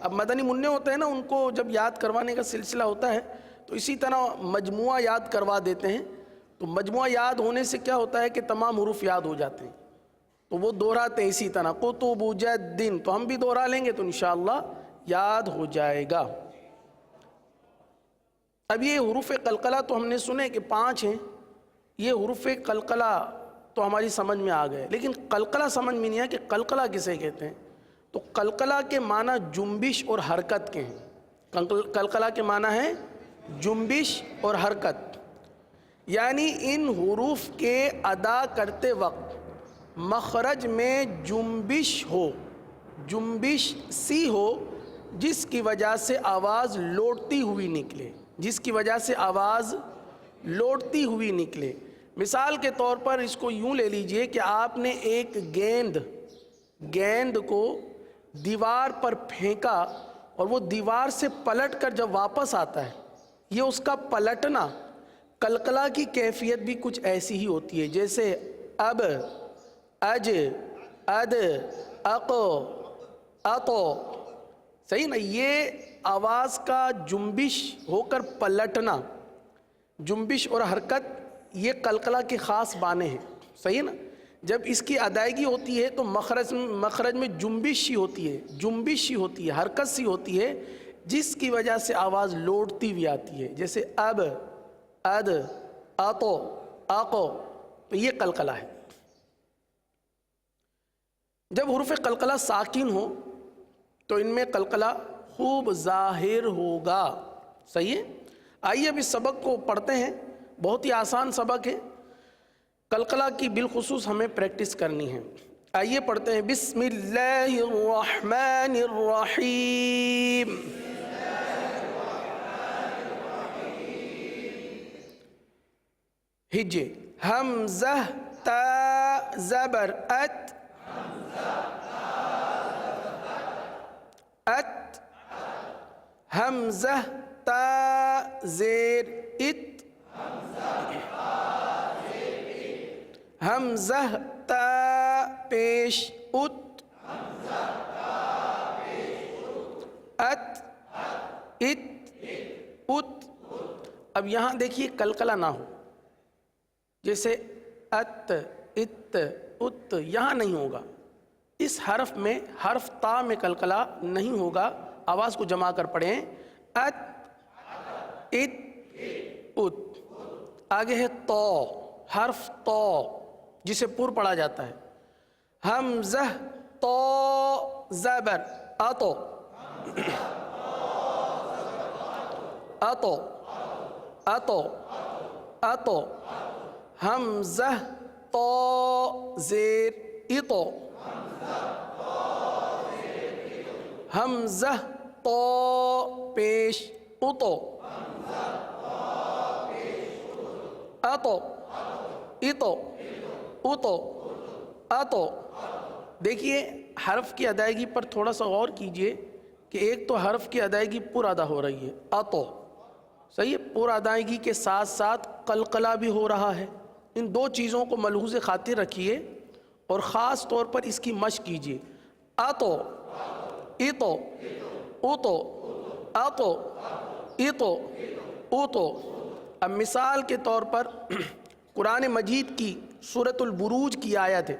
اب مدنی منع ہوتے ہیں نا، ان کو جب یاد کروانے کا سلسلہ ہوتا ہے تو اسی طرح مجموعہ یاد کروا دیتے ہیں. تو مجموعہ یاد ہونے سے کیا ہوتا ہے کہ تمام حروف یاد ہو جاتے ہیں، تو وہ دہراتے ہیں اسی طرح قطب جدن. تو ہم بھی دہرا لیں گے تو انشاءاللہ یاد ہو جائے گا. اب یہ حروف قلقلہ تو ہم نے سنے کہ 5 ہیں. یہ حروف قلقلہ تو ہماری سمجھ میں آ گئے، لیکن قلقلہ سمجھ میں نہیں آیا کہ قلقلہ کسے کہتے ہیں. تو قلقلہ کے معنی جنبش اور حرکت کے ہیں. قلقلہ کے معنی ہے جنبش اور حرکت، یعنی ان حروف کے ادا کرتے وقت مخرج میں جنبش ہو، جنبش سی ہو، جس کی وجہ سے آواز لوٹتی ہوئی نکلے، جس کی وجہ سے آواز لوٹتی ہوئی نکلے. مثال کے طور پر اس کو یوں لے لیجئے کہ آپ نے ایک گیند کو دیوار پر پھینکا اور وہ دیوار سے پلٹ کر جب واپس آتا ہے، یہ اس کا پلٹنا قلقلہ کی کیفیت بھی کچھ ایسی ہی ہوتی ہے، جیسے اب، اج، اد، اقو، اتو، صحیح نا، یہ آواز کا جنبش ہو کر پلٹنا، جنبش اور حرکت یہ قلقلہ کے خاص بانے ہیں، صحیح نا. جب اس کی ادائیگی ہوتی ہے تو مخرج میں جنبش ہی ہوتی ہے، جنبش ہی ہوتی ہے، حرکت سی ہوتی ہے، جس کی وجہ سے آواز لوٹتی ہوئی آتی ہے، جیسے اب، اد، اتو، اقو، تو یہ قلقلہ ہے. جب حروف قلقلہ ساکن ہو تو ان میں قلقلہ خوب ظاہر ہوگا، صحیح ہے. آئیے اب اس سبق کو پڑھتے ہیں، بہت ہی آسان سبق ہے، قلقلہ کی بالخصوص ہمیں پریکٹس کرنی ہے. آئیے پڑھتے ہیں. بسم اللہ الرحمن الرحیم. ہجے حمزہ تا زبر ات، ات، حمزہ تا زیر ات، حمزہ تا پیش ات، ات، ات، ات. اب یہاں دیکھیے قلقلہ نہ ہو، جیسے ات، ات، ات، یہاں نہیں ہوگا. اس حرف میں، حرف تا میں قلقلہ نہیں ہوگا. آواز کو جما کر پڑھیں. ات، ات، ات. آگے ہے تو، حرف تو جسے پر پڑھا جاتا ہے. حمزہ تو زبر اتو، اتو، اتو، اتو. حمزہ تو زیر اتو، حمزہ تو پیش اتو، اتو، اتو، اتو، اتو. دیکھیے حرف کی ادائیگی پر تھوڑا سا غور کیجئے کہ ایک تو حرف کی ادائیگی پر ادا ہو رہی ہے، اتو، صحیح ہے، پر ادائیگی کے ساتھ ساتھ قلقلہ بھی ہو رہا ہے. ان دو چیزوں کو ملحوظ خاطر رکھیے اور خاص طور پر اس کی مشق کیجئے. اتو، اتو، اتو، اتو، اتو، اتو. اب مثال کے طور پر قرآن مجید کی سورۃ البروج کی آیت ہے،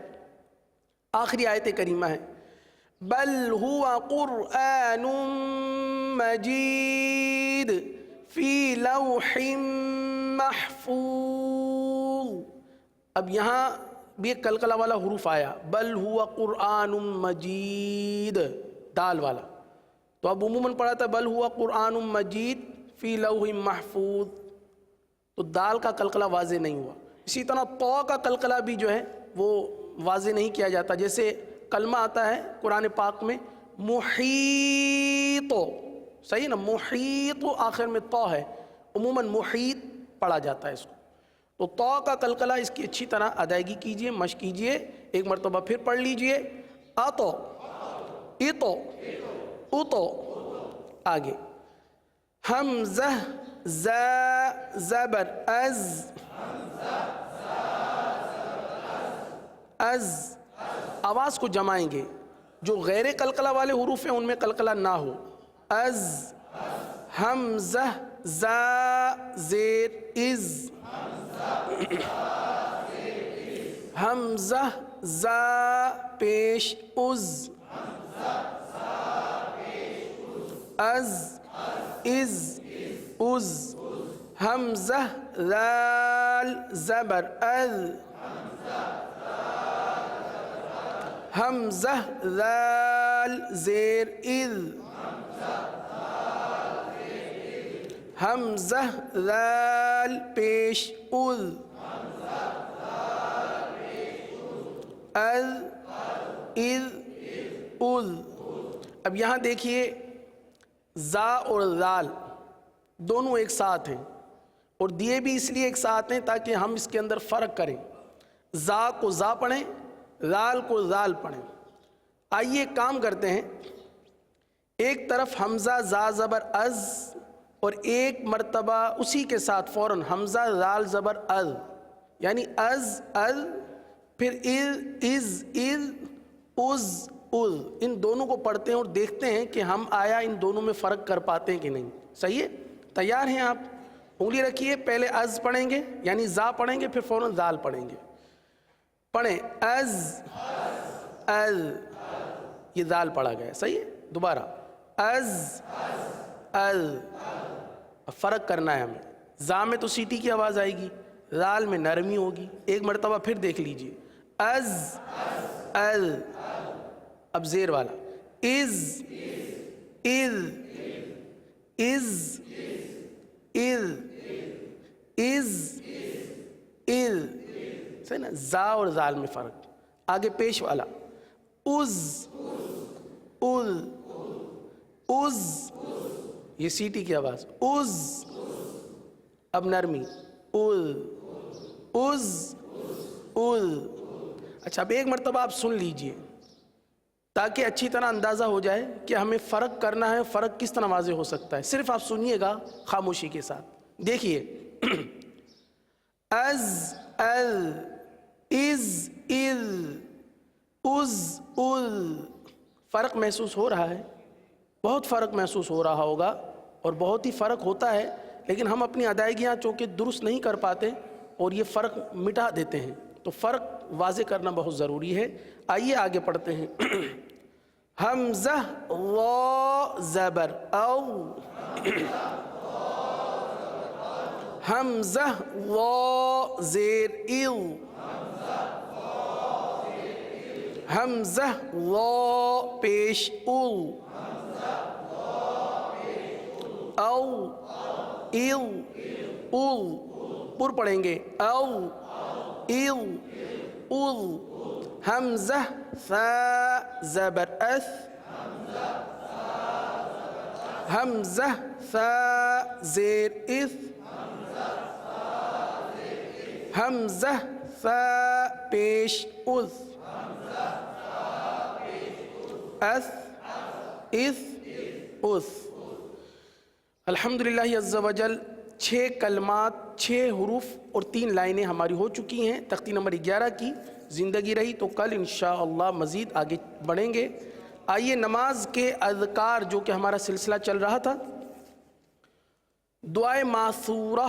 آخری آیت کریمہ ہے. بل ہوا قرآن مجید فی لوح محفوظ. اب یہاں بھی ایک قلقلہ والا حروف آیا، بل ہوا قرآن مجید، دال والا. تو اب عموماً پڑھا تھا بل ہوا قرآن مجید فی لوح محفوظ، تو دال کا قلقلہ واضح نہیں ہوا. اسی طرح تو کا قلقلہ بھی جو ہے وہ واضح نہیں کیا جاتا. جیسے کلمہ آتا ہے قرآن پاک میں محیط، صحیح نا، محیط آخر میں تو ہے، عموماً محیط پڑھا جاتا ہے اس کو. تو تو کا قلقلہ اس کی اچھی طرح ادائیگی کیجئے، مشق کیجئے. ایک مرتبہ پھر پڑھ لیجئے. اتو، اتو، اتو. آگے حمزہ زا زبر از، از. آواز کو جمائیں گے، جو غیر قلقلہ والے حروف ہیں ان میں قلقلہ نہ ہو. از. حمزہ زا زیر از، حمزہ زا پیش از، از، از، از. حمزہ ذال زبر اذ، حمزہ ذال زیر اذ، حمزہ ذال پیش اذ، اذ، اذ، اذ. اب یہاں دیکھیے زا اور ذال دونوں ایک ساتھ ہیں، اور دیے بھی اس لیے ایک ساتھ ہیں تاکہ ہم اس کے اندر فرق کریں. زا کو زا پڑھیں، ذال کو ذال پڑھیں. آئیے کام کرتے ہیں. ایک طرف حمزہ زا زبر از اور ایک مرتبہ اسی کے ساتھ فوراً حمزہ زال زبر ال، یعنی از ال، پھر از از ان دونوں کو پڑھتے ہیں اور دیکھتے ہیں کہ ہم آیا ان دونوں میں فرق کر پاتے ہیں کہ نہیں. صحیح ہے؟ تیار ہیں آپ؟ انگلی رکھیے، پہلے از پڑھیں گے یعنی زا پڑھیں گے، پھر فوراً زال پڑھیں گے. پڑھیں از ال، یہ زال پڑھا گیا. صحیح ہے؟ دوبارہ از ال. اب فرق کرنا ہے ہمیں. زا میں تو سیٹی کی آواز آئے گی، زال میں نرمی ہوگی. ایک مرتبہ پھر دیکھ لیجئے، از ال. اب زیر والا از از از از از از. صحیح نا؟ زا اور زال میں فرق. آگے پیش والا از از از، یہ سیٹی کی آواز از. اب نرمی از از از. اچھا اب ایک مرتبہ آپ سن لیجئے تاکہ اچھی طرح اندازہ ہو جائے کہ ہمیں فرق کرنا ہے. فرق کس طرح واضح ہو سکتا ہے؟ صرف آپ سنیے گا خاموشی کے ساتھ. دیکھیے از ال، از از فرق محسوس ہو رہا ہے، بہت فرق محسوس ہو رہا ہوگا اور بہت ہی فرق ہوتا ہے، لیکن ہم اپنی ادائیگیاں چونکہ درست نہیں کر پاتے اور یہ فرق مٹا دیتے ہیں. تو فرق واضح کرنا بہت ضروری ہے. آئیے آگے پڑھتے ہیں. حمزہ وا زبر او، حمزہ وا زیر ایو، حمزہ وا پیش او، او ایو اول. پر پڑھیں گے او ایو اول. حمزہ ثا زبر اث، حمزہ ثا زیر اث، حمزہ ثا پیش اث، اث اث اث. الحمدللہ عز و جل 6 کلمات، 6 حروف اور 3 لائنیں ہماری ہو چکی ہیں. تختی نمبر 11 کی زندگی رہی تو کل انشاءاللہ مزید آگے بڑھیں گے. آئیے نماز کے اذکار جو کہ ہمارا سلسلہ چل رہا تھا، دعائے معثورہ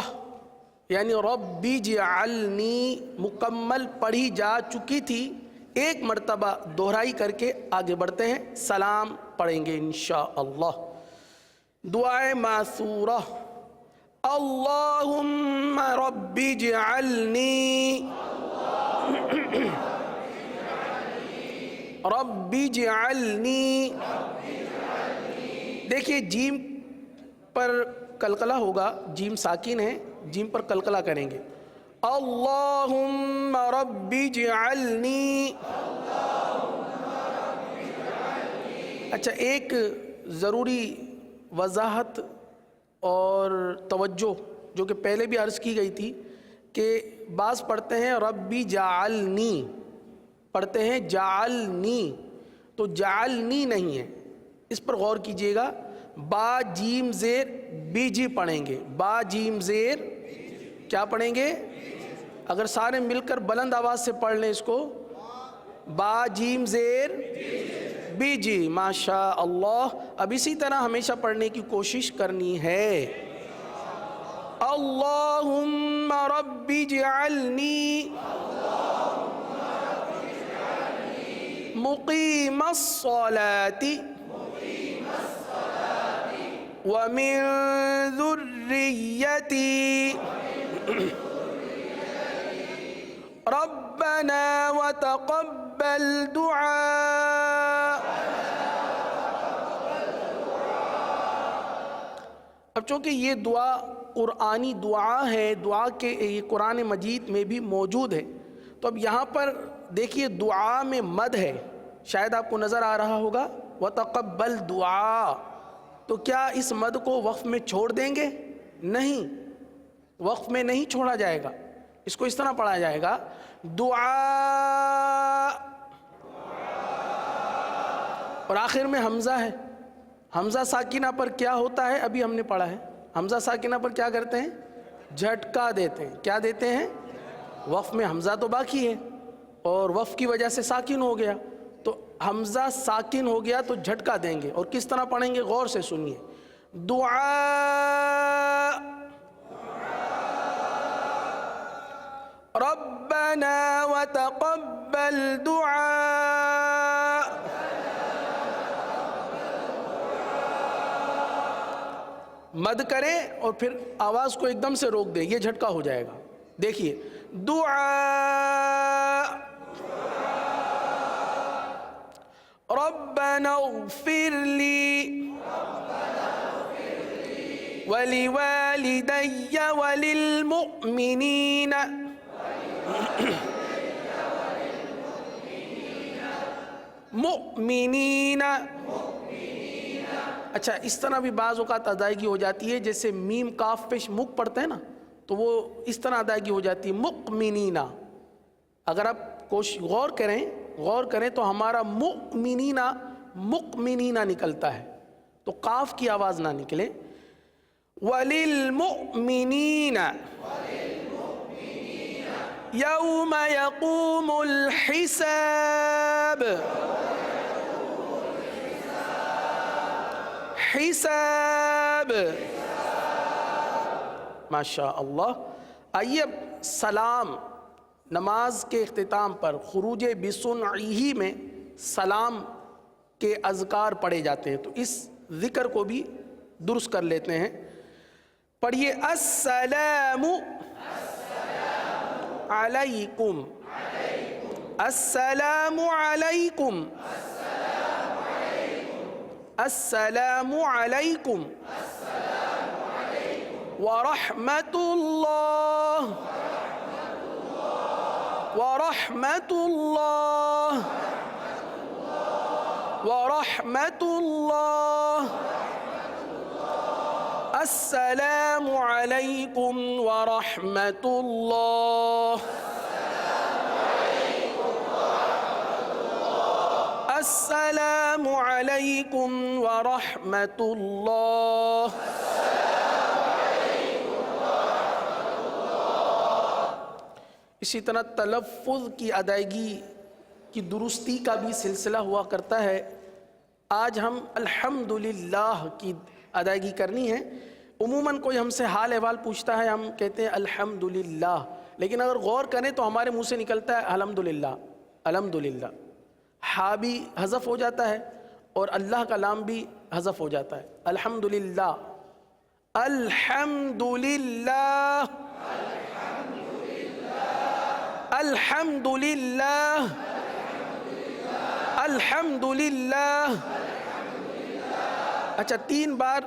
یعنی ربی جعلنی مکمل پڑھی جا چکی تھی. ایک مرتبہ دہرائی کر کے آگے بڑھتے ہیں. سلام پڑھیں گے انشاءاللہ. دعائے معثورہ اللہم رب اجعلنی، رب اجعلنی. دیکھیے جیم پر قلقلہ ہوگا، جیم ساکن ہے، جیم پر قلقلہ کریں گے. اللہم رب اجعلنی. اچھا ایک ضروری وضاحت اور توجہ جو کہ پہلے بھی عرض کی گئی تھی کہ بعض پڑھتے ہیں ربی جعلنی، پڑھتے ہیں جعلنی، تو جعلنی نہیں ہے، اس پر غور کیجئے گا. با جیم زیر بی جی پڑھیں گے. با جیم زیر کیا پڑھیں گے؟ اگر سارے مل کر بلند آواز سے پڑھ لیں اس کو، با جیم زیر بی جی. ماشاء اللہ. اب اسی طرح ہمیشہ پڑھنے کی کوشش کرنی ہے. اللہم رب اجعلنی مقیم الصلاة ومن ذریتی ربنا وتقبل دعاء. اب چونکہ یہ دعا قرآنی دعا ہے، دعا کے یہ قرآن مجید میں بھی موجود ہے، تو اب یہاں پر دیکھیے دعا میں مد ہے، شاید آپ کو نظر آ رہا ہوگا وتقبل دعا. تو کیا اس مد کو وقف میں چھوڑ دیں گے؟ نہیں، وقف میں نہیں چھوڑا جائے گا. اس کو اس طرح پڑھا جائے گا دعا، اور آخر میں حمزہ ہے. حمزہ ساکینہ پر کیا ہوتا ہے ابھی ہم نے پڑھا ہے. حمزہ ساکنہ پر کیا کرتے ہیں؟ جھٹکا دیتے ہیں. کیا دیتے ہیں؟ وقف میں حمزہ تو باقی ہے اور وقف کی وجہ سے ساکن ہو گیا, تو حمزہ ساکن ہو گیا تو جھٹکا دیں گے. اور کس طرح پڑھیں گے غور سے سنیے. دعاء ربنا وتقبل دعاء. مد کریں اور پھر آواز کو ایک دم سے روک دیں, یہ جھٹکا ہو جائے گا. دیکھیے دعاء ربنا اغفر لی ولوالدي وللمؤمنين مؤمنین. اچھا اس طرح بھی بعض اوقات ادائیگی ہو جاتی ہے, جیسے میم کاف پیش مک پڑھتے ہیں نا, تو وہ اس طرح ادائیگی ہو جاتی ہے مؤمنین. اگر آپ غور کریں تو ہمارا مؤمنین نکلتا ہے, تو قاف کی آواز نہ نکلے. وَلِلْمُؤْمِنِينَ يَوْمَ يَقُومُ الْحِسَابِ. حساب. ماشاء اللہ. آئیے اب سلام, نماز کے اختتام پر خروج بسنعہ میں سلام کے اذکار پڑھے جاتے ہیں, تو اس ذکر کو بھی درست کر لیتے ہیں. پڑھیے السلام علیکم, السلام علیکم, السلام علیکم ورحمۃ اللہ ورحمۃ اللہ ورحمۃ اللہ. السلام علیکم ورحمۃ اللہ. السلام علیکم ورحمۃ اللہ. اسی طرح تلفظ کی ادائیگی کی درستی کا بھی سلسلہ ہوا کرتا ہے. آج ہم الحمدللہ کی ادائیگی کرنی ہے. عموماً کوئی ہم سے حال احوال پوچھتا ہے, ہم کہتے ہیں الحمدللہ, لیکن اگر غور کریں تو ہمارے منہ سے نکلتا ہے الحمدللہ الحمدللہ. ہا بھی حذف ہو جاتا ہے اور اللہ کا لام بھی حذف ہو جاتا ہے. الحمدللہ الحمدللہ الحمدللہ الحمدللہ. اچھا 3 بار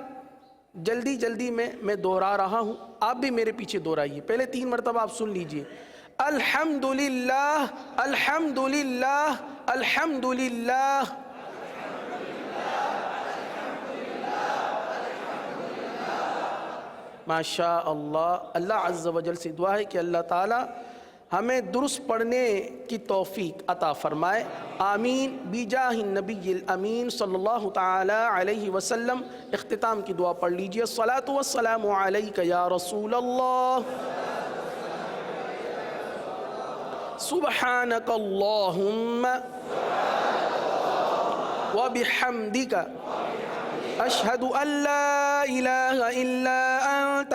جلدی میں دہرا رہا ہوں, آپ بھی میرے پیچھے دہرائیے. پہلے 3 مرتبہ آپ سن لیجئے. الحمدللہ الحمدللہ الحمدللہ. ماشاء اللہ. اللہ عز و جل سے دعا ہے کہ اللہ تعالی ہمیں درست پڑھنے کی توفیق عطا فرمائے. آمین. بجاہ النبی الامین صلی اللہ تعالی علیہ وسلم. اختتام کی دعا پڑھ لیجئے. الصلاۃ والسلام علیک یا رسول اللہ. سبحانک اللہم وبحمدک اشہد ان لا الہ الا انت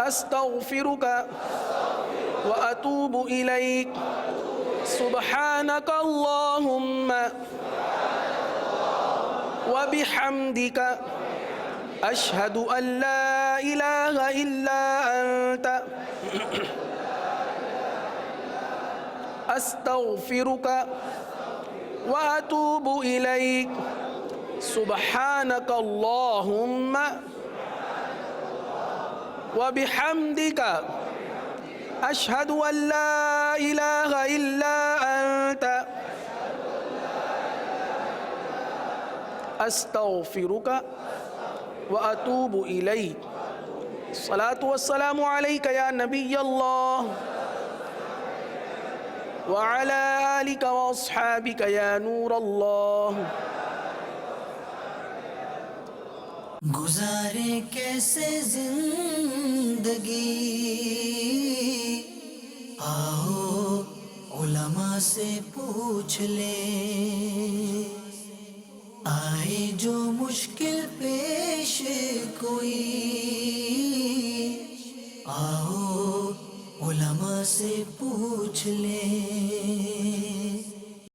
استغفرک واتوب الیک. سبحانک اللہم وبحمدک اشہد ان لا الہ الا انت استغفرک واتوب الیک. سبحانک اللہم وبحمدک اشہد ان لا الہ الا انت استغفرک واتوب الیک. الصلاۃ والسلام علیک یا نبی اللہ وعلی آلک واصحابک یا نور اللہ. گزارے کیسے زندگی، آؤ علماء سے پوچھ لیں، آئے جو مشکل پیش کوئی، آؤ علماء سے پوچھ لیں۔